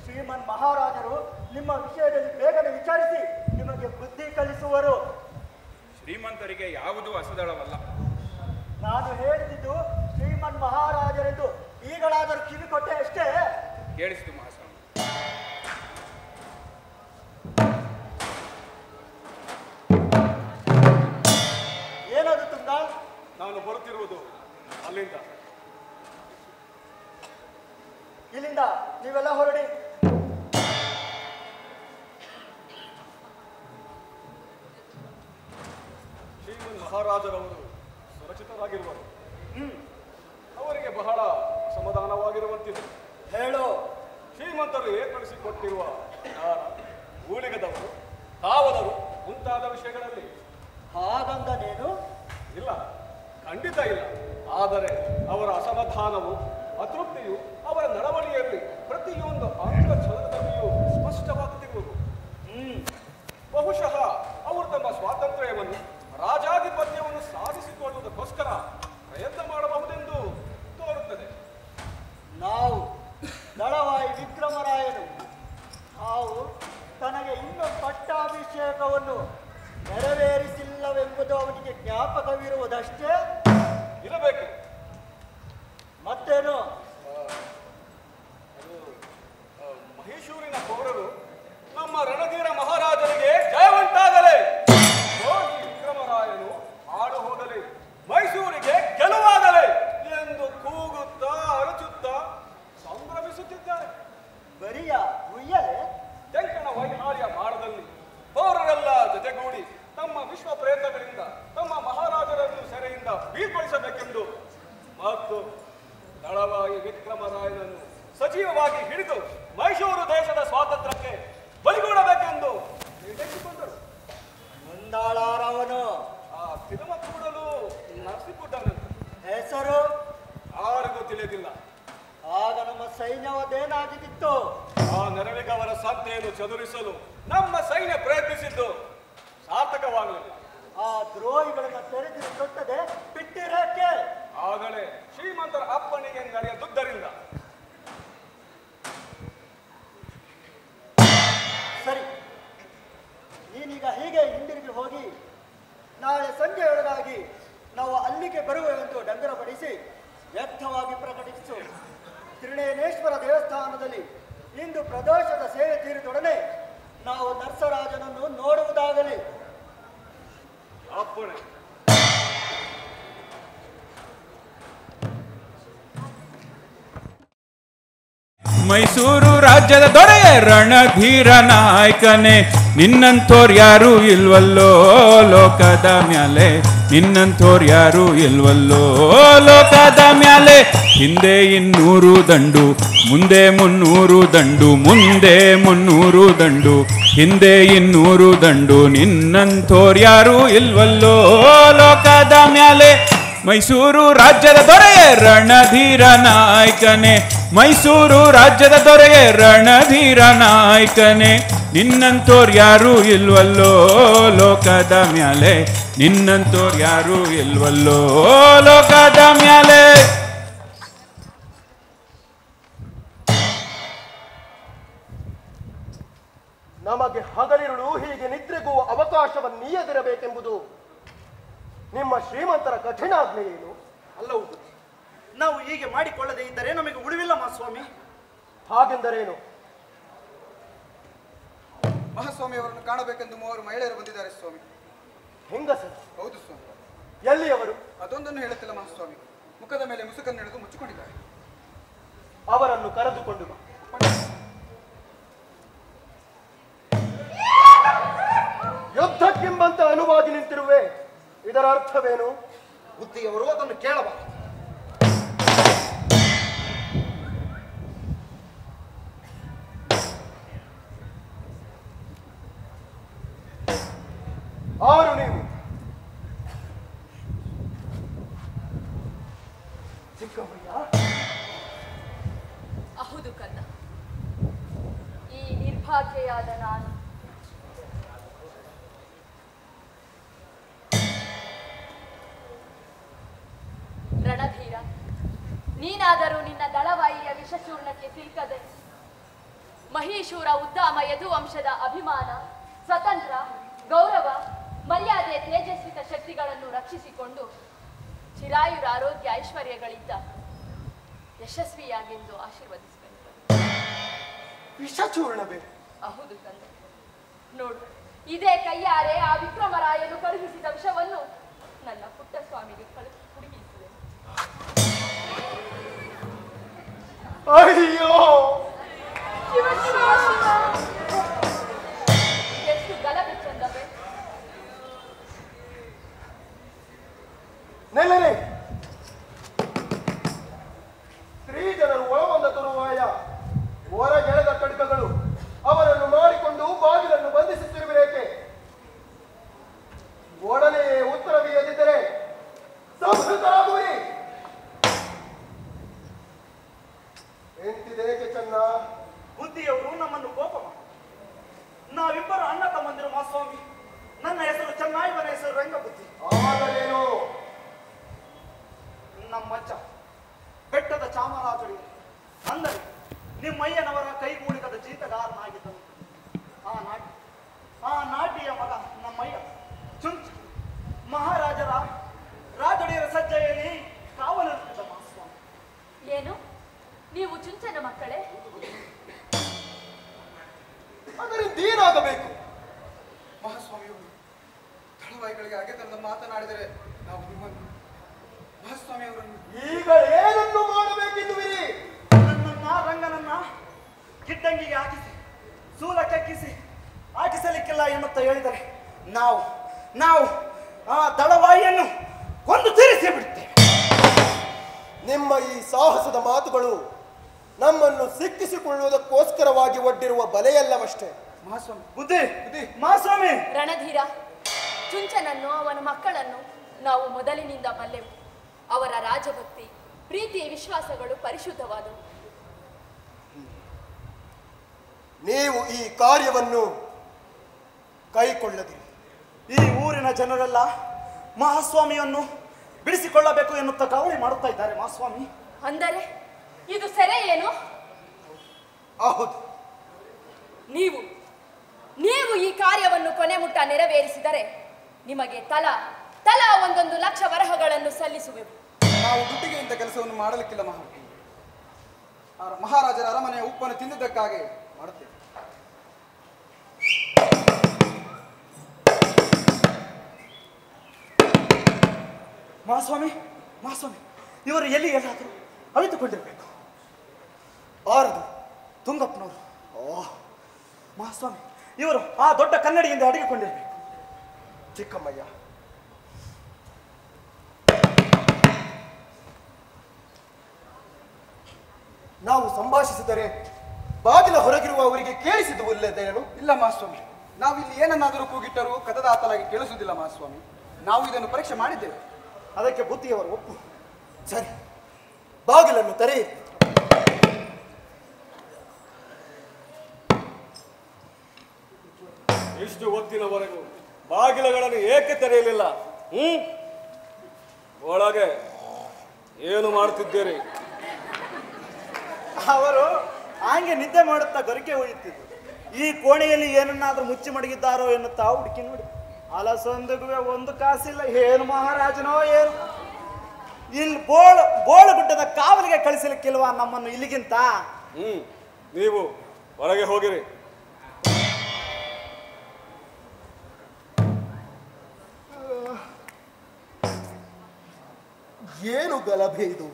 ಶ್ರೀಮನ್ ಮಹಾರಾಜರು ನಿಮ್ಮ ವಿಷಯದಲ್ಲಿ ಬೇಗನೆ ವಿಚಾರಿಸಿ ನಿಮಗೆ ಬುದ್ಧಿ ಕಲಿಸುವರು. ಶ್ರೀಮಂತರಿಗೆ ಯಾವುದೂ ಅಸದಳವಲ್ಲ. ನಾನು ಹೇಳಿದ್ದು ಶ್ರೀಮನ್ ಮಹಾರಾಜರೆಂದು ಈಗಳಾದರೂ ಕಿವಿಕೊಟ್ಟೆ ಅಷ್ಟೇ. ಕೇಳಿಸಿತು ಮಹಾಸ್ವಾಮಿ. ಏನದು ತುಂಗ? ನಾನು ಬರುತ್ತಿರುವುದು ಅಲ್ಲಿಂದ. ಇಲ್ಲಿಂದ ನೀವೆಲ್ಲ ಹೊರಡಿ. ಶ್ರೀಮನ್ ಮಹಾರಾಜರವರು ಸುರಕ್ಷಿತರಾಗಿರುವರು. ಅವರಿಗೆ ಬಹಳ ಅಸಮಾಧಾನವಾಗಿರುವಂತಿದೆ. ಹೇಳು. ಶ್ರೀಮಂತರು ಏರ್ಪಡಿಸಿಕೊಟ್ಟಿರುವ ದಾನ, ಊಳಿಗದವರು, ಕಾವಲರು ಮುಂತಾದ ವಿಷಯಗಳಲ್ಲಿ ಹಾಗಂದನೇನು? ಇಲ್ಲ, ಖಂಡಿತ ಇಲ್ಲ. ಆದರೆ ಅವರ ಅಸಮಾಧಾನವು, ಅತೃಪ್ತಿಯು ಅವರ ನಡವಳಿಕೆಯಲ್ಲಿ ಪ್ರತಿಯೊಂದು ಅಂಗ ಚಲನದಲ್ಲಿಯೂ ಸ್ಪಷ್ಟವಾಗುತ್ತಿರುವುದು. ಬಹುಶಃ ಅವರು ತಮ್ಮ ಸ್ವಾತಂತ್ರ್ಯವನ್ನು, ರಾಜಾಧಿಪತ್ಯವನ್ನು ಸಾಧಿಸಿಕೊಳ್ಳುವುದಕ್ಕೋಸ್ಕರ ಪ್ರಯತ್ನ ಮಾಡಬಹುದೆಂದು ತೋರುತ್ತದೆ. ನಾವು ದಳವಾಯಿ ವಿಕ್ರಮರಾಯನು ನಾವು ತನಗೆ ಇನ್ನೂ ಪಟ್ಟಾಭಿಷೇಕವನ್ನು ನೆರವೇರಿಸಿಲ್ಲವೆಂಬುದು ಅವನಿಗೆ ಜ್ಞಾಪಕವಿರುವುದಷ್ಟೇ ಇರಬೇಕು. ಮತ್ತೇನು? ಮಹೇಶೂರಿನ ಪೌರರು ನಮ್ಮ ರಣಧೀರ ಮಹಾರಾಜರಿಗೆ ಜಯವಂತಾಗಲೇ, ಯೋಗಿ ವಿಕ್ರಮರಾಯನು ಹಾಡು ಹೋಗಲಿ, ಮೈಸೂರಿಗೆ ಗೆಲುವಾಗಲೇ ಎಂದು ಕೂಗುತ್ತಾ ಅರಚುತ್ತಾ ಸಂಭ್ರಮಿಸುತ್ತಿದ್ದಾರೆ. ಬರಿಯ ಉಯ್ಯಲೆ ತೆಂಕಣ ವೈಹಾರ್ಯ ಮಾಡದಲ್ಲಿ ಪೌರರೆಲ್ಲ ಜೊತೆಗೂಡಿ ತಮ್ಮ ವಿಶ್ವ ಪ್ರಯತ್ನಗಳಿಂದ ತಮ್ಮ ಮಹಾರಾಜರನ್ನು ಸೆರೆಯಿಂದ ಬೀಳ್ಕೊಳಿಸಬೇಕೆಂದು ಮತ್ತು ದಳವಾಯಿ ವಿಕ್ರಮರಾಯನನ್ನು ಸಜೀವವಾಗಿ ಹಿಡಿದು ಮೈಸೂರು ದೇಶದ ಸ್ವಾತಂತ್ರ್ಯಕ್ಕೆ ಬಲಿಗೂಡಬೇಕೆಂದು ನಿರ್ಣಯಿಸಿಕೊಂಡರು. ಮುಂದಾಳಾರವನು ಆ ತಿರುಮಕೂಡಲು ನರಸಿಪುಟ್ಟನಂತ ಹೆಸರು ಯಾರಿಗೂ ತಿಳಿದಿಲ್ಲ. ಆಗ ನಮ್ಮ ಸೈನ್ಯವದೇನಾಗಿತ್ತು? ಆ ನೆರವಿಗವರ ಸಂತೆಯನ್ನು ಚದುರಿಸಲು ನಮ್ಮ ಸೈನ್ಯ ಪ್ರಯತ್ನಿಸಿದ್ದು ಸಾರ್ಥಕವಾಗಲಿಲ್ಲ. ಆ ದ್ರೋಹಿಗಳನ್ನು ತೆರೆದಿರು ಕೊಟ್ಟದೆ ಬಿಟ್ಟಿರಕ್ಕೆ ಆಗಲೇ ಶ್ರೀಮಂತರ ಅಪ್ಪಣಿಗೆ ನಡೆಯದುದ್ದರಿಂದ. ಸರಿ, ನೀನೀಗ ಹೀಗೆ ಹಿಂದಿರುಗಿ ಹೋಗಿ ನಾಳೆ ಸಂಜೆಯೊಳಗಾಗಿ ನಾವು ಅಲ್ಲಿಗೆ ಬರುವೆವೆಂದು ಡಂಗರ ಬಡಿಸಿ ವ್ಯರ್ಥವಾಗಿ ಪ್ರಕಟಿಸು. ತ್ರಿನೇನೇಶ್ವರ ದೇವಸ್ಥಾನದಲ್ಲಿ ಇಂದು ಪ್ರದೋಷದ ಸೇವೆ ತೀರಿದೊಡನೆ ನಾವು ನರಸರಾಜನನ್ನು ನೋಡುವುದಾಗಲಿ. ಅಪ್ಪಣೆ. ಮೈಸೂರು ರಾಜ್ಯದ ದೊರೆಯೇ ರಣಧೀರ ನಾಯಕನೇ, ನಿನ್ನಂಥೋರ್ ಯಾರು ಇಲ್ವಲ್ಲೋ ಲೋಕದ ಮ್ಯಾಲೆ, ನಿನ್ನಂಥೋರ್ ಯಾರು ಇಲ್ವಲ್ಲೋ ಲೋಕದ ಮ್ಯಾಲೆ. ಹಿಂದೆ 200 ದಂಡು, ಮುಂದೆ 300 ದಂಡು, ಮುಂದೆ 300 ದಂಡು, ಹಿಂದೆ 200 ದಂಡು, ನಿನ್ನಂಥೋರ್ ಯಾರು ಇಲ್ವಲ್ಲೋ ಲೋಕದ ಮ್ಯಾಲೆ. ಮೈಸೂರು ರಾಜ್ಯದ ದೊರೆಯೇ ರಣಧೀರ ನಾಯಕನೇ, ಮೈಸೂರು ರಾಜ್ಯದ ದೊರೆಯೇ ರಣಧೀರ ನಾಯಕನೇ, ನಿನ್ನಂಥೋರ್ ಯಾರು ಇಲ್ವಲ್ಲೋ ಲೋಕದ ಮ್ಯಾಲೆ, ನಿನ್ನಂಥೋರ್ ಯಾರು ಇಲ್ವಲ್ಲೋ ಲೋಕದ ಮ್ಯಾಲೆ. ನಮಗೆ ಹಗಲಿರುಳು ಹೀಗೆ ನಿದ್ರೆಗೂ ಅವಕಾಶವನ್ನು ನೀಯದಿರಬೇಕೆಂಬುದು ನಿಮ್ಮ ಶ್ರೀಮಂತರ ಕಠಿಣ ಆಜ್ಞೆ ಏನು? ಅಲ್ಲವು ನಾವು ಹೀಗೆ ಮಾಡಿಕೊಳ್ಳದೆ ಇದ್ದರೆ ನಮಗೆ ಉಳಿವಿಲ್ಲ ಮಹಾಸ್ವಾಮಿ. ಹಾಗೆಂದರೇನು? ಮಹಾಸ್ವಾಮಿ ಅವರನ್ನು ಕಾಣಬೇಕೆಂದು 3 ಮಹಿಳೆಯರು ಬಂದಿದ್ದಾರೆ ಸ್ವಾಮಿ. ಹೆಂಗಸರು? ಹೌದು ಸ್ವಾಮಿ. ಎಲ್ಲಿ ಅವರು? ಅದೊಂದನ್ನು ಹೇಳುತ್ತಿಲ್ಲ ಮಹಾಸ್ವಾಮಿ. ಮುಖದ ಮೇಲೆ ಮುಸುಕನ್ನು ಹಿಡಿದು ಮುಚ್ಚಿಕೊಂಡಿದ್ದಾರೆ. ಅವರನ್ನು ಕರೆದುಕೊಂಡು ಬಾ. ಯುದ್ಧಕ್ಕೆಂಬಂತ ಅನುವಾಗಿ ನಿಂತಿರುವೆ, ಇದರ ಅರ್ಥವೇನು? ಬುದ್ಧಿಯವರು ಅದನ್ನು ಕೇಳಬಾರದು. ಆರು ನೀವು ಚಿಕ್ಕಮ್ಮಯ್ಯ? ಹೌದು ಕನ್ನ, ಈ ನಿರ್ಭಾಗ್ಯೆಯಾದ ನಾನು ರಣಧೀರ, ನೀನಾದರೂ ನಿನ್ನ ದಳವಾಯಿಯ ವಿಷಚೂರ್ಣಕ್ಕೆ ಸಿಲ್ಕದೆ ಮಹೀಶೂರ ಉದ್ದಾಮ ಯದುವಂಶದ ಅಭಿಮಾನ, ಸ್ವತಂತ್ರ, ಗೌರವ, ಮರ್ಯಾದೆ, ತೇಜಸ್ವಿತ ಶಕ್ತಿಗಳನ್ನು ರಕ್ಷಿಸಿಕೊಂಡು ಚಿರಾಯುರ ಆರೋಗ್ಯ ಐಶ್ವರ್ಯಗಳಿಂದ ಯಶಸ್ವಿಯಾಗೆಂದು ಆಶೀರ್ವದಿಸಬೇಕು. ವಿಷಚೂರ್ಣವೇ? ಹೌದು ತಂದೆ. ನೋಡು, ಇದೇ ಕೈಯಾರೆ ಆ ವಿಕ್ರಮರಾಯನು ಕಳುಹಿಸಿದ ವಿಷವನ್ನು ನನ್ನ ಪುಟ್ಟ ಸ್ವಾಮಿಗೆ ಕುಡಿಯಿಸಿದೆ. ಅಯ್ಯೋ, ಎಷ್ಟು ಗಲಭೆ ಚಂದವೇ! ನೆಲ್ಲನೆ ಸ್ತ್ರೀ ಜನರು ಒಳಬಂದ ತರುವಾಯ ಹೊರಗೆಳೆದ ಕಡ್ಕಗಳು ಅವರನ್ನು ಮಾಡಿಕೊಂಡು ಬಾಗಿಲನ್ನು ಬಂಧಿಸುತ್ತಿರುವಿರೇಕೆ? ಒಡನೆ ಉತ್ತರವಿಲ್ಲದಿದ್ದರೆ ಸಂಹೃತರಾಗುವಿರಿ. ಎಂತಿದೇಕೆ ಚೆನ್ನ? ಬುದ್ಧಿಯವರು ನಮ್ಮನ್ನು ಕೋಪ ಮಾಡಿ, ನಾವಿಬ್ಬರು ಅಣ್ಣ ತಮ್ಮಂದಿರು ಮಹಾಸ್ವಾಮಿ. ನನ್ನ ಹೆಸರು ಚೆನ್ನಾಗಿ, ನನ್ನ ಹೆಸರು ರಂಗಬುದ್ಧಿ. ಆಗಲೇನು? ನಮ್ಮಜ್ಜ ಬೆಟ್ಟದ ಚಾಮರಾಜೊಡೆಯ ಅಂದರೆ ನಿಮ್ಮಯ್ಯನವರ ಕೈಗೂಡಿಕದ ಜೀತಗಾರನಾಗಿದ್ದನು. ಆ ನಾಟಿಯ ಮಗ ನಮ್ಮಯ್ಯ ಚುಂಚ ಮಹಾರಾಜರ ರಾಜೊಡೆಯರ ಸಜ್ಜೆಯಲ್ಲಿ ಕಾವಲಿರುತ್ತಿದ್ದ ಮಹಾಸ್ವಾಮಿ. ಏನು, ನೀವು ಚುಂಚನ ಮಕ್ಕಳೇ? ಅದರಿಂದ ಏನಾಗಬೇಕು? ಮಹಾಸ್ವಾಮಿಯವರು ದಳವಾಯಿಗಳಿಗೆ ಅಗೆತನದ ಮಾತನಾಡಿದರೆ ನಾವು ನಿಮ್ಮನ್ನು ಮಹಾಸ್ವಾಮಿ ಅವರನ್ನು ಈಗ ಏನನ್ನು ಮಾಡಬೇಕೆನ್ನುವಿರಿ? ನನ್ನನ್ನ ರಂಗನನ್ನ ಕಿಟ್ಟಂಗಿಗೆ ಹಾಕಿಸಿ ಸೂಲ ಕೆಕ್ಕಿಸಿ ಹಾಕಿಸಲಿಕ್ಕಿಲ್ಲ ಎನ್ನುತ್ತಾ ಹೇಳಿದರೆ ನಾವು ಆ ದಳವಾಯಿಯನ್ನು ಕೊಂದು ತೀರಿಸಿ ಬಿಡುತ್ತೇವೆ. ನಿಮ್ಮ ಈ ಸಾಹಸದ ಮಾತುಗಳು ನಮ್ಮನ್ನು ಸಿಕ್ಕಿಸಿಕೊಳ್ಳುವುದಕ್ಕೋಸ್ಕರವಾಗಿ ಒಡ್ಡಿರುವ ಬಲೆಯಲ್ಲವಷ್ಟೇ. ಮಹಾಸ್ವಾಮಿ ಬುದ್ಧಿ ಮಹಾಸ್ವಾಮಿ. ರಣಧೀರ, ಚುಂಚನನ್ನು ಅವನ ಮಕ್ಕಳನ್ನು ನಾವು ಮೊದಲಿನಿಂದ ಬಲ್ಲೆವು. ಅವರ ರಾಜಭಕ್ತಿ, ಪ್ರೀತಿ, ವಿಶ್ವಾಸಗಳು ಪರಿಶುದ್ಧವಾದವು. ನೀವು ಈ ಕಾರ್ಯವನ್ನು ಕೈಕೊಳ್ಳದಿರಿ. ಈ ಊರಿನ ಜನರೆಲ್ಲ ಮಹಾಸ್ವಾಮಿಯನ್ನು ಬಿಡಿಸಿಕೊಳ್ಳಬೇಕು ಎನ್ನುತ್ತಾ ಕಾವಲಿ ಮಾಡುತ್ತಾ ಇದ್ದಾರೆ ಮಹಾಸ್ವಾಮಿ. ಅಂದರೆ ಇದು ಸೆರೆ ಏನು? ಹೌದು. ನೀವು ಈ ಕಾರ್ಯವನ್ನು ಕೊನೆ ಮುಟ್ಟ ನೆರವೇರಿಸಿದರೆ ನಿಮಗೆ ತಲಾ 1 ಲಕ್ಷ ವರಹಗಳನ್ನು ಸಲ್ಲಿಸುವೆವು. ನಾವು ದುಡ್ಡಿಗೆ ಇಂಥ ಕೆಲಸವನ್ನು ಮಾಡಲಿಕ್ಕಿಲ್ಲ ಮಹಾರಾಜರ ಅರಮನೆಯ ಉಪ್ಪನ್ನು ತಿಂದಿದ್ದಕ್ಕಾಗಿ ಮಾಡುತ್ತೇವೆ. ಮಹಾಸ್ವಾಮಿ ಇವರು ಎಲ್ಲಾದರೂ ಅವಿತುಕೊಂಡಿರಬೇಕು. ಆರದು ತುಂಗಪ್ಪನವರು. ಮಹಾಸ್ವಾಮಿ ಇವರು ಆ ದೊಡ್ಡ ಕನ್ನಡಿಯಿಂದ ಅಡಗಿಕೊಂಡಿರಬೇಕು. ಚಿಕ್ಕಮ್ಮಯ್ಯ, ನಾವು ಸಂಭಾಷಿಸಿದರೆ ಬಾಗಿಲ ಹೊರಗಿರುವ ಅವರಿಗೆ ಕೇಳಿಸಿದುವಲ್ಲದೇನು? ಇಲ್ಲ ಮಹಾಸ್ವಾಮಿ, ನಾವು ಇಲ್ಲಿ ಏನನ್ನಾದರೂ ಕೂಗಿಟ್ಟರೂ ಕದದಾತಲಾಗಿ ಕೇಳಿಸುವುದಿಲ್ಲ ಮಹಾಸ್ವಾಮಿ. ನಾವು ಇದನ್ನು ಪರೀಕ್ಷೆ ಮಾಡಿದ್ದೇವೆ. ಅದಕ್ಕೆ ಬುದ್ಧಿಯವರು ಒಪ್ಪು. ಸರಿ, ಬಾಗಿಲನ್ನು ತೆರೆಯಿರಿ. ಇಷ್ಟು ಹೊತ್ತಿನವರೆಗೂ ಬಾಗಿಲುಗಳನ್ನು ಏಕೆ ತೆರೆಯಲಿಲ್ಲ? ಒಳಗೆ ಏನು ಮಾಡುತ್ತಿದ್ದೀರಿ? ಅವರು ಹಾಗೆ ನಿದ್ದೆ ಮಾಡುತ್ತಾ ಗರಿಕೆ ಒಯ್ಯುತ್ತಿದ್ರು. ಈ ಕೋಣೆಯಲ್ಲಿ ಏನನ್ನಾದ್ರೂ ಮುಚ್ಚಿ ಮಡಗಿದ್ದಾರೋ ಎನ್ನುತ್ತಾ ಹುಡುಕಿ ನೋಡಿ. ಅಲಸಂದಗುವೆ ಒಂದು ಕಾಸಿಲ್ಲ. ಏನು ಮಹಾರಾಜನೋ ಏನು, ಇಲ್ಲಿ ಗುಡ್ಡದ ಕಾವಲಿಗೆ ಕಳಿಸಲಿಕ್ಕಿಲ್ವಾ ನಮ್ಮನ್ನು ಇಲ್ಲಿಗಿಂತ? ನೀವು ಹೊರಗೆ ಹೋಗಿರಿ. ಏನು ಗಲಭೆ ಇದು?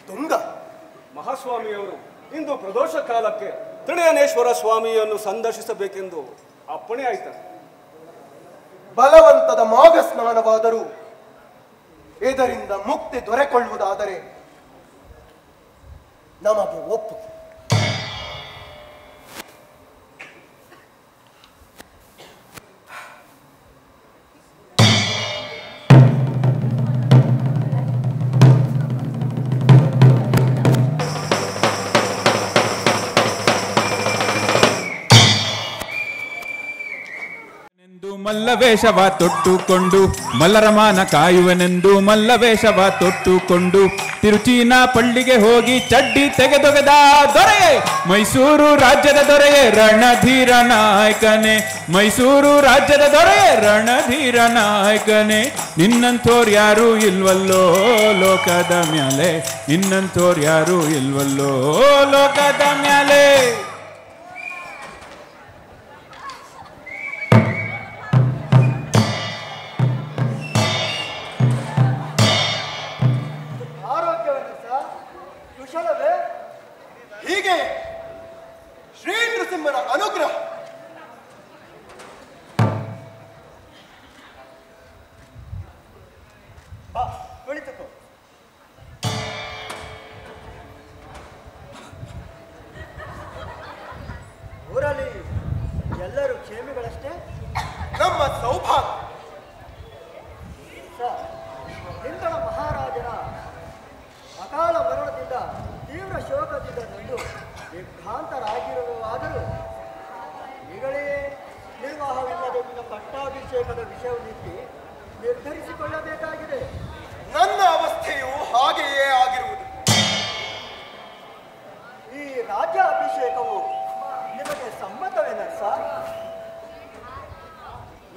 ತುಂಗ ಮಹಾಸ್ವಾಮಿಯವರು ಇಂದು ಪ್ರದೋಷ ಕಾಲಕ್ಕೆ ತ್ರಿನಯನೇಶ್ವರ ಸ್ವಾಮಿಯನ್ನು ಸಂದರ್ಶಿಸಬೇಕೆಂದು ಅಪ್ಪಣೆ ಆಯ್ತು. ಬಲವಂತದ ಮಾಘ ಸ್ನಾನವಾದರೂ ಇದರಿಂದ ಮುಕ್ತಿ ದೊರೆಕೊಳ್ಳುವುದಾದರೆ ನಮಗೆ ಒಪ್ಪು. ಮಲ್ಲವೇಷವ ತೊಟ್ಟುಕೊಂಡು ಮಲ್ಲರಮಾನ ಕಾಯುವನೆಂದು ಮಲ್ಲವೇಷವ ತೊಟ್ಟುಕೊಂಡು ತಿರುಚೀನ ಪಳ್ಳಿಗೆ ಹೋಗಿ ಚಡ್ಡಿ ತೆಗೆದೊಗೆದ ದೊರೆಯೇ, ಮೈಸೂರು ರಾಜ್ಯದ ದೊರೆಯೇ ರಣಧೀರ ನಾಯಕನೇ, ಮೈಸೂರು ರಾಜ್ಯದ ದೊರೆಯೇ ರಣಧೀರ ನಾಯಕನೇ, ನಿನ್ನಂಥೋರ್ ಯಾರು ಇಲ್ವಲ್ಲೋ ಲೋಕದ ಮ್ಯಾಲೆ, ನಿನ್ನಂಥೋರ್ ಯಾರು ಇಲ್ವಲ್ಲೋ ಲೋಕದ ಮ್ಯಾಲೆ. ಹೀಗೆ ಶ್ರೀ ನೃಸಿಂಹನ ಅನುಗ್ರಹ ಕುಳಿತುಕೋ. ಊರಲ್ಲಿ ಎಲ್ಲರೂ ಕ್ಷೇಮಿಗಳಷ್ಟೇ? ನಮ್ಮ ಸೌಭಾಗ್ಯ. ಹಿಂದಳ ಮಹಾರಾಜನ ಅಕಾಲ ಮರಣದಿಂದ ತೀವ್ರ ಶೋಕದಿಂದ ನೊಂದು ವಿಭ್ರಾಂತರಾಗಿರುವಾದರೂ ಈಗಲೇ ನಿರ್ವಾಹವಿಲ್ಲದೆ ನಿನ್ನ ಪಟ್ಟಾಭಿಷೇಕದ ವಿಷಯವನ್ನೆತ್ತಿ ನಿರ್ಧರಿಸಿಕೊಳ್ಳಬೇಕಾಗಿದೆ. ನನ್ನ ಅವಸ್ಥೆಯು ಹಾಗೆಯೇ ಆಗಿರುವುದು. ಈ ರಾಜ್ಯ ಅಭಿಷೇಕವು ನಿಮಗೆ ಸಮ್ಮತವೇನ ಸರ್?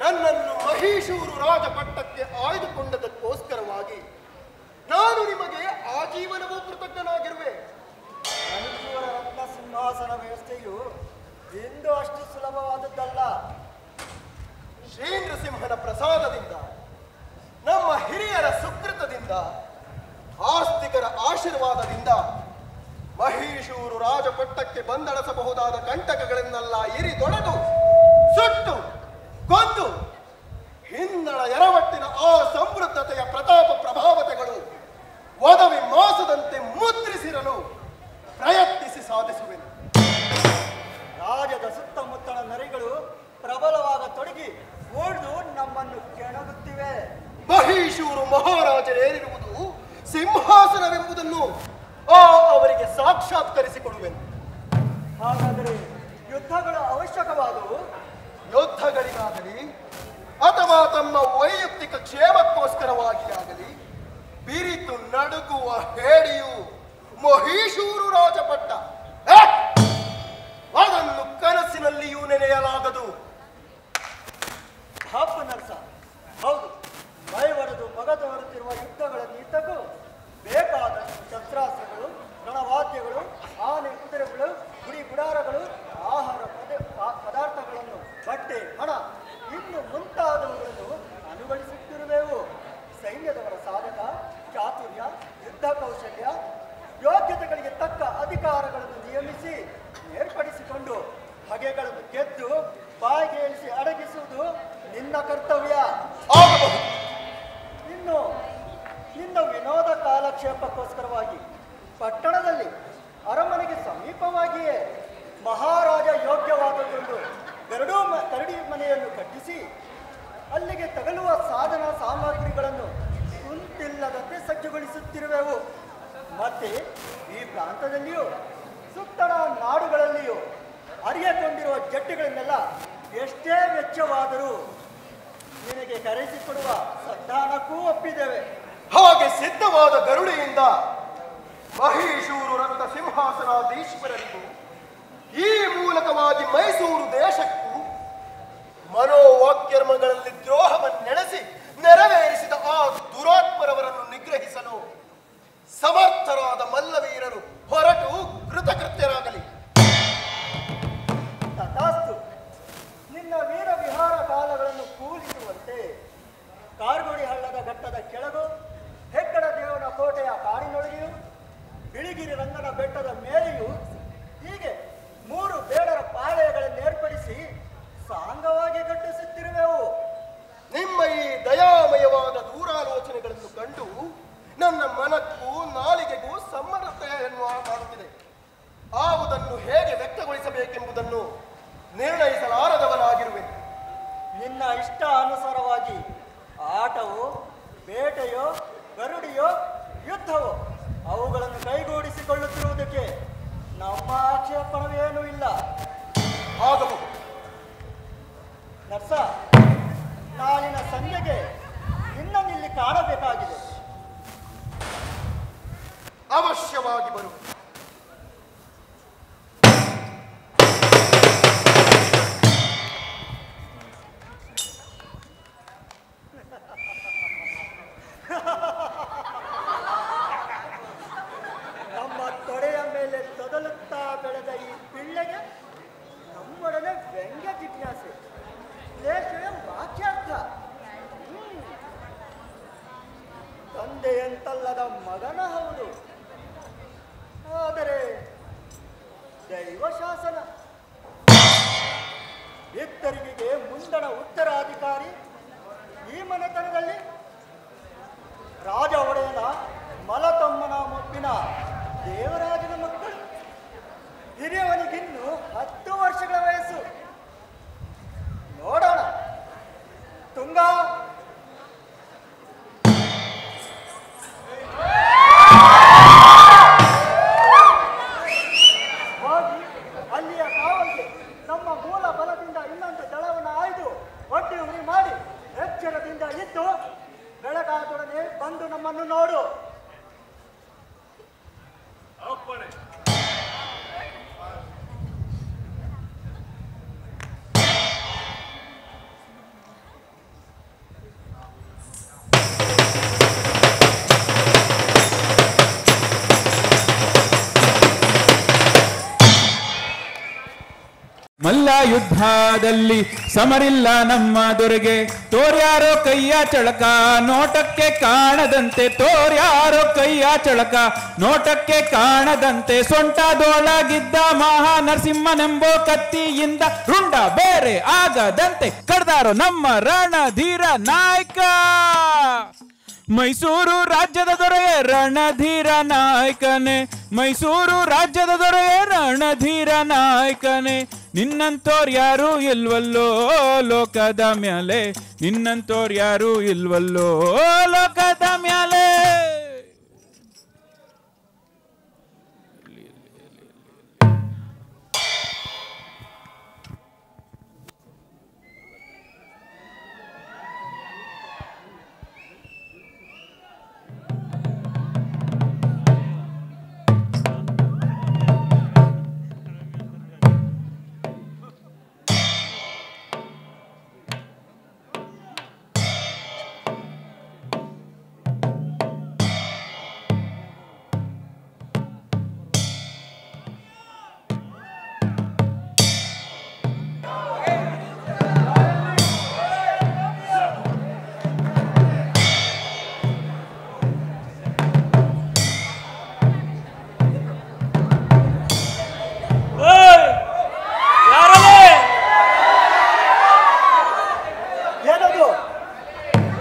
ನನ್ನನ್ನು ಮಹೀಶೂರು ರಾಜಪಟ್ಟಕ್ಕೆ ಆಯ್ದುಕೊಂಡದಕ್ಕೋಸ್ಕರವಾಗಿ ನಾನು ನಿಮಗೆ ಆಜೀವನವೂ ಕೃತಜ್ಞನಾಗಿರುವೆ. ಮಹೀಶೂರ ರತ್ನ ಸಿಂಹಾಸನ ವ್ಯವಸ್ಥೆಯು ಇಂದು ಅಷ್ಟು ಸುಲಭವಾದದ್ದಲ್ಲ. ಶ್ರೀ ನೃಸಿಂಹನ ಪ್ರಸಾದದಿಂದ, ನಮ್ಮ ಹಿರಿಯರ ಸುಕೃತದಿಂದ, ಆಸ್ತಿಕರ ಆಶೀರ್ವಾದದಿಂದ ಮಹೀಶೂರು ರಾಜಪಟ್ಟಕ್ಕೆ ಬಂದಳಿಸಬಹುದಾದ ಕಂಟಕಗಳನ್ನೆಲ್ಲ ಇರಿದೊಡೆದು ಸುಟ್ಟು ಕೊಂದು ಹಿಂದಳ ಎರವಟ್ಟಿನ ಆ ಸಮೃದ್ಧತೆಯ ಪ್ರತಾಪ ಪ್ರಭಾವತೆಗಳು ಒದವಿ ಮೋಸದಂತೆ ಮುದ್ರಿಸಿರಲು ಪ್ರಯತ್ನಿಸಿ ಸಾಧಿಸುವೆನು. ರಾಜ್ಯದ ಸುತ್ತಮುತ್ತಲ ನರಿಗಳು ಪ್ರಬಲವಾಗತೊಡಗಿ ಓಡ್ದು ನಮ್ಮನ್ನು ಕೆಣಗುತ್ತಿವೆ. ಮಹೀಶೂರು ಮಹಾರಾಜರೇರಿರುವುದು ಸಿಂಹಾಸನವೆಂಬುದನ್ನು ಅವರಿಗೆ ಸಾಕ್ಷಾತ್ಕರಿಸಿಕೊಡುವೆನು. ಹಾಗಾದರೆ ಯುದ್ಧಗಳು ಅವಶ್ಯಕವಾದವು? ಯುದ್ಧಗಳಿಗಾಗಲಿ ಅಥವಾ ತಮ್ಮ ವೈಯಕ್ತಿಕ ಕ್ಷೇಮಕ್ಕೋಸ್ಕರವಾಗಿ ಆಗಲಿ ಬಿರಿತು ನಡುಗುವ ಹೇಡಿಯು ಮಹೀಶೂರು ರಾಜಪಟ್ಟ. ಅದನ್ನು ಕನಸಿನಲ್ಲಿಯೂ ನೆನೆಯಲಾಗದು. ಹಬ್ಬ ನರ್ಸ, ಹೌದು, ಮೈವರೆದು ಮಗದು ಹೊರತಿರುವ ಯುದ್ಧಗಳನ್ನು ಇದ್ದಕ್ಕೂ ಬೇಕಾದಷ್ಟು ಶಸ್ತ್ರಾಸ್ತ್ರಗಳು, ರಣವಾದ್ಯಗಳು, ಆನೆ ಕುದುರೆಗಳು, ಗುಡಿ ಗುಡಾರಗಳು, ಆಹಾರ ಪದಾರ್ಥಗಳನ್ನು, ಬಟ್ಟೆ, ಹಣ ಇನ್ನು ಮುಂತಾದವುಗಳನ್ನು ಅನುಗಳಿಸುತ್ತಿರುವೆವು. ಸೈನ್ಯದವರ ಸಾಧಕ, ಚಾತುರ್ಯ, ಯುದ್ಧ ಕೌಶಲ್ಯ, ಯೋಗ್ಯತೆಗಳಿಗೆ ತಕ್ಕ ಅಧಿಕಾರಗಳನ್ನು ನಿಯಮಿಸಿ ಏರ್ಪಡಿಸಿಕೊಂಡು ಬಗೆಗಳನ್ನು ಗೆದ್ದು ಬಾಯಿಗೆ ಇಳಿಸಿ ಅಡಗಿಸುವುದು ನಿನ್ನ ಕರ್ತವ್ಯ. ಇನ್ನು ನಿನ್ನ ವಿನೋದ ಕಾಲಕ್ಷೇಪಕ್ಕೋಸ್ಕರವಾಗಿ ಪಟ್ಟಣದಲ್ಲಿ ಅರಮನೆಗೆ ಸಮೀಪವಾಗಿಯೇ ಮಹಾರಾಜ ಯೋಗ್ಯವಾದದೊಂದು ಕರಡಿ ಮನೆಯನ್ನು ಕಟ್ಟಿಸಿ ಅಲ್ಲಿಗೆ ತಗಲುವ ಸಾಧನ ಸಾಮಗ್ರಿಗಳನ್ನು ಕುಂತಿಲ್ಲದಂತೆ ಸಜ್ಜುಗೊಳಿಸುತ್ತಿರುವೆವು. ಮತ್ತೆ ಈ ಪ್ರಾಂತದಲ್ಲಿಯೂ ಸುತ್ತಣ ನಾಡುಗಳಲ್ಲಿಯೂ ಅರಿಯಕೊಂಡಿರುವ ಜಟ್ಟಿಗಳನ್ನೆಲ್ಲ ಎಷ್ಟೇ ವೆಚ್ಚವಾದರೂ ನಿನಗೆ ಕರೆಸಿಕೊಡುವ ಸಂಧಾನಕ್ಕೂ ಒಪ್ಪಿದ್ದೇವೆ. ಹಾಗೆ ಸಿದ್ಧವಾದ ಗರುಡೆಯಿಂದ ಮಹೀಶೂರು ರತ್ನ ಸಿಂಹಾಸನಾಧೀಶ್ವರರಿಗೂ ಈ ಮೂಲಕವಾಗಿ ಮೈಸೂರು ದೇಶಕ್ಕೂ ಮನೋವಾಕ್ಯರ್ಮಗಳಲ್ಲಿ ದ್ರೋಹವನ್ನು ನೆನೆಸಿ ನೆರವೇರಿಸಿದ ಆ ದುರಾತ್ಮರವರನ್ನು ನಿಗ್ರಹಿಸಲು ಸಮರ್ಥರಾದ ಮಲ್ಲವೀರರು ಹೊರಟು ಕೃತಕೃತ್ಯರಾಗಲಿ. ತಥಾಸ್ತು. ನಿನ್ನ ವೀರ ವಿಹಾರ ಕಾಲಗಳನ್ನು ಕೂಲಿಸುವಂತೆ ಕಾರ್ಗುಡಿ ಹಳ್ಳದ ಘಟ್ಟದ ಕೆಳಗು, ಹೆಗ್ಗಡ ದೇವನ ಕೋಟೆಯ ಕಾಡಿನೊಳಗೆಯೂ, ಬಿಳಿಗಿರಿ ರಂಗನ ಬೆಟ್ಟದ ಮೇಲೆಯೂ ಹೀಗೆ 3 ಬೇಡರ ಪಾಳೆಯಗಳನ್ನು ಏರ್ಪಡಿಸಿ ಸಾಂಗವಾಗಿ ಕಟ್ಟಿಸುತ್ತಿರುವೆವು. ನಿಮ್ಮ ಈ ದಯಾಮಯವಾದ ದೂರಾಲೋಚನೆಗಳನ್ನು ಕಂಡು ನನ್ನ ಮನಕ್ಕೂ ನಾಲಿಗೆಗೂ ಸಮರ್ಥತೆಯನ್ನು ಮಾಡುತ್ತಿದೆ. ಆವುದನ್ನು ಹೇಗೆ ವ್ಯಕ್ತಗೊಳಿಸಬೇಕೆಂಬುದನ್ನು ನಿರ್ಣಯಿಸಲಾರದವನಾಗಿರುವೆ. ನಿನ್ನ ಇಷ್ಟ ಅನುಸಾರವಾಗಿ ಆಟವೋ, ಬೇಟೆಯೋ, ಗರುಡಿಯೋ, ಯುದ್ಧವೋ ಅವುಗಳನ್ನು ಕೈಗೂಡಿಸಿಕೊಳ್ಳುತ್ತಿರುವುದಕ್ಕೆ ನಮ್ಮ ಆಕ್ಷೇಪಣವೇನೂ ಇಲ್ಲ. ಆಗಬಹುದು. ನರ್ಸ, ನಾಳಿನ ಸಂಜೆಗೆ ನಿನ್ನನ್ನಿಲ್ಲಿ ಕಾಣಬೇಕಾಗಿದೆ. ಅವಶ್ಯವಾಗಿ ಬರುವುದು. ನಮ್ಮ ತೊಡೆಯ ಮೇಲೆ ತೊದಲುತ್ತಾ ಬೆಳೆದ ಈ ಪಿಳ್ಳೆಗೆ ನಮ್ಮೊಡನೆ ವ್ಯಂಗ್ಯ ಜಿಜ್ಞಾಸೆ, ಲೇಷವೇ ವಾಕ್ಯಾರ್ಥ. ತಂದೆಯಂತಲ್ಲದ ಮಗನ ಹೌದು, ಆದರೆ ದೈವ ಶಾಸನ. ಇತ್ತರಿಗೆ ಮುಂದಣ ಉತ್ತರಾಧಿಕಾರಿ ಈ ಮನೆತನದಲ್ಲಿ ರಾಜ ಒಡೆಯನ ಮಲತಮ್ಮನ ಮುಪ್ಪಿನ ದೇವರಾಜನ ಮಕ್ಕಳು. ಹಿರಿಯವನಿಗಿನ್ನು 10 ವರ್ಷಗಳ ವಯಸ್ಸು. ನೋಡೋಣ. ತುಂಗ, ಹೋಗಿ ಅಲ್ಲಿಯ ಕಾವಲಿಗೆ ನಮ್ಮ ಮೂಲ ಬಲದಿಂದ ಇನ್ನೊಂದು ದಳವನ್ನು ಆಯ್ದು ಒಡ್ಡಿ ಉರಿ ಮಾಡಿ ಎಚ್ಚರದಿಂದ ಇದ್ದು ಬೆಳಗಾದೊಡನೆ ಬಂದು ನಮ್ಮನ್ನು ನೋಡು. ಮಲ್ಲ ಯುದ್ಧದಲ್ಲಿ ಸಮರಿಲ್ಲ ನಮ್ಮ ದೊರೆಗೆ, ತೋರ್ಯಾರೋ ಕೈಯ ಚಳಕ ನೋಟಕ್ಕೆ ಕಾಣದಂತೆ, ತೋರ್ಯಾರೋ ಕೈಯ ಚಳಕ ನೋಟಕ್ಕೆ ಕಾಣದಂತೆ, ಸೊಂಟದೊಳಗಿದ್ದ ಮಹಾ ನರಸಿಂಹನೆಂಬೋ ಕತ್ತಿಯಿಂದ ರುಂಡ ಬೇರೆ ಆಗದಂತೆ ಕಡ್ದಾರೋ ನಮ್ಮ ರಣಧೀರ ನಾಯಕ. ಮೈಸೂರು ರಾಜ್ಯದ ದೊರೆಯೇ ರಣಧೀರ ನಾಯಕನೇ, ಮೈಸೂರು ರಾಜ್ಯದ ದೊರೆಯೇ ರಣಧೀರ ನಾಯಕನೇ, ನಿನ್ನಂತೋರ್ ಯಾರು ಇಲ್ವಲ್ಲೋ ಲೋಕದ ಮ್ಯಾಲೆ, ನಿನ್ನಂತೋರ್ ಯಾರು ಇಲ್ವಲ್ಲೋ ಲೋಕದ ಮ್ಯಾಲೆ.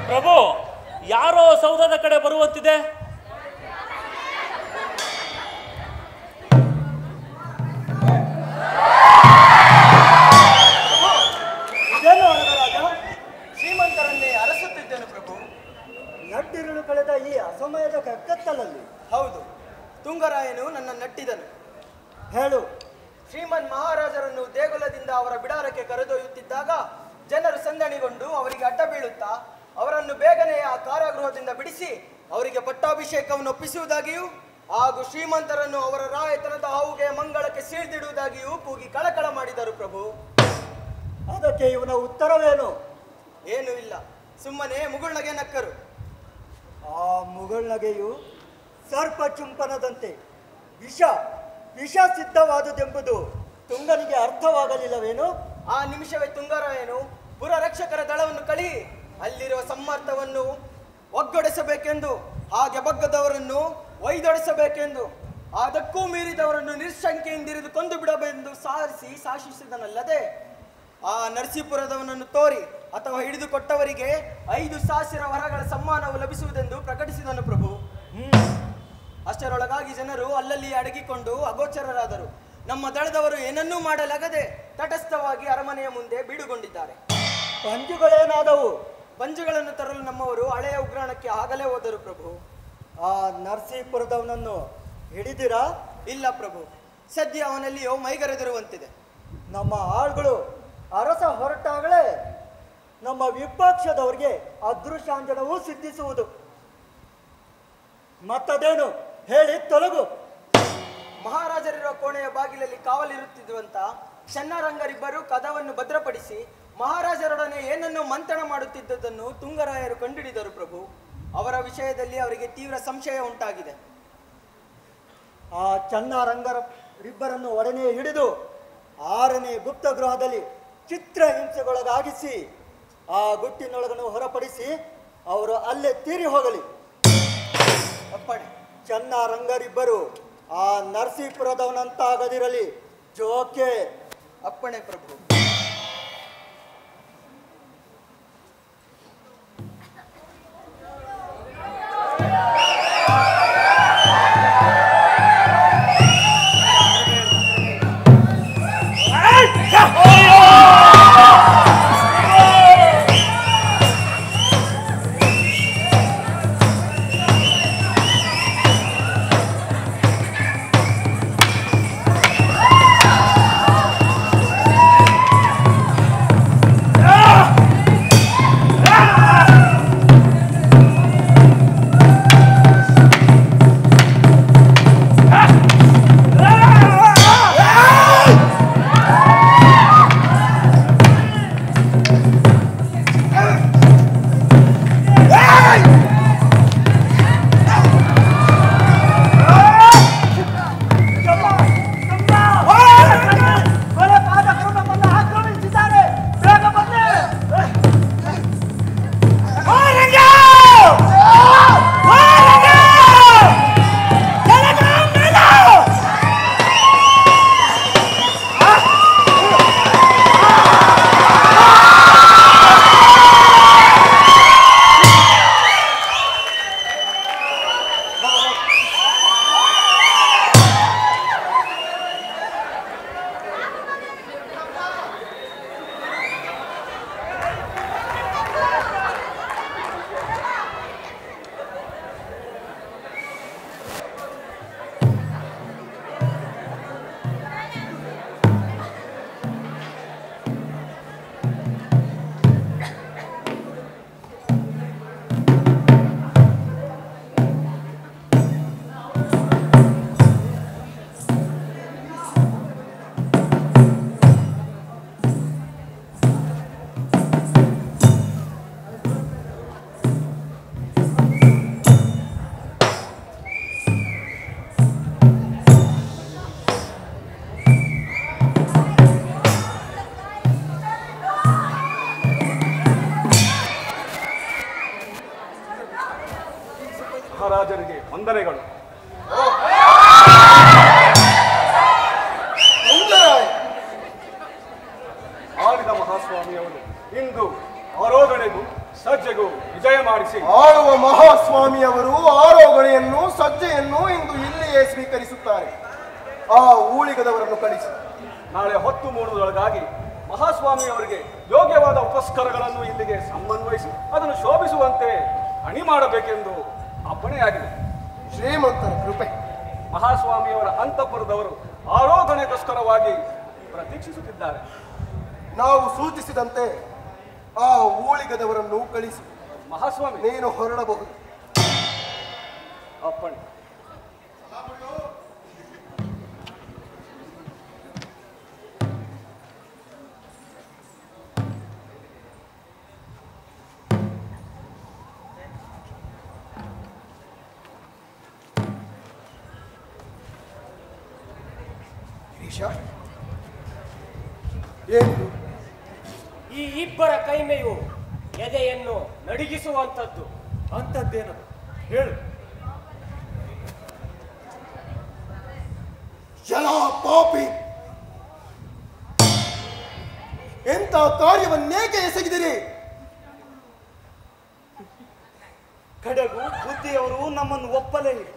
ಪ್ರಭು, ಯಾರೋ ಸೌಧದ ಕಡೆ ಬರುವಂತಿದೆ. ಇದೇನು ಅನಗರಾಜ? ಶ್ರೀಮಂತರನ್ನೇ ಅರಸುತ್ತಿದ್ದೇನೆ ಪ್ರಭು. ನಟ್ಟಿರುಳು ಕಳೆದ ಈ ಅಸಮಯದ ಕಕ್ಕತ್ತಲಲ್ಲಿ. ಹೌದು, ತುಂಗರಾಯನು ನನ್ನ ನಟ್ಟಿದನು. ಹೇಳು. ಶ್ರೀಮನ್ ಮಹಾರಾಜರನ್ನು ದೇಗುಲದಿಂದ ಅವರ ಬಿಡಾರಕ್ಕೆ ಕರೆದೊಯ್ಯುತ್ತಿದ್ದಾಗ ಜನರು ಸಂದಣಿಗೊಂಡು ಅವರಿಗೆ ಅಡ್ಡ ಬೀಳುತ್ತಾ ಅವರನ್ನು ಬೇಗನೆ ಆ ಕಾರಾಗೃಹದಿಂದ ಬಿಡಿಸಿ ಅವರಿಗೆ ಪಟ್ಟಾಭಿಷೇಕವನ್ನು ಒಪ್ಪಿಸುವುದಾಗಿಯೂ ಹಾಗೂ ಶ್ರೀಮಂತರನ್ನು ಅವರ ರಾಯತನದ ಹಾವುಗೆ ಮಂಗಳಕ್ಕೆ ಸೀಳ್ದಿಡುವುದಾಗಿಯೂ ಕೂಗಿ ಕಳಕಳ ಮಾಡಿದರು ಪ್ರಭು. ಅದಕ್ಕೆ ಇವನ ಉತ್ತರವೇನು? ಏನೂ ಇಲ್ಲ, ಸುಮ್ಮನೆ ಮುಗುಳ್ನಗೆ ನಕ್ಕರು. ಆ ಮುಗುಳ್ನಗೆಯು ಸರ್ಪ ಚುಂಬನದಂತೆ ವಿಷ ಸಿದ್ಧವಾದುದೆಂಬುದು ತುಂಗನಿಗೆ ಅರ್ಥವಾಗಲಿಲ್ಲವೇನು? ಆ ನಿಮಿಷವೇ ತುಂಗರಾಯನು ಪುರರಕ್ಷಕರ ದಳವನ್ನು ಕಳಿ ಅಲ್ಲಿರುವ ಸಮರ್ಥವನ್ನು ಒಗ್ಗೂಡಿಸಬೇಕೆಂದು, ಹಾಗೆ ಬಗ್ಗದವರನ್ನು ಒಯ್ದೊಡಿಸಬೇಕೆಂದು, ಅದಕ್ಕೂ ಮೀರಿದವರನ್ನು ನಿರ್ಶಂಕೆಯಿಂದಿರಿದು ಕೊಂದು ಬಿಡಬೇಕೆಂದು ಶಾಸಿಸಿದನಲ್ಲದೆ ಆ ನರಸೀಪುರದವನನ್ನು ತೋರಿ ಅಥವಾ ಹಿಡಿದುಕೊಟ್ಟವರಿಗೆ 5,000 ವರಗಳ ಸಮ್ಮಾನವು ಲಭಿಸುವುದೆಂದು ಪ್ರಕಟಿಸಿದನು ಪ್ರಭು. ಅಷ್ಟರೊಳಗಾಗಿ ಜನರು ಅಲ್ಲಲ್ಲಿ ಅಡಗಿಕೊಂಡು ಅಗೋಚರರಾದರು. ನಮ್ಮ ದಳದವರು ಏನನ್ನೂ ಮಾಡಲಾಗದೆ ತಟಸ್ಥವಾಗಿ ಅರಮನೆಯ ಮುಂದೆ ಬೀಡುಗೊಂಡಿದ್ದಾರೆ. ಪಂಜುಗಳೇನಾದವು? ಪಂಜುಗಳನ್ನು ತರಲು ನಮ್ಮವರು ಹಳೆಯ ಉಗ್ರಾಣಕ್ಕೆ ಆಗಲೇ ಹೋದರು ಪ್ರಭು. ಆ ನರಸೀಪುರದವನನ್ನು ಹಿಡಿದಿರಾ? ಇಲ್ಲ ಪ್ರಭು, ಸದ್ಯ ಅವನಲ್ಲಿಯೋ ಮೈಗರೆದಿರುವಂತಿದೆ. ನಮ್ಮ ಆಳುಗಳು ಅರಸ ಹೊರಟಾಗಲೇ ನಮ್ಮ ವಿಪಕ್ಷದವರಿಗೆ ಅದೃಶ್ಯಾಂಜನವೂ ಸಿದ್ಧಿಸುವುದು. ಮತ್ತದೇನು ಹೇಳಿ ತೊಲಗು. ಮಹಾರಾಜರಿರುವ ಕೋಣೆಯ ಬಾಗಿಲಲ್ಲಿ ಕಾವಲಿರುತ್ತಿದ್ದುವಂತ ಚೆನ್ನರಂಗರಿಬ್ಬರು ಕದವನ್ನು ಭದ್ರಪಡಿಸಿ ಮಹಾರಾಜರೊಡನೆ ಏನನ್ನು ಮಂಥನ ಮಾಡುತ್ತಿದ್ದುದನ್ನು ತುಂಗರಾಯರು ಕಂಡುಹಿಡಿದರು ಪ್ರಭು. ಅವರ ವಿಷಯದಲ್ಲಿ ಅವರಿಗೆ ತೀವ್ರ ಸಂಶಯ ಉಂಟಾಗಿದೆ. ಆ ಚೆನ್ನರಂಗರಿಬ್ಬರನ್ನು ಒಡನೆ ಹಿಡಿದು 6ನೇ ಗುಪ್ತ ಗೃಹದಲ್ಲಿ ಚಿತ್ರಹಿಂಸೆಗೊಳಗಾಗಿಸಿ ಆ ಗುಟ್ಟಿನೊಳಗನ್ನು ಹೊರಪಡಿಸಿ ಅವರು ಅಲ್ಲೇ ತೀರಿ ಹೋಗಲಿ. ಅಪ್ಪಣೆ. ಚೆನ್ನರಂಗರಿಬ್ಬರು ಆ ನರಸೀಪುರದವನಂತಾಗದಿರಲಿ. ಜೋಕೆ. ಅಪ್ಪಣೆ ಪ್ರಭು. ಮಹಾರಾಜರಿಗೆ ವಂದನೆಗಳು. ಆಳಿದ ಮಹಾಸ್ವಾಮಿಯವರು ಇಂದು ಆರೋಗಣೆಗೂ ಸಜ್ಜೆಗೂ ವಿಜಯ ಮಾಡಿಸಿ ಆಳುವ ಮಹಾಸ್ವಾಮಿಯವರು ಆರೋಗಣೆಯನ್ನು ಸಜ್ಜೆಯನ್ನು ಇಂದು ಇಲ್ಲಿಯೇ ಸ್ವೀಕರಿಸುತ್ತಾರೆ. ಆ ಊಳಿಗದವರನ್ನು ಕಳಿಸಿ ನಾಳೆ ಹೊತ್ತು ಮೂಡುವುದರೊಳಗಾಗಿ ಮಹಾಸ್ವಾಮಿಯವರಿಗೆ ಯೋಗ್ಯವಾದ ಉಪಸ್ಕರಗಳನ್ನು ಇಲ್ಲಿಗೆ ಸಮನ್ವಯಿಸಿ ಅದನ್ನು ಶೋಭಿಸುವಂತೆ ಅಣಿ ಮಾಡಬೇಕೆಂದು ಅಪ್ಪಣೆಯಾಗಿದೆ. ಶ್ರೀಮಂತರ ಕೃಪೆ. ಮಹಾಸ್ವಾಮಿಯವರ ಅಂತಃಪುರದವರು ಆರೋಧನೆಗೋಸ್ಕರವಾಗಿ ಪ್ರತೀಕ್ಷಿಸುತ್ತಿದ್ದಾರೆ. ನಾವು ಸೂಚಿಸಿದಂತೆ ಆ ಊಳಿಗದವರನ್ನು ಕಳಿಸಿ ಮಹಾಸ್ವಾಮಿ ನೀನು ಹೊರಡಬಹುದು. ಅಪ್ಪಣೆ. ನಿರೀಕ್ಷಾ, ಏನು ಈ ಇಬ್ಬರ ಕೈಮೆಯು ಎದೆಯನ್ನು ನಡುಗಿಸುವಂಥದ್ದು. ಅಂಥದ್ದೇನು ಹೇಳು. ಎಲ್ಲ ಪಾಪಿ, ಎಂಥ ಕಾರ್ಯವನ್ನೇಕೆ ಎಸಗಿದಿರಿ? ಕಡೆಗೂ ಬುದ್ಧಿಯವರು ನಮ್ಮನ್ನು ಒಪ್ಪಲೇ ಇಲ್ಲ.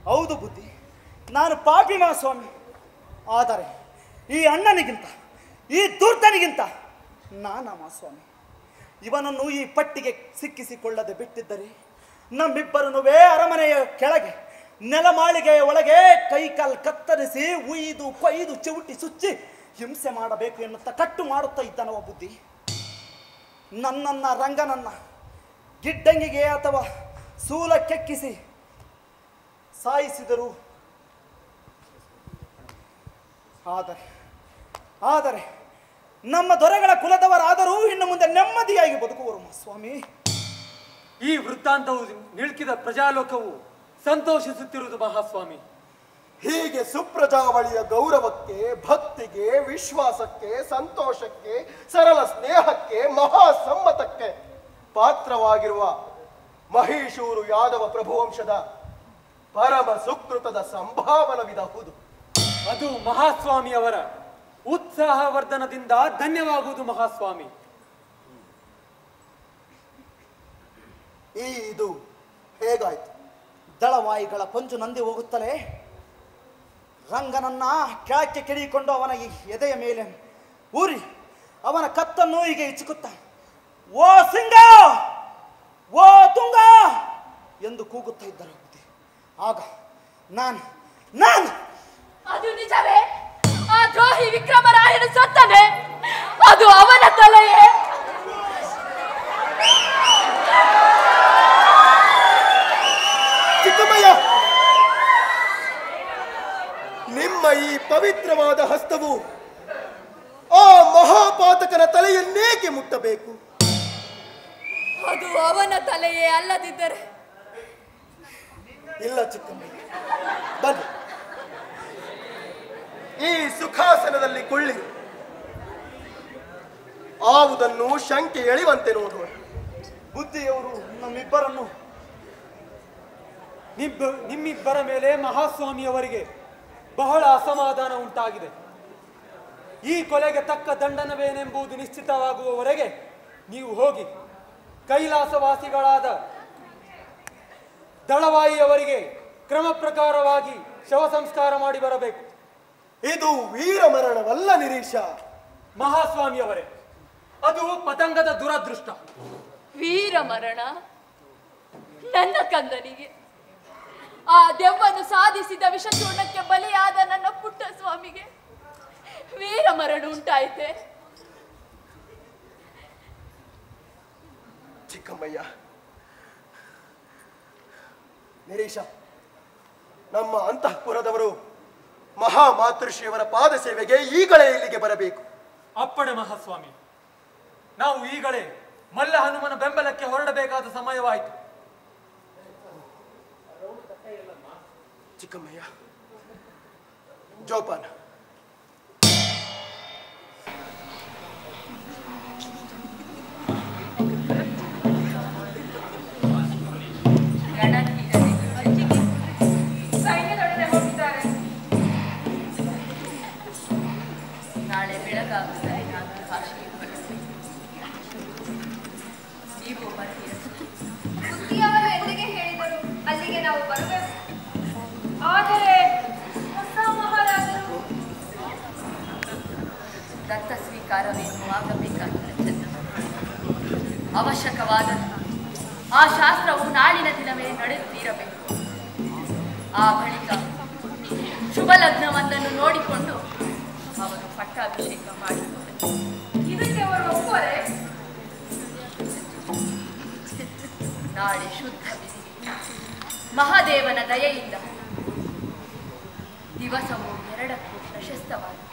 ಹೌದು ಬುದ್ಧಿ, ನಾನು ಪಾಪಿ ಮಹಾಸ್ವಾಮಿ. ಆದರೆ ಈ ಅಣ್ಣನಿಗಿಂತ, ಈ ಧೂರ್ತನಿಗಿಂತ ನಾನ ಮಹಾಸ್ವಾಮಿ. ಇವನನ್ನು ಈ ಪಟ್ಟಿಗೆ ಸಿಕ್ಕಿಸಿಕೊಳ್ಳದೆ ಬಿಟ್ಟಿದ್ದರೆ ನಮ್ಮಿಬ್ಬರನ್ನು ಅರಮನೆಯ ಕೆಳಗೆ ನೆಲಮಾಳಿಗೆಯ ಒಳಗೆ ಕೈಕಾಲು ಕತ್ತರಿಸಿ ಉಯ್ದು ಕೊಯ್ದು ಚಿವುಟಿ ಸುಚ್ಚಿ ಹಿಂಸೆ ಮಾಡಬೇಕು ಎನ್ನುತ್ತಾ ಕಟ್ಟು ಮಾಡುತ್ತಾ ಇದ್ದಾನವ ಬುದ್ಧಿ. ನನ್ನನ್ನ ರಂಗನನ್ನ ಗಿಡ್ಡಂಗಿಗೆ ಅಥವಾ ಸೂಲಕ್ಕೆಕ್ಕಿಸಿ ಸಾಯಿಸಿದರು. ಆದರೆ ನಮ್ಮ ದೊರೆಗಳ ಕುಲದವರಾದರೂ ಇನ್ನು ಮುಂದೆ ನೆಮ್ಮದಿಯಾಗಿ ಬದುಕುವರು ಸ್ವಾಮಿ. ಈ ವೃತ್ತಾಂತವು ನಿಲ್ಕಿದ ಪ್ರಜಾಲೋಕವು ಸಂತೋಷಿಸುತ್ತಿರುವುದು ಮಹಾಸ್ವಾಮಿ. ಹೀಗೆ ಸುಪ್ರಜಾವಳಿಯ ಗೌರವಕ್ಕೆ, ಭಕ್ತಿಗೆ, ವಿಶ್ವಾಸಕ್ಕೆ, ಸಂತೋಷಕ್ಕೆ, ಸರಳ ಸ್ನೇಹಕ್ಕೆ, ಮಹಾಸಮ್ಮತಕ್ಕೆ ಪಾತ್ರವಾಗಿರುವ ಮಹೀಶೂರು ಯಾದವ ಪ್ರಭುವಂಶದ ಪರಮ ಸುಕೃತದ ಸಂಭಾವನವಿದಹುದು. ಅದು ಮಹಾಸ್ವಾಮಿಯವರ ಉತ್ಸಾಹವರ್ಧನದಿಂದ ಧನ್ಯವಾಗುವುದು ಮಹಾಸ್ವಾಮಿ. ಇದು ಹೇಗಾಯ್ತು? ದಳವಾಯಿಗಳ ಪಂಜು ನಂದಿ ಹೋಗುತ್ತಲೇ ರಂಗನನ್ನ ಕೆಳಕ್ಕೆ ಕೆಡಿಕೊಂಡು ಅವನ ಈ ಎದೆಯ ಮೇಲೆ ಊರಿ ಅವನ ಕತ್ತನ್ನು ಹೀಗೆ ಇಚ್ಚುಕುತ್ತ, ಓ ಸಿಂಗ, ಓ ತುಂಗ ಎಂದು ಕೂಗುತ್ತಾ ಇದ್ದರು. ಆಗ ನಾನು ಅದು ನಿಜವೇ? ಆ ದ್ರೋಹಿ ವಿಕ್ರಮರಾಯನ ಸತ್ತನೆ? ಅದು ಅವನ ತಲೆಯೇ? ಚಿಕ್ಕಮ್ಮಯ್ಯ, ನಿಮ್ಮ ಈ ಪವಿತ್ರವಾದ ಹಸ್ತವು ಆ ಮಹಾಪಾತಕನ ತಲೆಯನ್ನೇಕೆ ಮುಟ್ಟಬೇಕು? ಅದು ಅವನ ತಲೆಯೇ ಅಲ್ಲದಿದ್ದರೆ? ಇಲ್ಲ ಚಿಕ್ಕಮ್ಮಯ್ಯ, ಬನ್ನಿ ಈ ಸುಖಾಸನದಲ್ಲಿ ಕೊಳ್ಳಿ. ಆವುದನ್ನು ಶಂಕೆ ಎಳೆಯುವಂತೆ ನೋಡುವ. ಬುದ್ಧಿಯವರು ನಮ್ಮಿಬ್ಬರನ್ನು ನಿಮ್ಮಿಬ್ಬರ ಮೇಲೆ ಮಹಾಸ್ವಾಮಿಯವರಿಗೆ ಬಹಳ ಅಸಮಾಧಾನ ಉಂಟಾಗಿದೆ. ಈ ಕೊಲೆಗೆ ತಕ್ಕ ದಂಡನವೇನೆಂಬುದು ನಿಶ್ಚಿತವಾಗುವವರೆಗೆ ನೀವು ಹೋಗಿ ಕೈಲಾಸವಾಸಿಗಳಾದ ದಳವಾಯಿಯವರಿಗೆ ಕ್ರಮ ಪ್ರಕಾರವಾಗಿ ಶವ ಸಂಸ್ಕಾರ ಮಾಡಿ ಬರಬೇಕು. ಇದು ವೀರ ಮರಣವಲ್ಲ ನಿರೀಶ. ಮಹಾಸ್ವಾಮಿಯವರೇ, ಅದು ಪತಂಗದ ದುರದೃಷ್ಟ. ವೀರ ಮರಣ? ನನ್ನ ಕಂದನಿಗೆ, ಆ ದೆವ್ವನು ಸಾಧಿಸಿದ ವಿಷಚೂರ್ಣಕ್ಕೆ ಬಲಿಯಾದ ನನ್ನ ಪುಟ್ಟ ಸ್ವಾಮಿಗೆ ವೀರ ಮರಣ ಉಂಟಾಯಿತೆ? ಚಿಕ್ಕಮ್ಮಯ್ಯ, ನಿರೀಶ, ನಮ್ಮ ಅಂತಃಪುರದವರು ಮಹಾಮಾತೃಶ್ರೀಯವರ ಪಾದ ಸೇವೆಗೆ ಈಗಲೇ ಇಲ್ಲಿಗೆ ಬರಬೇಕು. ಅಪ್ಪಣೆ ಮಹಾಸ್ವಾಮಿ. ನಾವು ಈಗಲೇ ಮಲ್ಲ ಹನುಮನ ಬೆಂಬಲಕ್ಕೆ ಹೊರಡಬೇಕಾದ ಸಮಯವಾಯಿತು. ಚಿಕ್ಕಮ್ಮಯ್ಯ, ಜೋಪಾನ. ಸೈನ್ಯದೊಡನೆ ಹೋಗಿದ್ದಾರೆ. ನಾಳೆ ಬೆಳಗಾಗುತ್ತದೆ. ನಾನು ಭಾಷೆಗೆ ಬರುತ್ತೇನೆ. ನೀವು ಬರ್ತೀರ? ಬುದ್ಧಿಯವರು ಎಲ್ಲಿಗೆ ಹೇಳಿದರು ಅಲ್ಲಿಗೆ ನಾವು ಬರಬೇಕು. ಆದರೆ ಹೊಸ ಮಹಾರಾಜರು ದತ್ತ ಸ್ವೀಕಾರವೇನು ಆಗಬೇಕಾದರೆ ಚೆನ್ನ. ಅವಶ್ಯಕವಾದಂತಹ ಆ ಶಾಸ್ತ್ರವು ನಾಳಿನ ದಿನವೇ ನಡೆಯುತ್ತಿರಬೇಕು. ಆ ಬಳಿಕ ಶುಭ ಲಗ್ನವೊಂದನ್ನು ನೋಡಿಕೊಂಡು ಅವರು ಪಟ್ಟಾಭಿಷೇಕ ಮಾಡಿದ್ದಾರೆ. ಇದಕ್ಕೆ ಅವರು ಒಪ್ಪುವರೆ? ನಾಳೆ ಶುದ್ಧ ವಿಧಿ ಮಹಾದೇವನ ದಯೆಯಿಂದ ದಿವಸವು ಎರಡಕ್ಕೂ ಪ್ರಶಸ್ತವಾಗಿದೆ.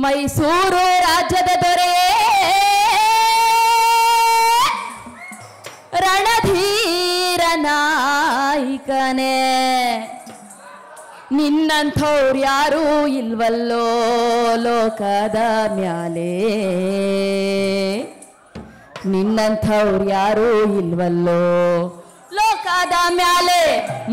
ಮೈಸೂರು ರಾಜ್ಯದ ದೊರೆ ರಣಧೀರ ನಾಯಕನೇ, ನಿನ್ನಂಥವ್ರು ಯಾರೂ ಇಲ್ವಲ್ಲೋ ಲೋಕದ ಮ್ಯಾಲೆ, ನಿನ್ನಂಥವ್ರು ಯಾರೂ ಇಲ್ವಲ್ಲೋ ಲೋಕದ ಮ್ಯಾಲೆ.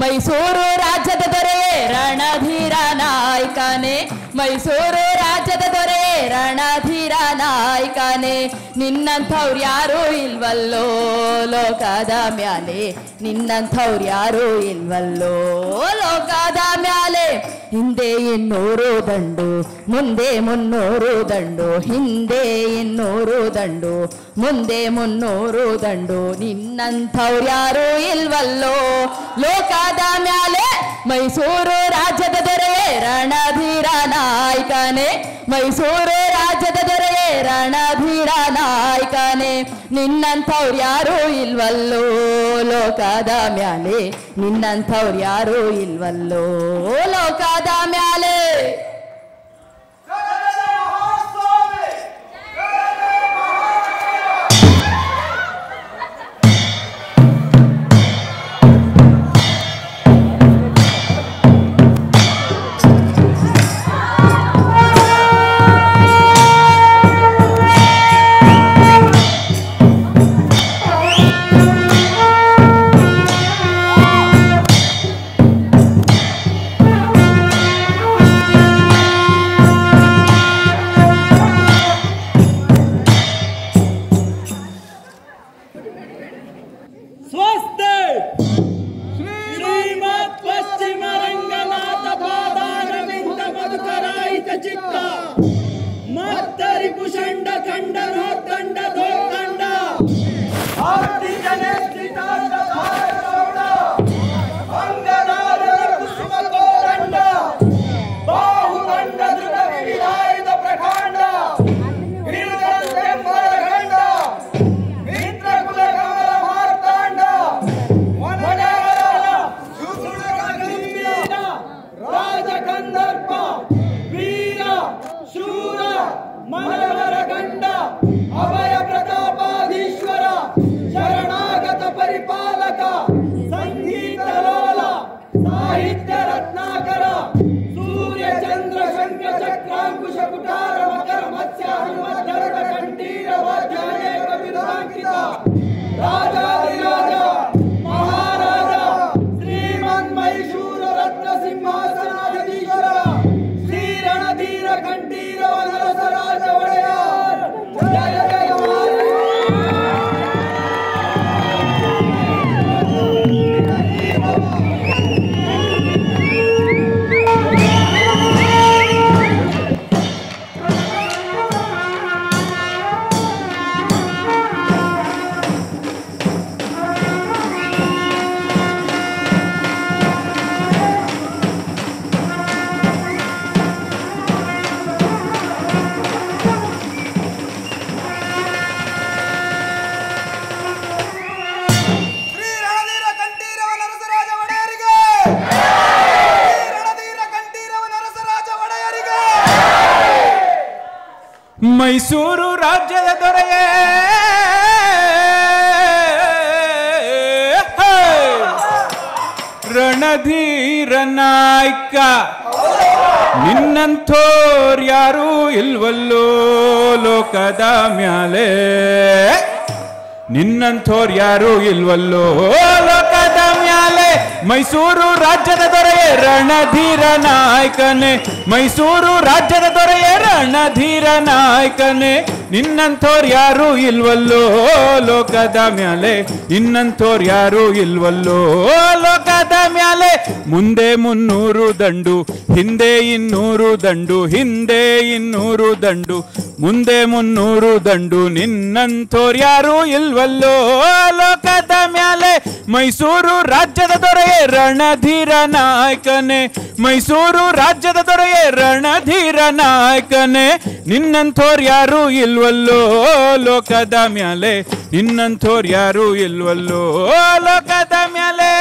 ಮೈಸೂರು ರಾಜ್ಯದ ದೊರೆ ರಣಧೀರ ನಾಯಕನೇ, ಮೈಸೂರು ರಾಜ್ಯದ ದೊರೆ ರಣಧೀರ ನಾಯಕನೇ, ನಿನ್ನಂಥವ್ರು ಯಾರೂ ಇಲ್ವಲ್ಲೋ ಲೋಕದ ಮ್ಯಾಲೆ, ನಿನ್ನಂಥವ್ರು ಯಾರೂ ಇಲ್ವಲ್ಲೋ ಲೋಕದ ಮ್ಯಾಲೆ. ಹಿಂದೆ 200 ದಂಡು, ಮುಂದೆ 300 ದಂಡು, ಹಿಂದೆ 200 ದಂಡು, ಮುಂದೆ 300 ದಂಡು, ನಿನ್ನಂಥವ್ರು ಯಾರೂ ಇಲ್ವಲ್ಲೋ ಲೋಕದ ಮ್ಯಾಲೆ. ಮೈಸೂರು ರಾಜ್ಯದ ದೊರೆ ರಣಧೀರ ನಾಯಕನೇ, ಮೈಸೂರು ರಾಜ್ಯದ ದೊರೆ ರಣಧೀರ ನಾಯಕನೇ, ನಿನ್ನಂಥವ್ರು ಯಾರೂ ಇಲ್ವಲ್ಲೋ ಲೋಕದ ಮ್ಯಾಲೆ, ನಿನ್ನಂಥವ್ರು ಯಾರೂ ಇಲ್ವಲ್ಲೋ ಲೋಕದ ಮ್ಯಾಲೆ. ಮೈಸೂರು ರಾಜ್ಯದ ದೊರೆಯೇ ರಣಧೀರ ನಾಯಕ, ನಿನ್ನಂಥೋರ್ ಯಾರೂ ಇಲ್ವಲ್ಲೋ ಲೋಕದ ಮ್ಯಾಲೆ, ನಿನ್ನಂಥೋರ್ ಯಾರೂ ಇಲ್ವಲ್ಲೋ ಲೋಕದ ಮ್ಯಾಲೆ. ಮೈಸೂರು ರಾಜ್ಯದ ದೊರೆಯೇ ರಣಧೀರ ನಾಯಕನೇ, ಮೈಸೂರು ರಾಜ್ಯದ ದೊರೆಯೇ ರಣಧೀರ ನಾಯಕನೇ, ನಿನ್ನಂಥೋರ್ ಯಾರೂ ಇಲ್ವಲ್ಲೋ ಲೋಕದ ಮ್ಯಾಲೆ, ನಿನ್ನಂಥೋರ್ ಯಾರೂ ಇಲ್ವಲ್ಲೋ ಲೋಕದ ಮ್ಯಾಲೆ. ಮುಂದೆ 300 ದಂಡು, ಹಿಂದೆ 200 ದಂಡು, ಹಿಂದೆ 200 ದಂಡು, ಮುಂದೆ 300 ದಂಡು, ನಿನ್ನಂಥೋರ್ ಯಾರೂ ಇಲ್ವಲ್ಲೋ ಲೋಕದ ಮ್ಯಾಲೆ. ಮೈಸೂರು ರಾಜ್ಯದ ದೊರೆಯೇ ರಣಧೀರ ನಾಯಕನೇ, ಮೈಸೂರು ರಾಜ್ಯದ ದೊರೆಯೇ ರಣಧೀರ ನಾಯಕನೇ, ನಿನ್ನಂಥೋರ್ ಯಾರೂ ಇಲ್ವಲ್ಲೋ ಲೋಕದ ಮ್ಯಾಲೆ, ನಿನ್ನಂಥೋರ್ ಯಾರೂ ಇಲ್ವಲ್ಲೋ ಲೋಕದ ಮ್ಯಾಲೆ.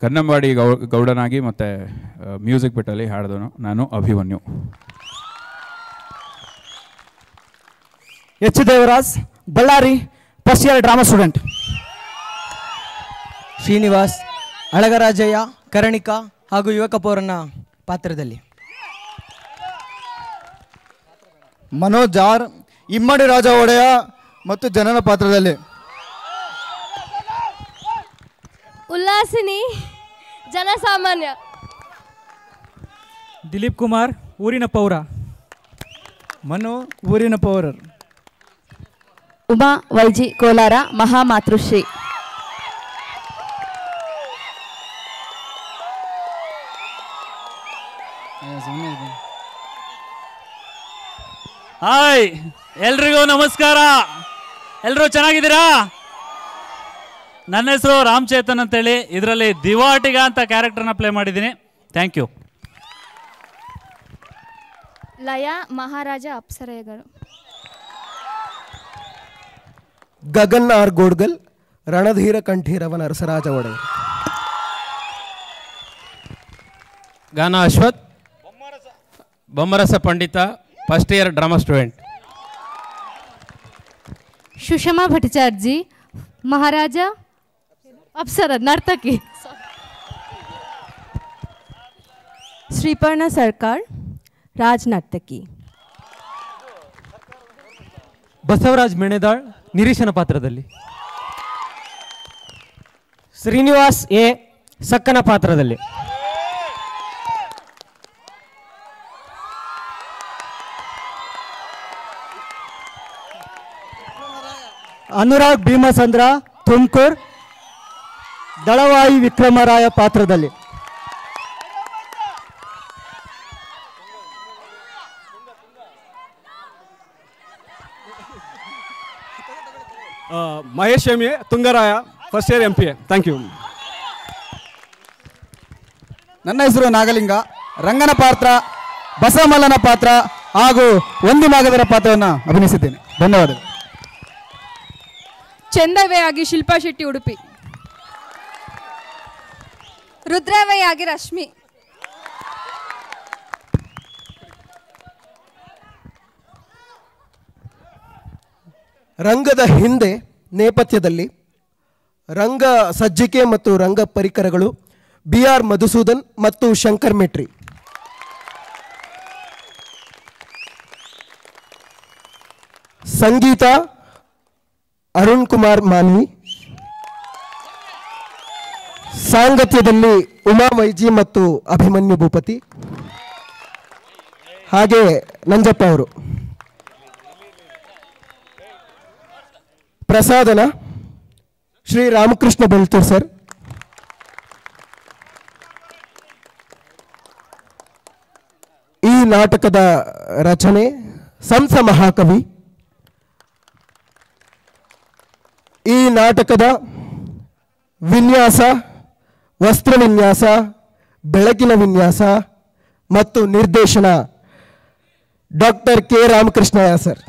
ಕನ್ನಂಬಾಡಿ ಗೌಡನಾಗಿ ಮತ್ತು ಮ್ಯೂಸಿಕ್ ಬಿಟ್ಟಲ್ಲಿ ಹಾಡಿದವನು ನಾನು Abhimanyu. H Devaraj, Ballari, first year drama student. Srinivas, Alagarajaiah, Karnika ಹಾಗೂ ಯುವಕ ಪೌರನ ಪಾತ್ರದಲ್ಲಿ. ಮನೋಜ್ ಆರ್, ಇಮ್ಮಡಿ ರಾಜ ಒಡೆಯ ಮತ್ತು ಜನನ ಪಾತ್ರದಲ್ಲಿ. ಉಲ್ಲಾಸಿನಿ, ಜನಸಾಮಾನ್ಯ. ದಿಲೀಪ್ ಕುಮಾರ್, ಊರಿನ ಪೌರ. ಮನು, ಊರಿನ ಪೌರರ್. ಉಮಾ ವೈಜಿ, ಕೋಲಾರ, ಮಹಾಮಾತೃಶ್ರೀ. ಹಾಯ್, ಎಲ್ರಿಗೂ ನಮಸ್ಕಾರ. ಎಲ್ಲರೂ ಚೆನ್ನಾಗಿದ್ದೀರಾ? ನನ್ನ ಹೆಸರು ರಾಮ್ ಚೇತನ್ ಅಂತೇಳಿ. ಇದರಲ್ಲಿ ದಿವಾಟಿಗ ಅಂತ ಕ್ಯಾರೆಕ್ಟರ್ನ ಪ್ಲೇ ಮಾಡಿದ್ದೀನಿ. Thank you. ಲಯ, ಮಹಾರಾಜ ಅಪ್ಸರೆಗಳು. ಗಗನ್ ಆರ್ ಗೋಡ್ಗಲ್, ರಣಧೀರ ಕಂಠೀರವನ ಅರಸರಾಜ Wodeyar. Gaana Ashwath, Bommarasa Pandita, first year drama student. Sushma Bhattacharjee, ಮಹಾರಾಜ ಅಪ್ಸರ ನರ್ತಕಿ. ಶ್ರೀಪರ್ಣ ಸರ್ಕಾರ್, ರಾಜ್ ನರ್ತಕಿ. ಬಸವರಾಜ್ ಮೆಣೆದಾಳ್, ನಿರೀಶನ ಪಾತ್ರದಲ್ಲಿ. ಶ್ರೀನಿವಾಸ್ ಎ, ಸಕ್ಕನ ಪಾತ್ರದಲ್ಲಿ. ಅನುರಾಗ್ ಭೀಮಸಂದ್ರ, ತುಮಕೂರು, ದಳವಾಯಿ ವಿಕ್ರಮರಾಯ ಪಾತ್ರದಲ್ಲಿ. Mahesh M A, Tungaraya, first year MPA. Thank you. ನನ್ನ ಹೆಸರು ನಾಗಲಿಂಗ, ರಂಗನ ಪಾತ್ರ, ಬಸವಮಲ್ಲನ ಪಾತ್ರ ಹಾಗೂ ಒಂದಿಮಾಗದರ ಪಾತ್ರವನ್ನು ಅಭಿನಯಿಸಿದ್ದೇನೆ. ಧನ್ಯವಾದಗಳು. ಚಂದವೆಯಾಗಿ ಶಿಲ್ಪಾ ಶೆಟ್ಟಿ, ಉಡುಪಿ. ರುದ್ರವೆಯಾಗಿ ರಶ್ಮಿ. ರಂಗದ ಹಿಂದೆ ನೇಪಥ್ಯದಲ್ಲಿ ರಂಗ ಸಜ್ಜಿಕೆ ಮತ್ತು ರಂಗ ಪರಿಕರಗಳು BR ಮಧುಸೂದನ್ ಮತ್ತು ಶಂಕರ್ ಮೆಟ್ರಿ. ಸಂಗೀತ ಅರುಣ್ ಕುಮಾರ್ ಮಾನ್ವಿ. ಸಾಂಗತ್ಯದಲ್ಲಿ ಉಮಾ ವೈಜಿ ಮತ್ತು ಅಭಿಮನ್ಯು ಭೂಪತಿ, ಹಾಗೆ ನಂಜಪ್ಪ ಅವರು. ಪ್ರಸಾದನ ಶ್ರೀ ರಾಮಕೃಷ್ಣ ಬೆಳ್ತೂರ್ ಸರ್. ಈ ನಾಟಕದ ರಚನೆ ಸಂಸ ಮಹಾಕವಿ. ಈ ನಾಟಕದ ವಿನ್ಯಾಸ, ವಸ್ತ್ರ ವಿನ್ಯಾಸ, ಬೆಳಕಿನ ವಿನ್ಯಾಸ ಮತ್ತು ನಿರ್ದೇಶನ doctor K Ramakrishnaiah sir.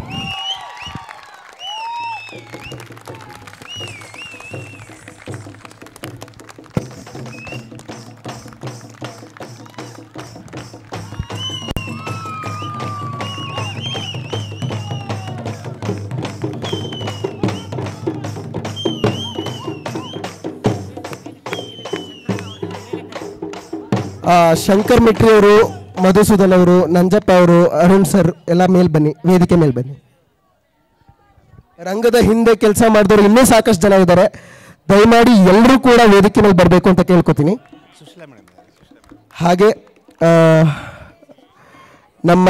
Shankar Mitri ಅವರು, ಮಧುಸೂದನ್ ಅವರು, ನಂಜಪ್ಪ ಅವರು, ಅರುಣ್ ಸರ್ ಎಲ್ಲ ಮೇಲ್ ಬನ್ನಿ, ವೇದಿಕೆ ಮೇಲೆ ಬನ್ನಿ. ರಂಗದ ಹಿಂದೆ ಕೆಲಸ ಮಾಡಿದವರು ಇನ್ನೂ ಸಾಕಷ್ಟು ಜನ ಇದ್ದಾರೆ. ದಯಮಾಡಿ ಎಲ್ಲರೂ ಕೂಡ ವೇದಿಕೆ ಮೇಲೆ ಬರಬೇಕು ಅಂತ ಕೇಳ್ಕೊತೀನಿ. ಹಾಗೆ ನಮ್ಮ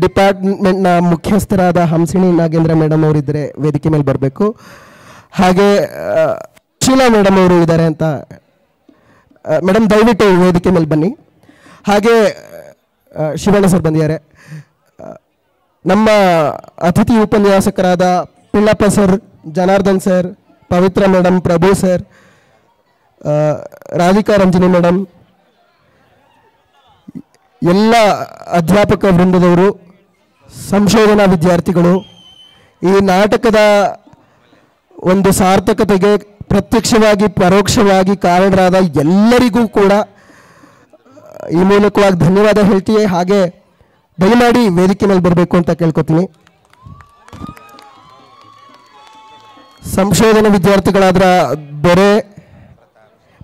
ಡಿಪಾರ್ಟ್ಮೆಂಟ್ನ ಮುಖ್ಯಸ್ಥರಾದ ಹಂಸಿಣಿ ನಾಗೇಂದ್ರ ಮೇಡಮ್ ಅವರಿದ್ದರೆ ವೇದಿಕೆ ಮೇಲೆ ಬರಬೇಕು. ಹಾಗೆ ಶೀಲಾ ಮೇಡಮ್ ಅವರು ಇದ್ದಾರೆ ಅಂತ. ಮೇಡಮ್ ದಯವಿಟ್ಟು ವೇದಿಕೆ ಮೇಲೆ ಬನ್ನಿ. ಹಾಗೆ ಶಿವಣ್ಣ ಸರ್ ಬಂದಿದ್ದಾರೆ. ನಮ್ಮ ಅತಿಥಿ ಉಪನ್ಯಾಸಕರಾದ ಪಿಳ್ಳಪ್ಪ ಸರ್, ಜನಾರ್ದನ್ ಸರ್, ಪವಿತ್ರ ಮೇಡಮ್, ಪ್ರಭು ಸರ್, ರಾಧಿಕಾ ರಂಜನಿ ಮೇಡಮ್, ಎಲ್ಲ ಅಧ್ಯಾಪಕ ವೃಂದದವರು, ಸಂಶೋಧನಾ ವಿದ್ಯಾರ್ಥಿಗಳು, ಈ ನಾಟಕದ ಒಂದು ಸಾರ್ಥಕತೆಗೆ ಪ್ರತ್ಯಕ್ಷವಾಗಿ ಪರೋಕ್ಷವಾಗಿ ಕಾರಣರಾದ ಎಲ್ಲರಿಗೂ ಕೂಡ ಈ ಮೂಲಕವಾಗಿ ಧನ್ಯವಾದ ಹೇಳ್ತೀವಿ. ಹಾಗೆ ದಯಮಾಡಿ ವೇದಿಕೆ ಮೇಲೆ ಬರಬೇಕು ಅಂತ ಕೇಳ್ಕೊತೀನಿ. ಸಂಶೋಧನಾ ವಿದ್ಯಾರ್ಥಿಗಳಾದ ದೊರೆ,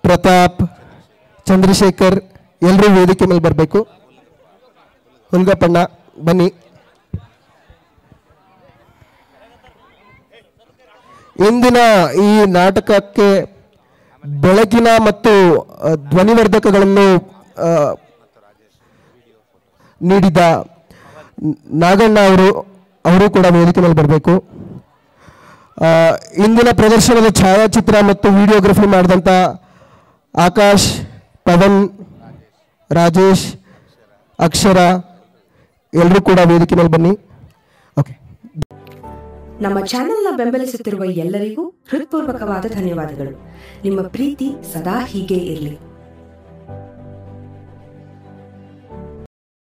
ಪ್ರತಾಪ್, ಚಂದ್ರಶೇಖರ್ ಎಲ್ಲರೂ ವೇದಿಕೆ ಮೇಲೆ ಬರಬೇಕು. ಹುಲ್ಗಪ್ಪಣ್ಣ ಬನ್ನಿ. ಇಂದಿನ ಈ ನಾಟಕಕ್ಕೆ ಬೆಳಕಿನ ಮತ್ತು ಧ್ವನಿವರ್ಧಕಗಳನ್ನು ನೀಡಿದ ನಾಗಣ್ಣ ಅವರು ಕೂಡ ವೇದಿಕೆ ಮೇಲೆ ಬರಬೇಕು. ಇಂದಿನ ಪ್ರದರ್ಶನದ ಛಾಯಾಚಿತ್ರ ಮತ್ತು ವಿಡಿಯೋಗ್ರಫಿ ಮಾಡಿದಂಥ ಆಕಾಶ್, ಪವನ್, ರಾಜೇಶ್, ಅಕ್ಷರ ಎಲ್ಲರೂ ಕೂಡ ವೇದಿಕೆ ಮೇಲೆ ಬನ್ನಿ. ಓಕೆ. ನಮ್ಮ ಚಾನೆಲ್ನ ಬೆಂಬಲಿಸುತ್ತಿರುವ ಎಲ್ಲರಿಗೂ ಹೃತ್ಪೂರ್ವಕವಾದ ಧನ್ಯವಾದಗಳು. ನಿಮ್ಮ ಪ್ರೀತಿ ಸದಾ ಹೀಗೆ ಇರಲಿ.